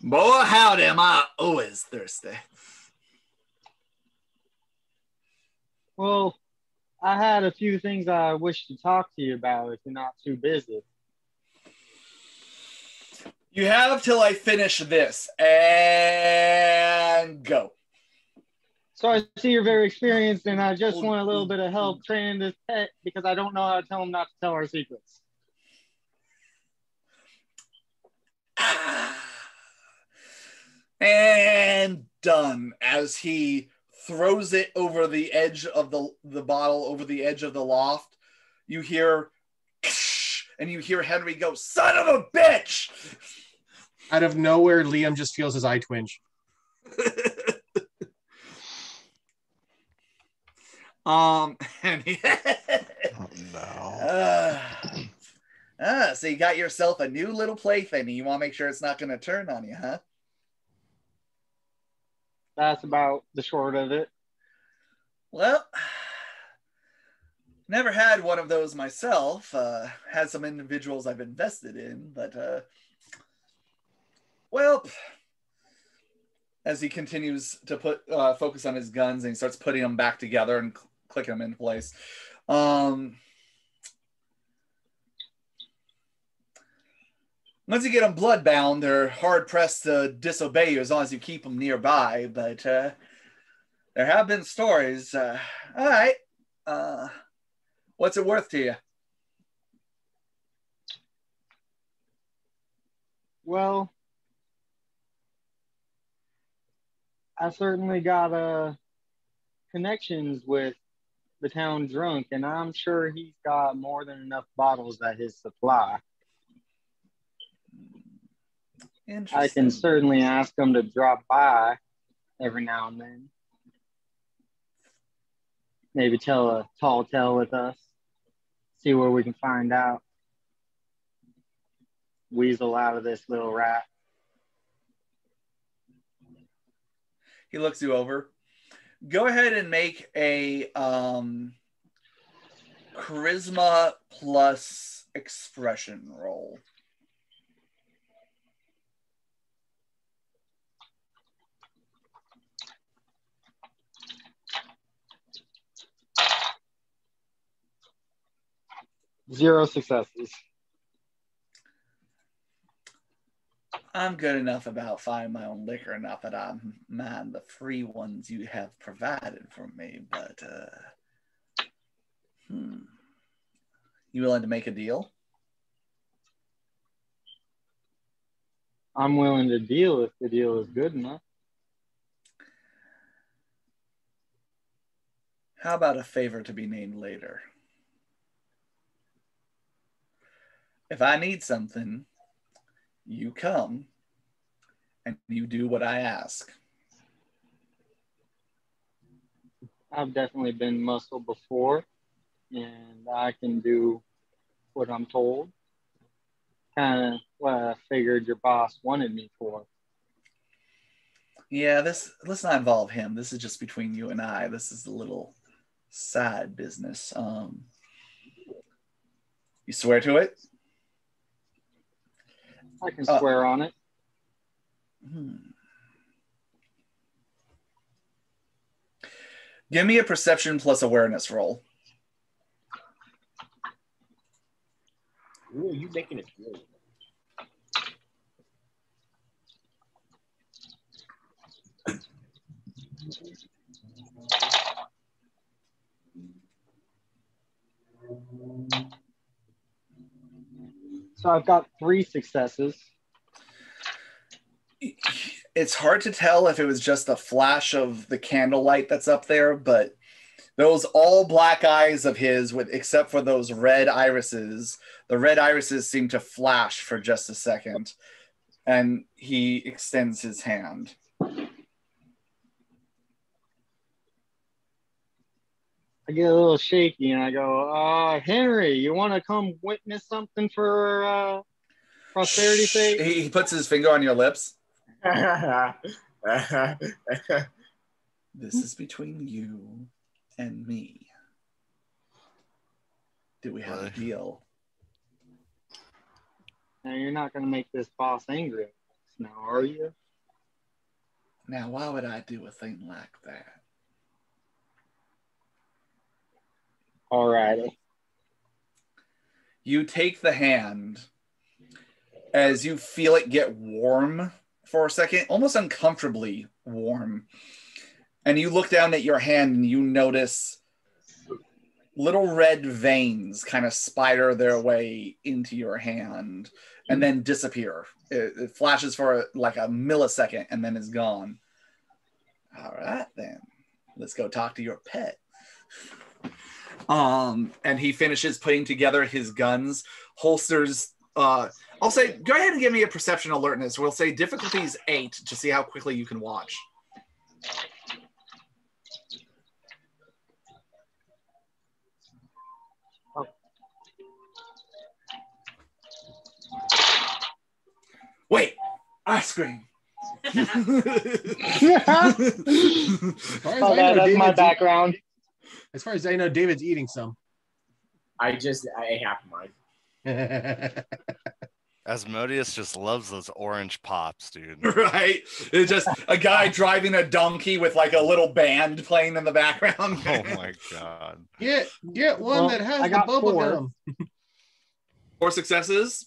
Boy, howdy, am I always thirsty. Well, I had a few things I wish to talk to you about if you're not too busy. You have till I finish this, and go. So I see you're very experienced, and I just want a little bit of help training this pet because I don't know how to tell him not to tell our secrets. And done. As he throws it over the edge of the bottle, over the edge of the loft, you hear, and you hear Henry go, "Son of a bitch!" Out of nowhere, Liam just feels his eye twinge. And he, Oh, no. so you got yourself a new little plaything, and you want to make sure it's not going to turn on you, huh? That's about the short of it. Well, never had one of those myself. Had some individuals I've invested in, but well, as he continues to put focus on his guns, and he starts putting them back together and clicking them into place. Once you get them bloodbound, they're hard pressed to disobey you as long as you keep them nearby. But there have been stories. All right, what's it worth to you? Well, I certainly got connections with the town drunk, and I'm sure he's got more than enough bottles at his supply. I can certainly ask him to drop by every now and then. Maybe tell a tall tale with us. See where we can find out. Weasel out of this little rat. He looks you over. Go ahead and make a charisma plus expression roll. Zero successes. I'm good enough about finding my own liquor, not that I mind the free ones you have provided for me, but you willing to make a deal? I'm willing to deal if the deal is good enough. How about a favor to be named later? If I need something, you come and you do what I ask. I've definitely been muscle before, and I can do what I'm told. Kind of what I figured your boss wanted me for. Yeah, let's not involve him. This is just between you and I. This is a little side business. You swear to it? I can swear on it. Give me a perception plus awareness roll. Ooh, you making it good. So I've got 3 successes. It's hard to tell if it was just a flash of the candlelight that's up there, but those all black eyes of his, with except for those red irises, the red irises seem to flash for just a second, and he extends his hand. I get a little shaky and I go, Henry, you want to come witness something for prosterity's sake? He puts his finger on your lips. This is between you and me. Do we have a deal? Now, you're not going to make this boss angry now, are you? Now, why would I do a thing like that? All right. You take the hand as you feel it get warm for a second, almost uncomfortably warm. And you look down at your hand and you notice little red veins kind of spider their way into your hand and then disappear. It flashes for like a millisecond and then is gone. All right, then. Let's go talk to your pet. And he finishes putting together his guns, holsters. I'll say, go ahead and give me a perception alertness. We'll say difficulty is 8 to see how quickly you can watch. Wait, ice cream. That's my background. As far as I know, David's eating some. I have mine. Asmodeus just loves those orange pops, dude. Right? It's just a guy driving a donkey with like a little band playing in the background. Oh my god. Get one that has the bubble gum. 4 successes?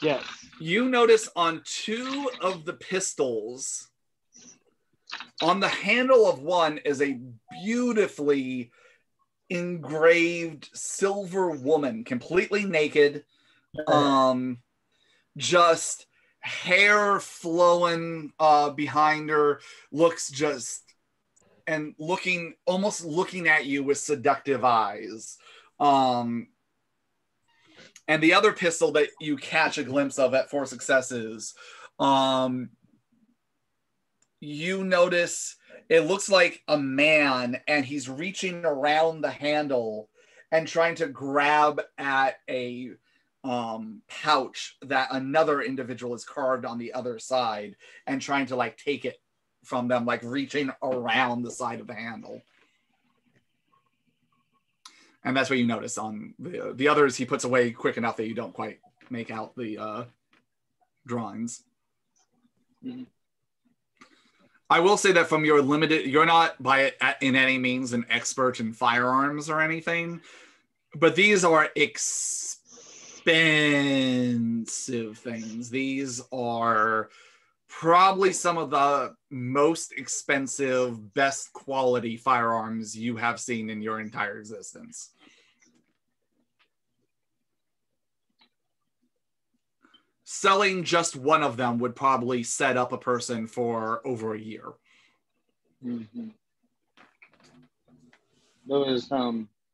Yes. You notice on 2 of the pistols, on the handle of one is a beautifully engraved silver woman, completely naked, just hair flowing behind her, looks just and almost looking at you with seductive eyes. And the other pistol that you catch a glimpse of at 4 successes, you notice it looks like a man, and he's reaching around the handle and trying to grab at a pouch that another individual has carved on the other side and trying to like take it from them, like reaching around the side of the handle. And that's what you notice on the others. He puts away quick enough that you don't quite make out the drawings. Mm-hmm. I will say that from your limited, you're not in any means an expert in firearms or anything, but these are expensive things. These are probably some of the most expensive, best quality firearms you have seen in your entire existence. Selling just one of them would probably set up a person for over a year. Mm-hmm. Those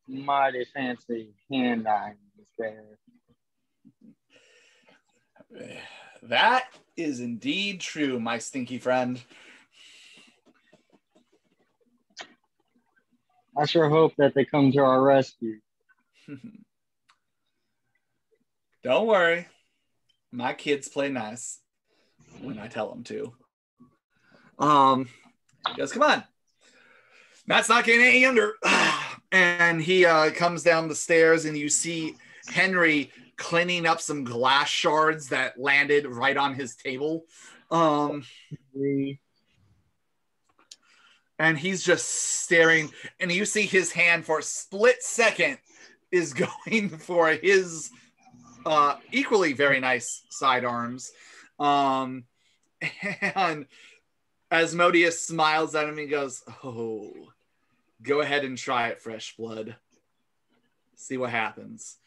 mighty fancy hand irons there. That is indeed true, my stinky friend. I sure hope that they come to our rescue. Don't worry. My kids play nice when I tell them to. Just come on. Matt's not getting any younger. And he comes down the stairs, and you see Henry cleaning up some glass shards that landed right on his table. And he's just staring, and you see his hand for a split second is going for his equally very nice sidearms. And Asmodeus smiles at him and goes, "Oh, go ahead and try it, fresh blood. See what happens."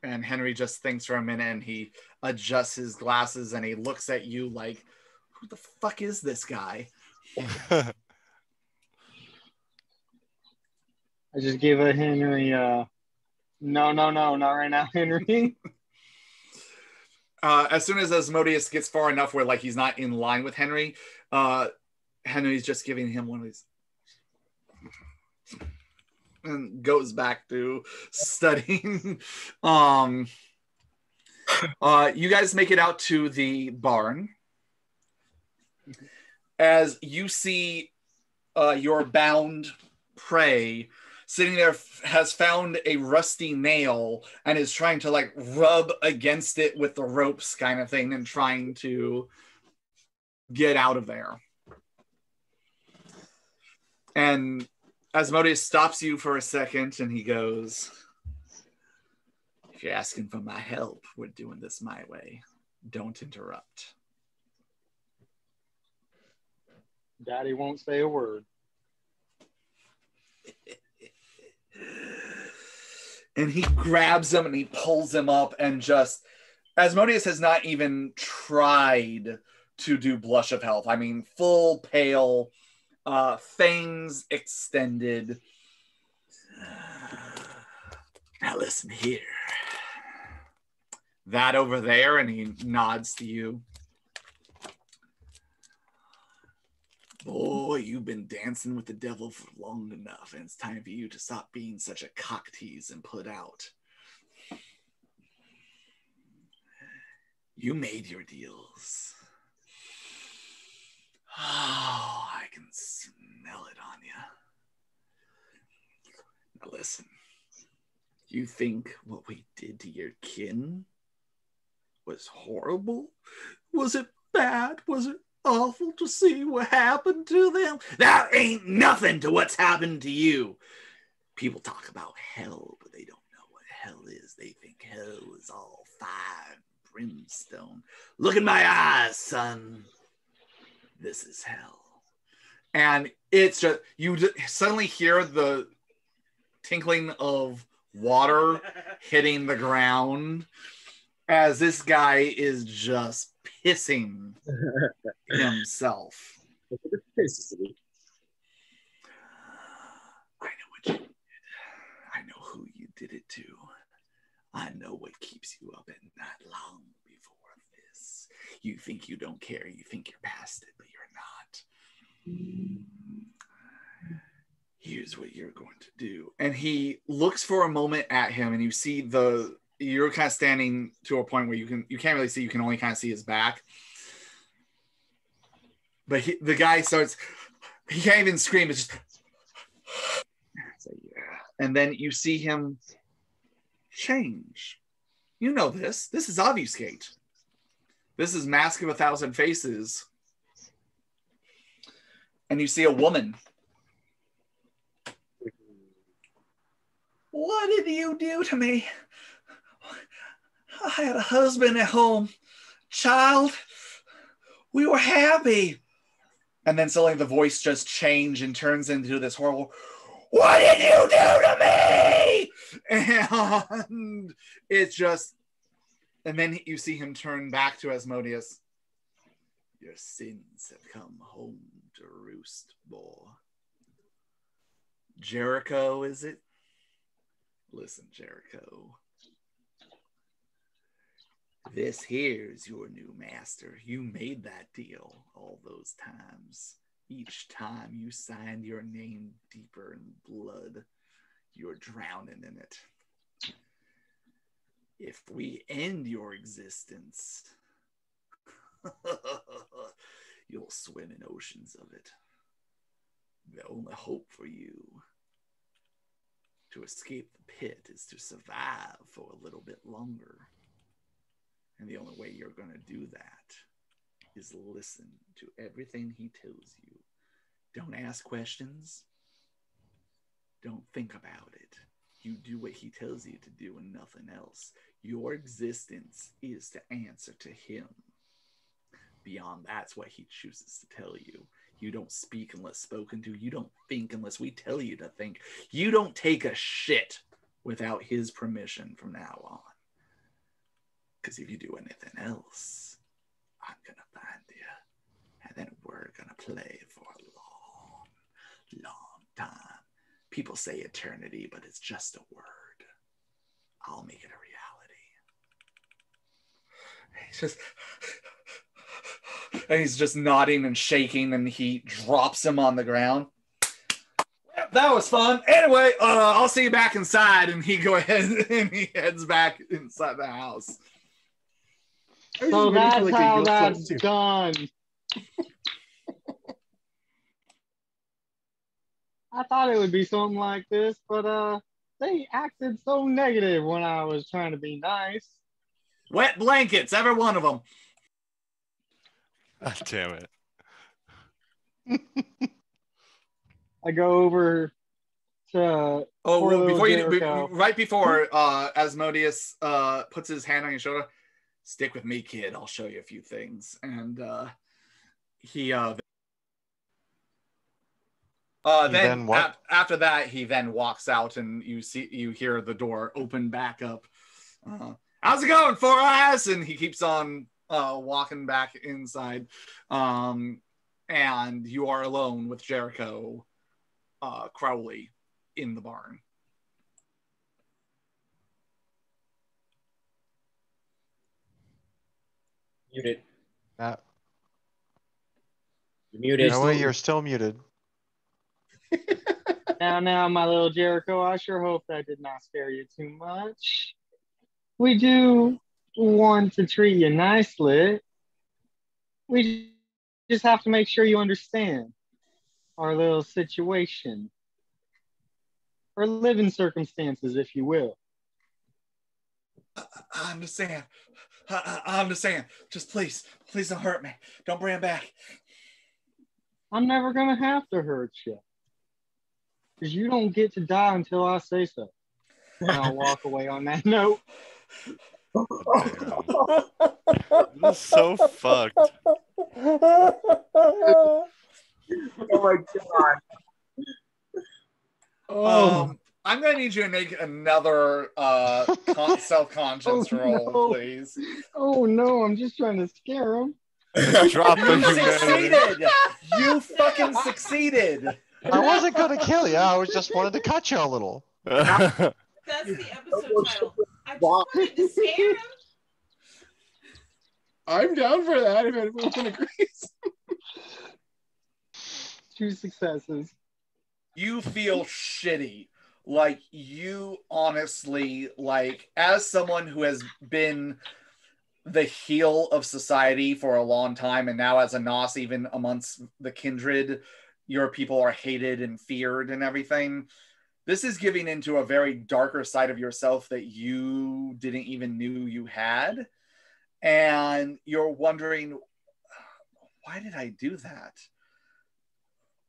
And Henry just thinks for a minute, and he adjusts his glasses, and he looks at you like, who the fuck is this guy? I just gave a Henry, no, not right now, Henry. As soon as Asmodeus gets far enough where like he's not in line with Henry, Henry's just giving him one of these and goes back to studying. You guys make it out to the barn. As you see your bound prey sitting there has found a rusty nail and is trying to like rub against it with the ropes kind of thing and trying to get out of there. And Asmodeus stops you for a second and he goes, "If you're asking for my help, we're doing this my way. Don't interrupt." Daddy won't say a word. And he grabs him and he pulls him up, and just Asmodeus has not even tried to do Blush of Health. I mean, full pale, fangs extended. Now listen here. That over there, and he nods to you. Boy, you've been dancing with the devil for long enough, and it's time for you to stop being such a cock tease and put out. You made your deals. Oh, I can smell it on you. Now listen, you think what we did to your kin was horrible? Was it bad? Was it awful to see what happened to them? That ain't nothing to what's happened to you. People talk about hell, but they don't know what hell is. They think hell is all fire and brimstone. Look in my eyes, son. This is hell. And it's just, you suddenly hear the tinkling of water hitting the ground as this guy is just pissing himself. I know what you did. I know who you did it to. I know what keeps you up at night long before this. You think you don't care. You think you're past it, but you're not. Here's what you're going to do. And he looks for a moment at him, and you see you're kind of standing to a point where you can't really see. You can only kind of see his back. But the guy starts, he can't even scream. It's just, so, yeah. And then you see him change. You know this. This is Obfuscate. This is Mask of 1,000 Faces. And you see a woman. What did you do to me? I had a husband at home, child. We were happy. And then suddenly the voice just changed and turns into this horrible, "What did you do to me?" And it's just, and then you see him turn back to Asmodeus. "Your sins have come home to roost, boy. Jericho, is it? Listen, Jericho. This here's your new master. You made that deal all those times. Each time you signed your name deeper in blood, you're drowning in it. If we end your existence, you'll swim in oceans of it. The only hope for you to escape the pit is to survive for a little bit longer. And the only way you're going to do that is listen to everything he tells you. Don't ask questions. Don't think about it. You do what he tells you to do and nothing else. Your existence is to answer to him. Beyond that's what he chooses to tell you. You don't speak unless spoken to. You don't think unless we tell you to think. You don't take a shit without his permission from now on. Because if you do anything else, I'm going to find you. And then we're going to play for a long, long time. People say eternity, but it's just a word. I'll make it a reality. He's just nodding and shaking, and he drops him on the ground. That was fun. Anyway, I'll see you back inside. And he go ahead and he heads back inside the house. So that's how that's done. I thought it would be something like this, but they acted so negative when I was trying to be nice. Wet blankets, every one of them. God damn it. I go over to right before Asmodeus puts his hand on your shoulder. Stick with me, kid. I'll show you a few things. And after that, he then walks out, and you hear the door open back up. How's it going, Four Eyes? And he keeps on walking back inside. And you are alone with Jericho, Crowley in the barn. Muted. You're muted. No way, you're still muted. Now, my little Jericho, I sure hope that did not scare you too much. We do want to treat you nicely. We just have to make sure you understand our little situation. Or living circumstances, if you will. I understand. I understand. Just please don't hurt me. Don't bring him back. I'm never going to have to hurt you. Because you don't get to die until I say so. And I'll walk away on that note. This is so fucked. Oh my god. I'm going to need you to make another self-conscious roll, please. Oh no, I'm just trying to scare him. Drop the You humanity. succeeded! You fucking succeeded! I wasn't going to kill you. I was just wanted to cut you a little. That's the episode title. I just wanted to scare him. I'm down for that if everyone agrees. 2 successes. You feel shitty. Like, you honestly, like, as someone who has been the heel of society for a long time, and now as a Nos, even amongst the kindred, your people are hated and feared and everything. This is giving into a very darker side of yourself that you didn't even knew you had. And you're wondering, why did I do that?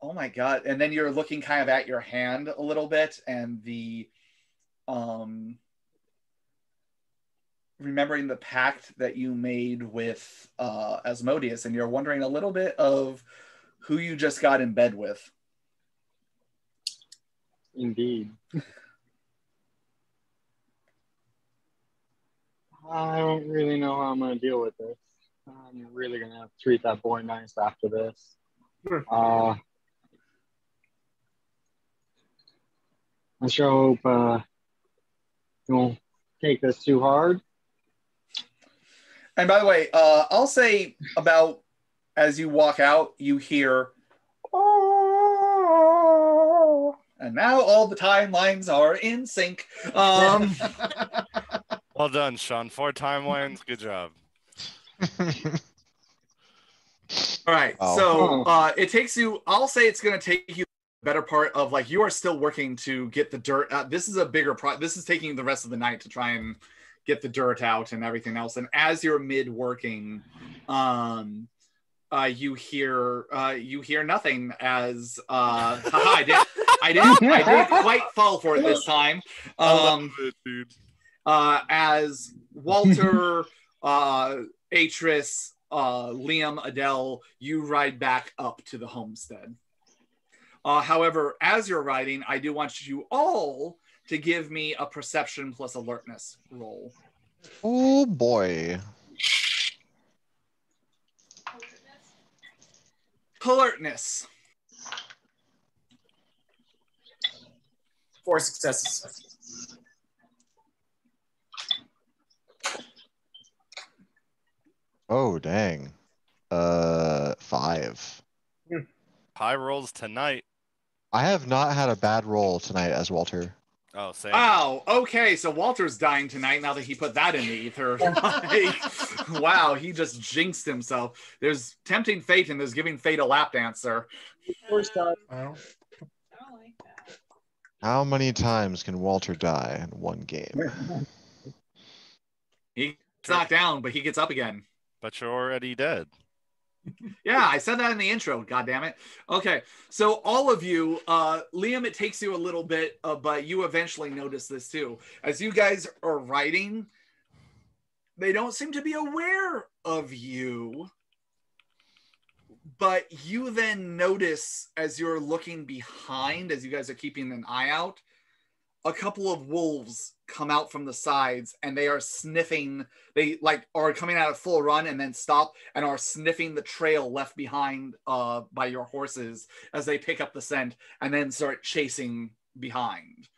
Oh my God. And then you're looking kind of at your hand a little bit, and the remembering the pact that you made with Asmodeus, and you're wondering a little bit of who you just got in bed with. Indeed. I don't really know how I'm going to deal with this. I'm really going to have to treat that boy nice after this. I sure hope you won't take this too hard. And by the way, I'll say about as you walk out, you hear, And now all the timelines are in sync. Well done, Sean. 4 timelines. Good job. All right. Wow. So it takes you, I'll say it's going to take you the better part of like, you are still working to get the dirt out. This is a bigger this is taking the rest of the night to try and get the dirt out and everything else. And as you're mid working, you hear nothing as I didn't quite fall for it this time. I love it, dude. As Walter, Atris, Liam, Adele, you ride back up to the homestead. However, as you're riding, I do want you all to give me a perception plus alertness roll. Oh boy. Alertness. 4 successes. Oh dang. 5. High rolls tonight. I have not had a bad roll tonight as Walter. Oh, same. Wow. Okay, so Walter's dying tonight now that he put that in the ether. Like, wow, he just jinxed himself. There's tempting fate and there's giving fate a lap dance, sir. First time. I don't like that. How many times can Walter die in one game? He gets knocked down, but he gets up again. But you're already dead. Yeah, I said that in the intro. God damn it. Okay, so all of you, Liam, it takes you a little bit, but you eventually notice this too. As you guys are writing, they don't seem to be aware of you. But you then notice as you're looking behind, as you guys are keeping an eye out, a couple of wolves come out from the sides and they are sniffing. They like are coming out of full run and then stop and are sniffing the trail left behind by your horses as they pick up the scent and then start chasing behind.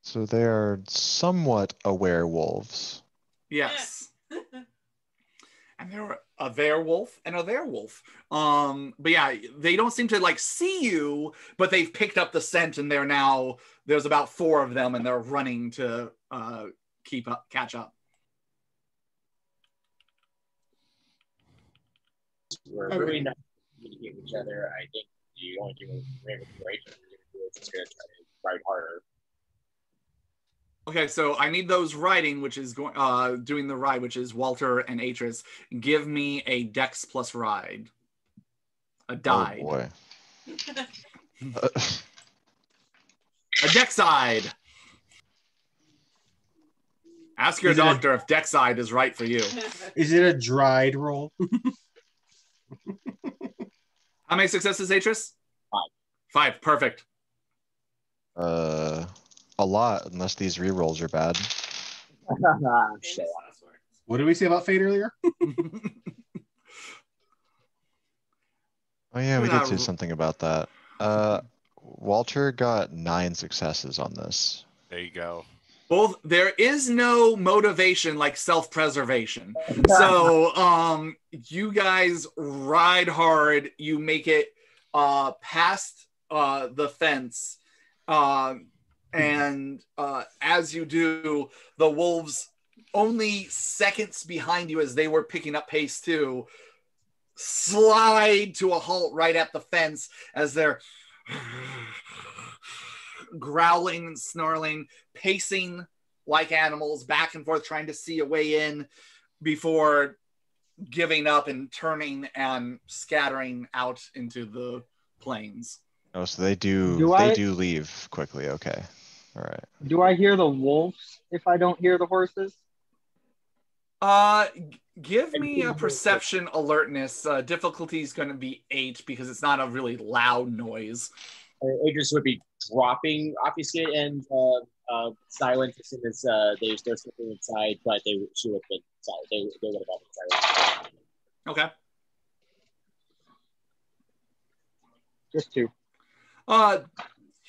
So they are somewhat aware wolves. Yes. And they're a werewolf and a werewolf. But yeah, they don't seem to like see you, but they've picked up the scent and they're now, there's about 4 of them and they're running to catch up. We're really not communicating with each other. I think the only thing we're going to do is just going to try to ride harder. Okay, so I need those riding, which is doing the ride, which is Walter and Atris. Give me a Dex plus ride. A die. Oh boy. A Dex side. Ask your doctor if Dex side is right for you. Is it a dried roll? How many successes, Atris? 5. 5, perfect. A lot, unless these rerolls are bad. Shit. What did we say about fate earlier? Oh yeah, we did say something about that. Walter got 9 successes on this. There you go. Both there is no motivation like self-preservation. So you guys ride hard, you make it past the fence. And as you do, the wolves only seconds behind you as they were picking up pace too, slide to a halt right at the fence as they're growling and snarling, pacing like animals back and forth, trying to see a way in before giving up and turning and scattering out into the plains. Oh, so they do leave quickly. Okay. All right. Do I hear the wolves if I don't hear the horses? Give me a perception alertness. Difficulty is going to be 8 because it's not a really loud noise. Idris would be dropping, obviously, and silent as soon as they're slipping inside, but she would have been silent. They would have been silent. Okay. Just 2.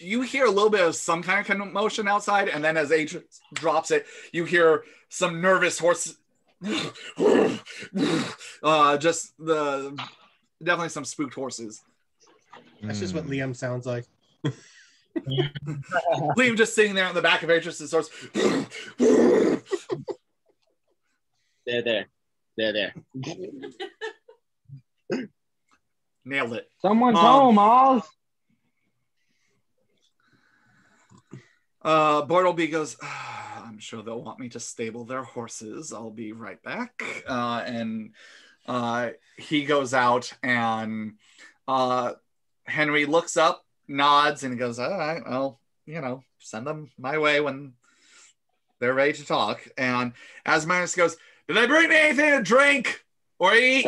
You hear a little bit of some kind of commotion outside, and then as H drops it, you hear some nervous horse. Definitely some spooked horses. That's just what Liam sounds like. Liam just sitting there on the back of Atrus and starts. They're there. Nailed it. Someone's home, Oz. Bartleby goes, I'm sure they'll want me to stable their horses. I'll be right back. And he goes out, and Henry looks up, nods, and he goes, all right, well, send them my way when they're ready to talk. And Asminus goes, did they bring me anything to drink or eat?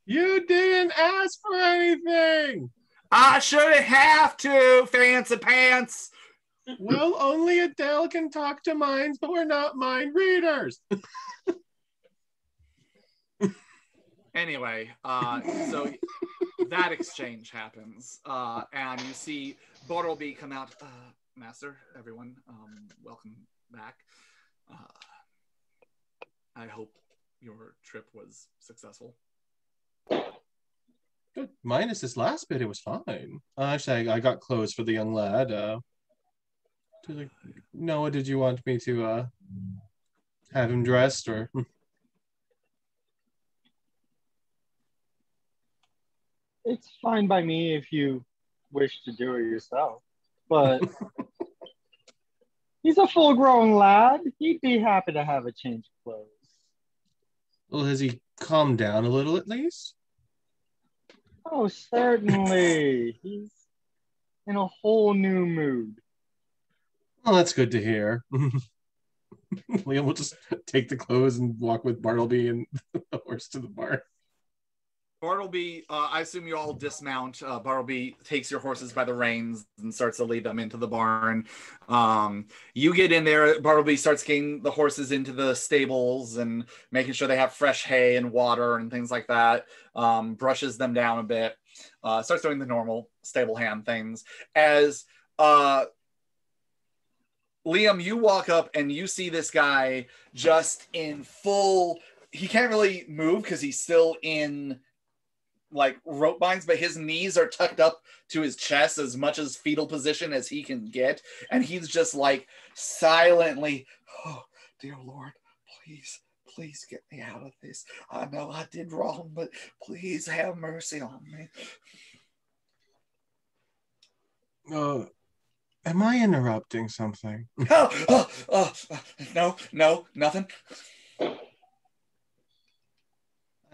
You didn't ask for anything. I shouldn't have to, fancy pants. Well, only Adele can talk to minds, but we're not mind readers. Anyway, so that exchange happens, and you see Bartleby come out. Master, everyone, welcome back. I hope your trip was successful. Minus this last bit, it was fine. Actually, I got clothes for the young lad. Noah, did you want me to have him dressed, or? It's fine by me if you wish to do it yourself, but he's a full-grown lad. He'd be happy to have a change of clothes. Well, has he calmed down a little at least? Oh, certainly. He's in a whole new mood. Well, that's good to hear. Liam will just take the clothes and walk with Bartleby and the horse to the barn. Bartleby, I assume you all dismount. Bartleby takes your horses by the reins and starts to lead them into the barn. You get in there. Bartleby starts getting the horses into the stables and making sure they have fresh hay and water and things like that. Brushes them down a bit. Starts doing the normal stable hand things. As Liam, you walk up and you see this guy just in full. He can't really move because he's still in like rope binds, but his knees are tucked up to his chest as much as fetal position as he can get, and he's just like silently, oh dear Lord, please get me out of this. I know I did wrong, but please have mercy on me. Am I interrupting something? No, nothing.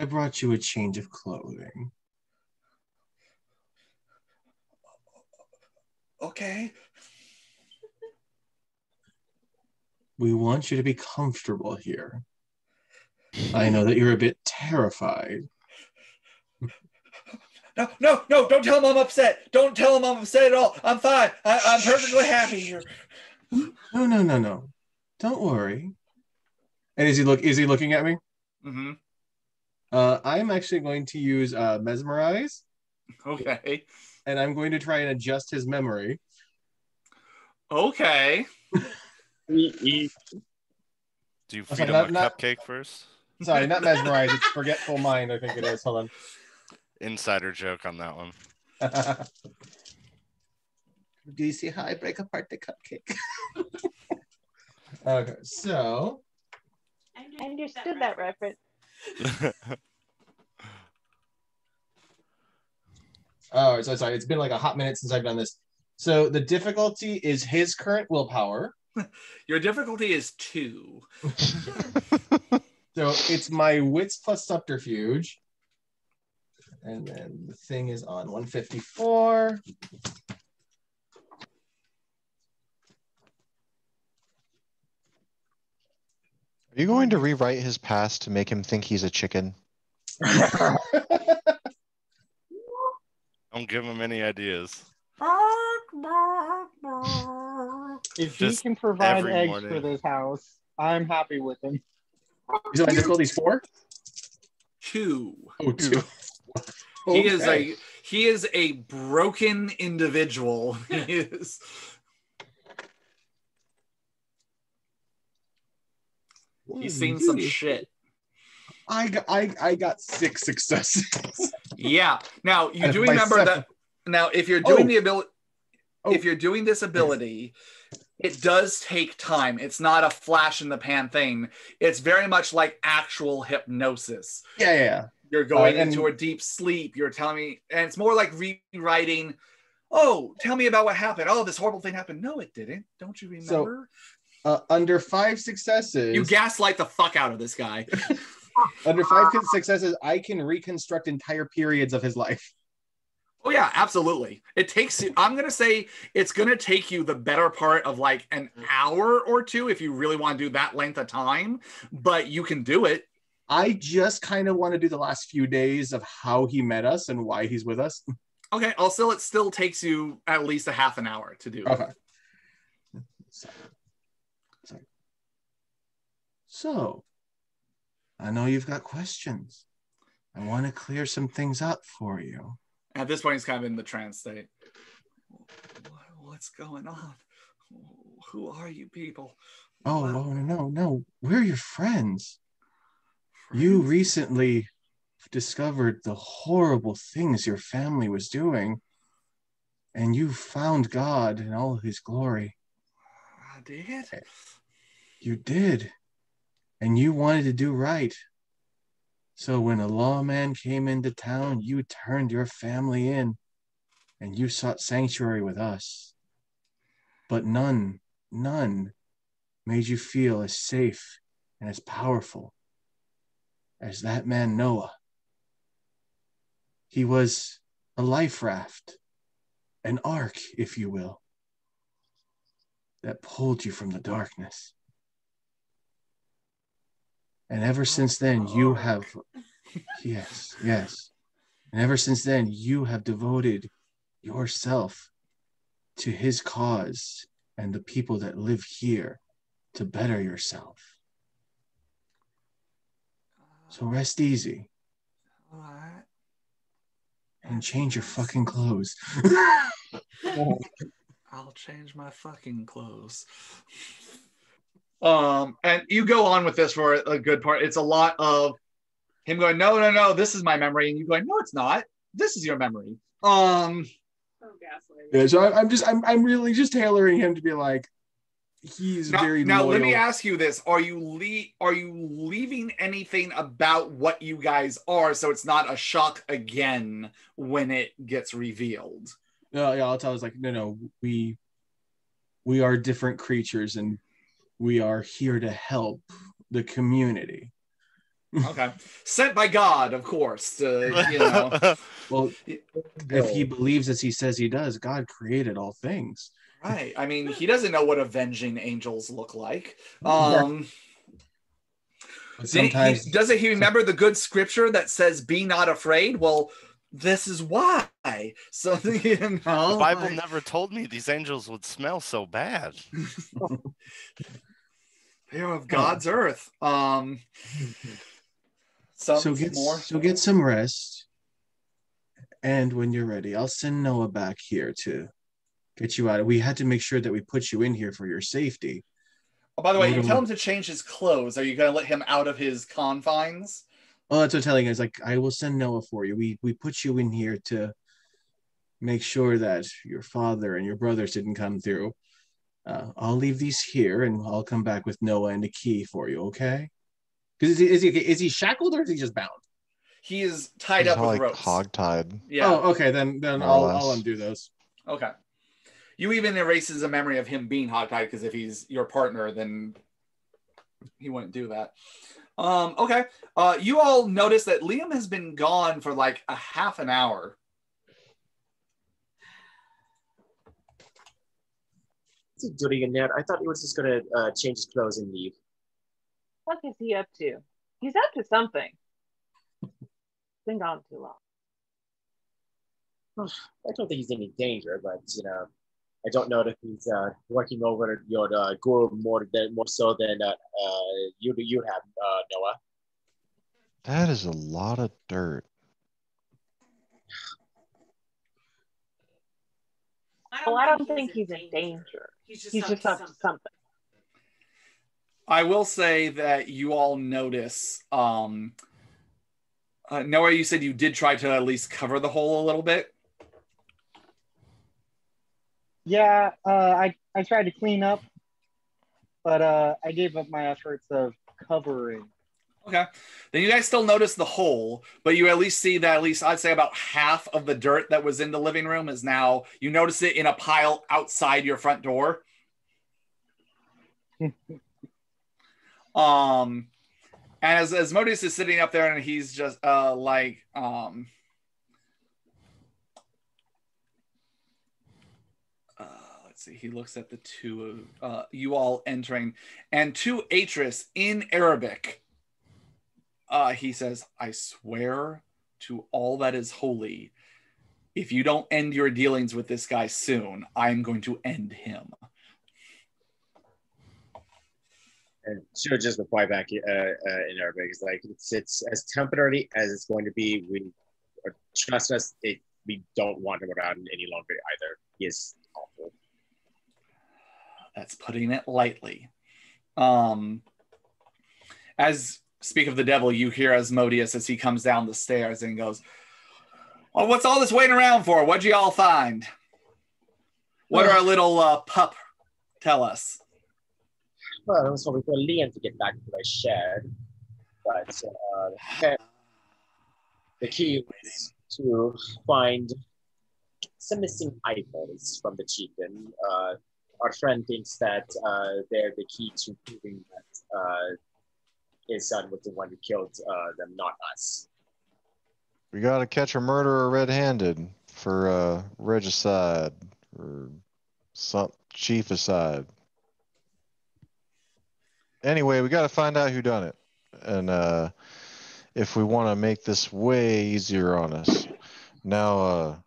I brought you a change of clothing. Okay. We want you to be comfortable here. I know that you're a bit terrified. No, don't tell him I'm upset. Don't tell him I'm upset at all. I'm fine. I'm perfectly happy here. No. Don't worry. And is he looking at me? Mm-hmm. I'm actually going to use Mesmerize. Okay. And I'm going to try and adjust his memory. Okay. Do you feed him a cupcake first? Sorry, not Mesmerize. It's Forgetful Mind, I think it is. Hold on. Insider joke on that one. Do you see how I break apart the cupcake? Okay, so. I understood that reference. Oh, so sorry. It's been like a hot minute since I've done this. So the difficulty is his current willpower. Your difficulty is 2. So it's my wits plus subterfuge. And then the thing is on 154. Are you going to rewrite his past to make him think he's a chicken? Don't give him any ideas. If he can provide eggs for this house, I'm happy with him. So my difficulty's 4? 2. Oh, 2. Okay. He is a broken individual. He is. He's seen some shit. I got 6 successes. Yeah. Now you And do my remember seven- that. Now, if you're doing Oh. the ability, Oh. if you're doing this ability, it does take time. It's not a flash in the pan thing. It's very much like actual hypnosis. Yeah. You're going and- into a deep sleep. You're telling me, and it's more like rewriting. Oh, tell me about what happened. Oh, this horrible thing happened. No, it didn't. Don't you remember? Under 5 successes, You gaslight the fuck out of this guy. under 5 successes, I can reconstruct entire periods of his life. Oh yeah, absolutely. It takes you, I'm gonna say it's gonna take you the better part of like an hour or two if you really want to do that length of time, but you can do it. I just kind of want to do the last few days of how he met us and why he's with us. Okay, also it still takes you at least a half an hour to do. Okay. So, I know you've got questions. I want to clear some things up for you. At this point, he's kind of in the trance state. What's going on? Who are you people? Oh, no. We're your friends. You recently discovered the horrible things your family was doing, and you found God in all his glory. I did? You did. And you wanted to do right. So when a lawman came into town, you turned your family in, and you sought sanctuary with us. But none made you feel as safe and as powerful as that man Noah. He was a life raft, an ark, if you will, that pulled you from the darkness. And ever since then, you have, yes. And ever since then, you have devoted yourself to his cause and the people that live here to better yourself. So rest easy. All right. And change your fucking clothes. I'll change my fucking clothes. And you go on with this for a good part. It's a lot of him going, no, this is my memory, and you going, no, it's not. This is your memory. Oh, gaslighting. Yeah, so I'm really just tailoring him to be like, he's very now. loyal. Let me ask you this: Are you leaving anything about what you guys are, so it's not a shock again when it gets revealed? No, yeah, I'll tell us like, no, we are different creatures, and we are here to help the community. Okay, sent by God, of course. To, Well, if he believes as he says he does, God created all things. Right. I mean, he doesn't know what avenging angels look like. Sometimes Doesn't he remember the good scripture that says, "Be not afraid"? Well, this is why. So The Bible never told me these angels would smell so bad. They're of God's earth. So get some rest, and when you're ready, I'll send Noah back here to get you out. We had to make sure that we put you in here for your safety. Oh, by the way, you tell him to change his clothes. Are you going to let him out of his confines? Oh, that's what I'm telling you. It's like, I will send Noah for you. We put you in here to make sure that your father and your brothers didn't come through. I'll leave these here, and I'll come back with Noah and a key for you, okay? Because is he shackled, or is he just bound? He is tied He's up with like ropes. hog-tied. Yeah. Oh, okay. Then I'll undo those. Okay. You even erases a memory of him being hogtied, because if he's your partner, then he wouldn't do that. Okay. You all notice that Liam has been gone for like a half an hour. What's he doing in there? I thought he was just gonna change his clothes and leave. What is he up to? He's up to something. Been gone too long. I don't think he's in any danger, but I don't know if he's working over your guru more so than you have, Noah. That is a lot of dirt. Well, I don't think he's in danger. He's just up to something. I will say that you all notice Noah, you said you did try to at least cover the hole a little bit. Yeah, I tried to clean up, but I gave up my efforts of covering. Okay. Then you guys still notice the hole, but you at least see that at least I'd say about half of the dirt that was in the living room is now, you notice it in a pile outside your front door. And as Modius is sitting up there and he's just let's see, he looks at the two of you all entering, and to Atris in Arabic, he says, I swear to all that is holy, if you don't end your dealings with this guy soon, I'm going to end him. And she'll just reply back in Arabic. It's like, it's as temporary as it's going to be. We trust us. We don't want him around any longer either. He is awful. That's putting it lightly. As speak of the devil, you hear Asmodeus as he comes down the stairs and goes, well, what's all this waiting around for? What'd you all find? What did our little pup tell us? Well, I was hoping for Liam to get back to my shed, but the key was to find some missing eyeballs from the chieftain. Our friend thinks that they're the key to proving that his son was the one who killed them, not us. We gotta catch a murderer red-handed for regicide or some chieficide. Anyway, we gotta find out who done it, and if we want to make this way easier on us. Now,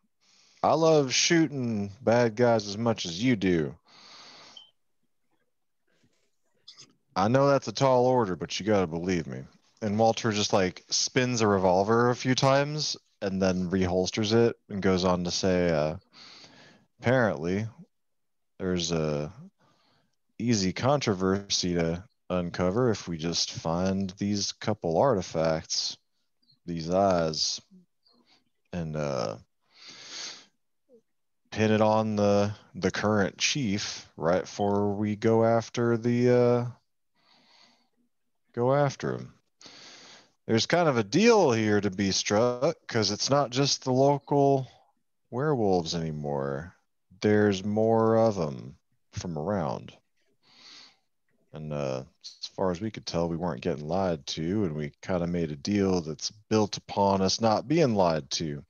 I love shooting bad guys as much as you do. I know that's a tall order, but you gotta believe me. And Walter just like spins a revolver a few times and then reholsters it and goes on to say, apparently there's a easy controversy to uncover if we just find these couple artifacts, these eyes, and pin it on the current chief right before we go after him. There's kind of a deal here to be struck because it's not just the local werewolves anymore. There's more of them from around. And as far as we could tell, we weren't getting lied to, and we kind of made a deal that's built upon us not being lied to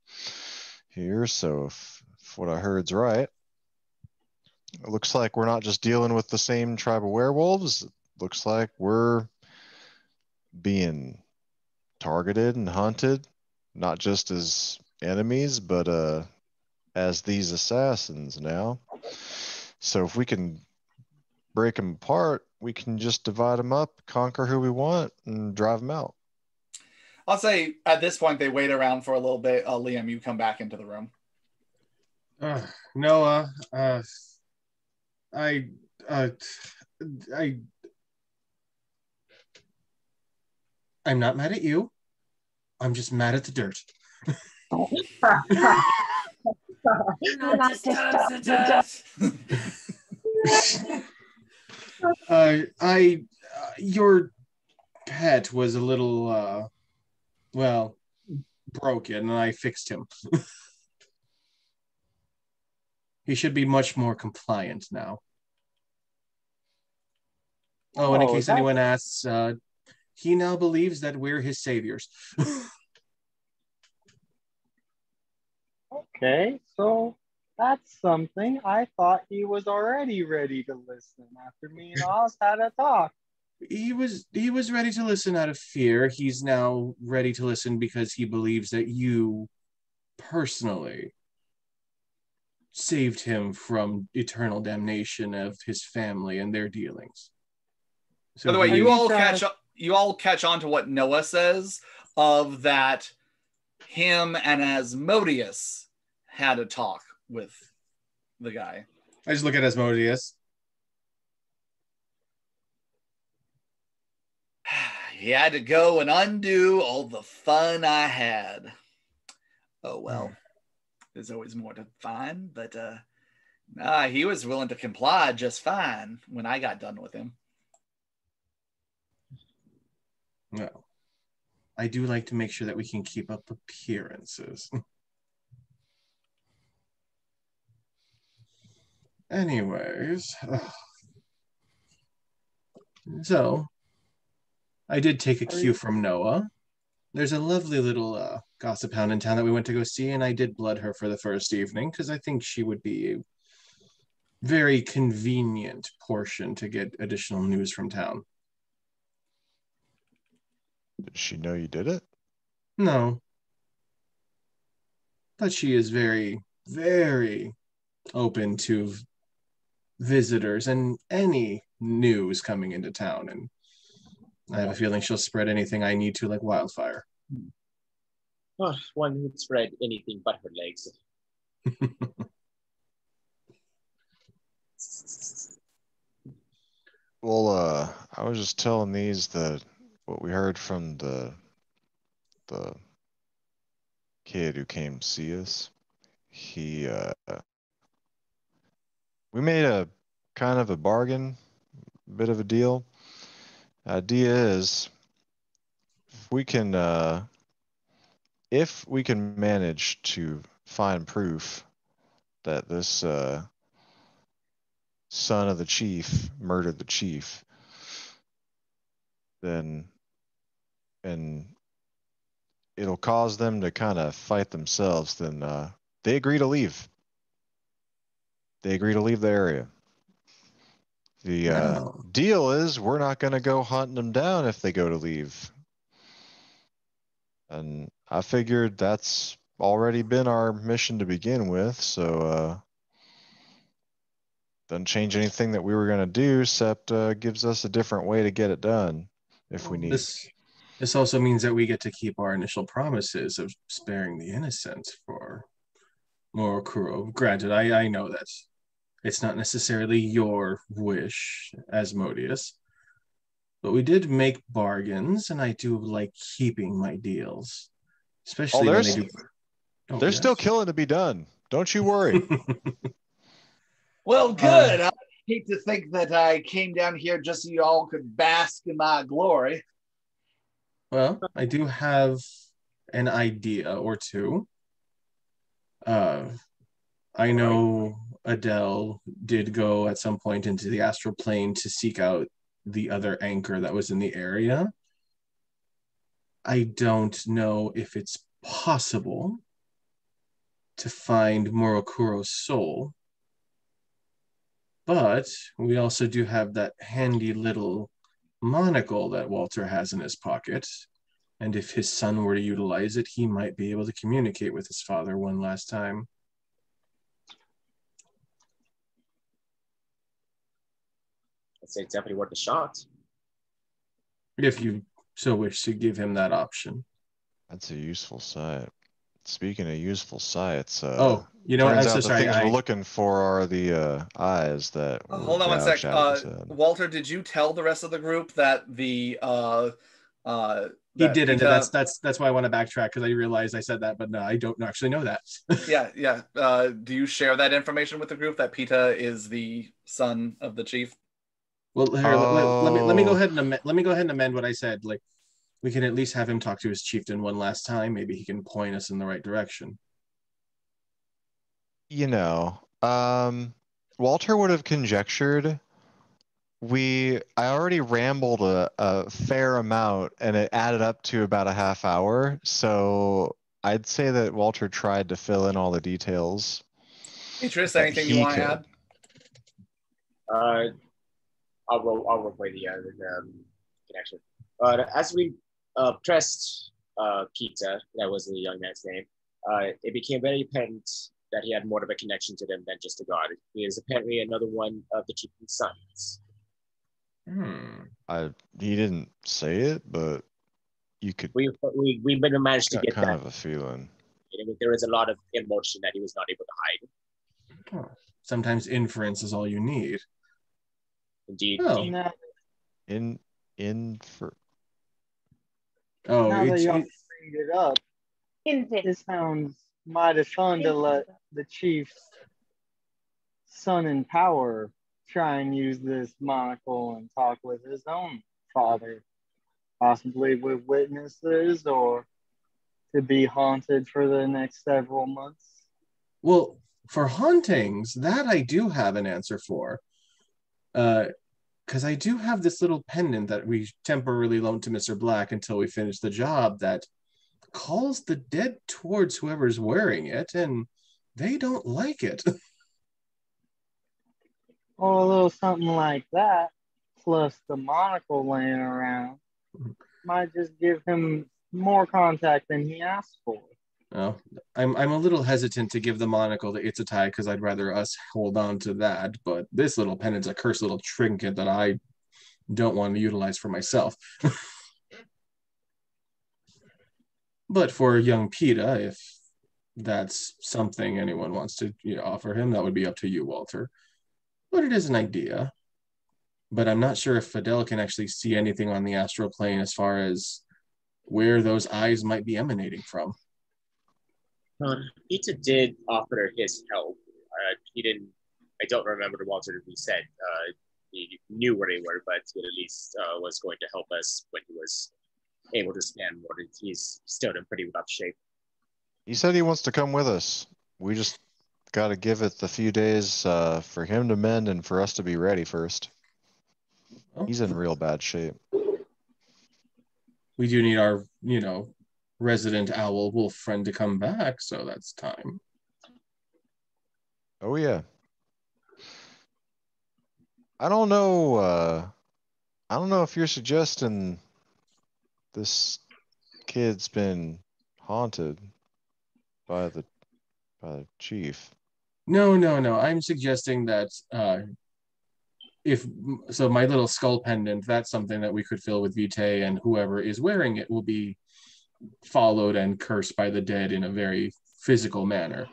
here. So if what I heard's right, it looks like we're not just dealing with the same tribe of werewolves. It looks like we're being targeted and hunted, not just as enemies, but as these assassins now. So if we can break them apart, we can just divide them up, conquer who we want, and drive them out. I'll say at this point they wait around for a little bit. Liam, you come back into the room. Noah, I'm not mad at you. I'm just mad at the dirt. Your pet was a little, broken, and I fixed him. He should be much more compliant now. Oh, and in case anyone asks, he now believes that we're his saviors. Okay, so that's something. I thought he was already ready to listen after me and Oz had a talk. He was ready to listen out of fear. He's now ready to listen because he believes that you personally saved him from eternal damnation of his family and their dealings. So by the way, you all catch on to what Noah says of that him and Asmodeus had a talk with the guy. I just look at Asmodeus. he had to go and undo all the fun I had. Oh, well, there's always more to find, but he was willing to comply just fine when I got done with him. Well, I do like to make sure that we can keep up appearances. Anyways, so I did take a cue from Noah. There's a lovely little gossip hound in town that we went to go see, and I did blood her for the first evening because I think she would be a very convenient portion to get additional news from town. Did she know you did it? No. But she is very, very open to visitors and any news coming into town. And I have a feeling she'll spread anything I need to like wildfire. Oh, one would spread anything but her legs. Well, I was just telling these that what we heard from the kid who came to see us. We made a kind of a bargain, bit of a deal. Idea is if we can manage to find proof that this son of the chief murdered the chief, then and it'll cause them to kind of fight themselves, then they agree to leave. They agree to leave the area. The deal is we're not going to go hunting them down if they go to leave. And I figured that's already been our mission to begin with, so doesn't change anything that we were going to do, except gives us a different way to get it done if we need. This also means that we get to keep our initial promises of sparing the innocent for Morokuro. Granted, I know that it's not necessarily your wish, Asmodeus, but we did make bargains, and I do like keeping my deals, especially when they do. There's still killing to be done. Don't you worry. Well, good. I hate to think that I came down here just so you all could bask in my glory. Well, I do have an idea or two. I know Adele did go at some point into the astral plane to seek out the other anchor that was in the area. I don't know if it's possible to find Morokuro's soul, but we also do have that handy little monocle that Walter has in his pocket. And if his son were to utilize it, he might be able to communicate with his father one last time. I'd say it's definitely worth a shot. If you so wish to give him that option. That's a useful sight. Speaking of useful sights, turns out the things we're looking for are the eyes that. Hold on one sec. Walter, did you tell the rest of the group that the he didn't. That's why I want to backtrack, because I realized I said that, but no, I don't actually know that. yeah. Do you share that information with the group that Pita is the son of the chief? Well, here, let me go ahead and amend what I said. Like, we can at least have him talk to his chieftain one last time. Maybe he can point us in the right direction. Walter would have conjectured. I already rambled a fair amount, and it added up to about a half hour. So I'd say that Walter tried to fill in all the details. Beatrice, anything you want to add? I'll replay the connection. As we pressed Peter, that was the young man's name, it became very apparent that he had more of a connection to them than just a god. He is apparently another one of the chieftain's sons. He didn't say it, but you could. We managed to get kind that. of a feeling. There is a lot of emotion that he was not able to hide. Sometimes inference is all you need. Indeed. Oh. Oh, Now that y'all it, bring it up, Insect. it sounds mighty fun to let the chief's son in power try and use this monocle and talk with his own father, possibly with witnesses or to be haunted for the next several months. well, for hauntings, that I do have an answer for. Because I do have this little pendant that we temporarily loaned to Mr. Black until we finish the job that calls the dead towards whoever's wearing it, and they don't like it. Or a little something like that, plus the monocle laying around, might just give him more contact than he asked for. Well, I'm a little hesitant to give the monocle to Itsutai because I'd rather us hold on to that, but this little pendant's a cursed little trinket that I don't want to utilize for myself. But for young Peta, if that's something anyone wants to offer him, that would be up to you, Walter. But it is an idea. But I'm not sure if Fidel can actually see anything on the astral plane as far as where those eyes might be emanating from. Pizza did offer his help. He didn't. I don't remember what he said. He knew where they were, but he at least was going to help us when he was able to stand more. He's still in pretty rough shape. He said he wants to come with us. We just got to give it the few days for him to mend and for us to be ready first. Oh. He's in real bad shape. We do need our, resident owl wolf friend to come back, so that's time. Oh yeah. I don't know. I don't know if you're suggesting this kid's been haunted by the chief. No. I'm suggesting that my little skull pendant, that's something that we could fill with vitae, and whoever is wearing it will be followed and cursed by the dead in a very physical manner.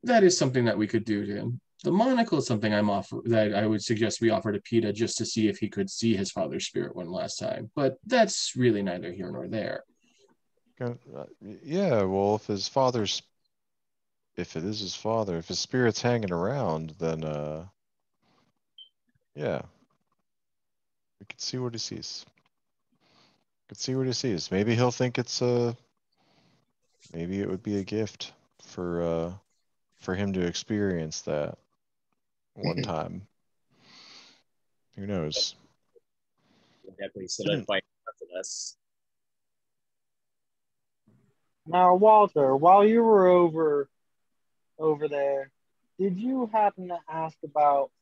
That is something that we could do to him. The monocle is something that I would suggest we offer to Peta just to see if he could see his father's spirit one last time. But that's really neither here nor there. Yeah, well, if it is his father, if his spirit's hanging around, then yeah, we could see what he sees. Maybe he'll think maybe it would be a gift for him to experience that one time. Who knows? We'll definitely solidify for us. Now, Walter, while you were over there, did you happen to ask about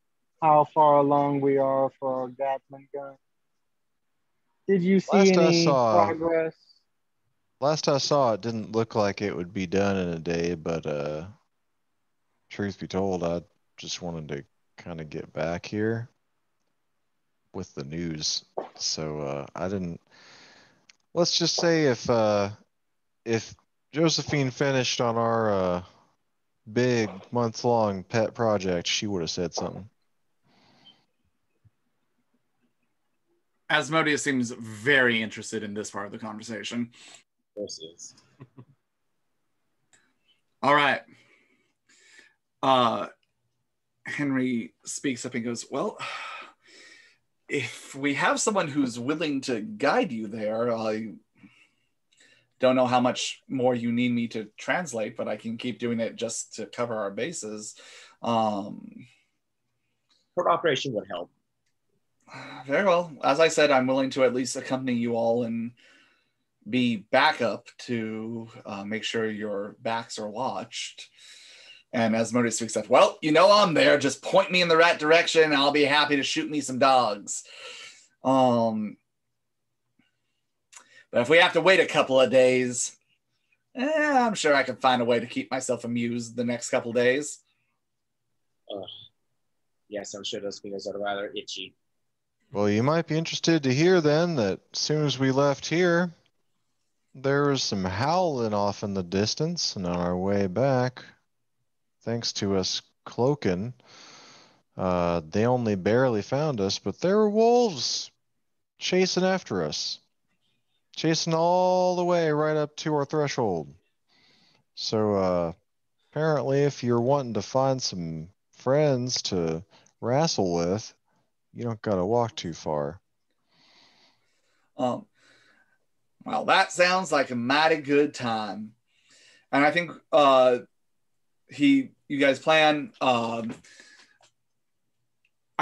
how far along we are for our Gatling gun? Did you see any progress? Last I saw, it didn't look like it would be done in a day, but truth be told, I just wanted to kind of get back here with the news. So I didn't. Let's just say if Josephine finished on our big month-long pet project, she would have said something. Asmodeus seems very interested in this part of the conversation. Of course he is. All right. Henry speaks up and goes, well, if we have someone who's willing to guide you there, I don't know how much more you need me to translate, but I can keep doing it just to cover our bases. Cooperation would help. Very well. As I said, I'm willing to at least accompany you all and be backup to make sure your backs are watched. And Asmodeus speaks up, well, I'm there. Just point me in the right direction and I'll be happy to shoot me some dogs. But if we have to wait a couple of days, I'm sure I can find a way to keep myself amused the next couple of days. Yes, I'm sure those fingers are rather itchy. Well, you might be interested to hear then that as soon as we left here, there was some howling off in the distance, and on our way back, thanks to us cloaking, they only barely found us, but there were wolves chasing after us. chasing all the way right up to our threshold. So apparently if you're wanting to find some friends to wrestle with, you don't gotta walk too far. Well, that sounds like a mighty good time. And I think you guys plan. I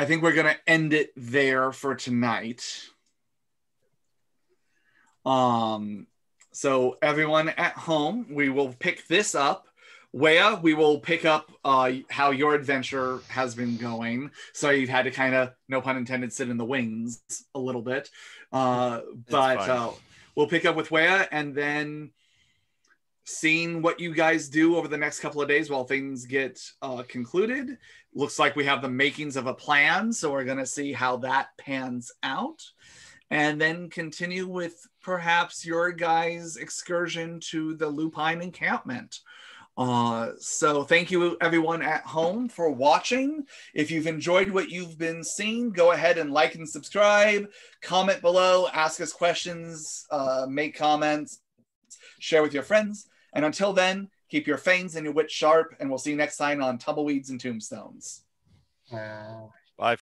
think we're gonna end it there for tonight. So everyone at home, we will pick this up. Wea, we will pick up how your adventure has been going. So you've had to kind of, no pun intended, sit in the wings a little bit. But we'll pick up with Wea, and then seeing what you guys do over the next couple of days while things get concluded. Looks like we have the makings of a plan, so we're going to see how that pans out. And then continue with perhaps your guys' excursion to the Lupine encampment. So thank you everyone at home for watching. If you've enjoyed what you've been seeing, go ahead and like and subscribe, comment below, ask us questions, make comments, share with your friends. And until then, keep your fangs and your wits sharp, and we'll see you next time on Tumbleweeds and Tombstones. Bye.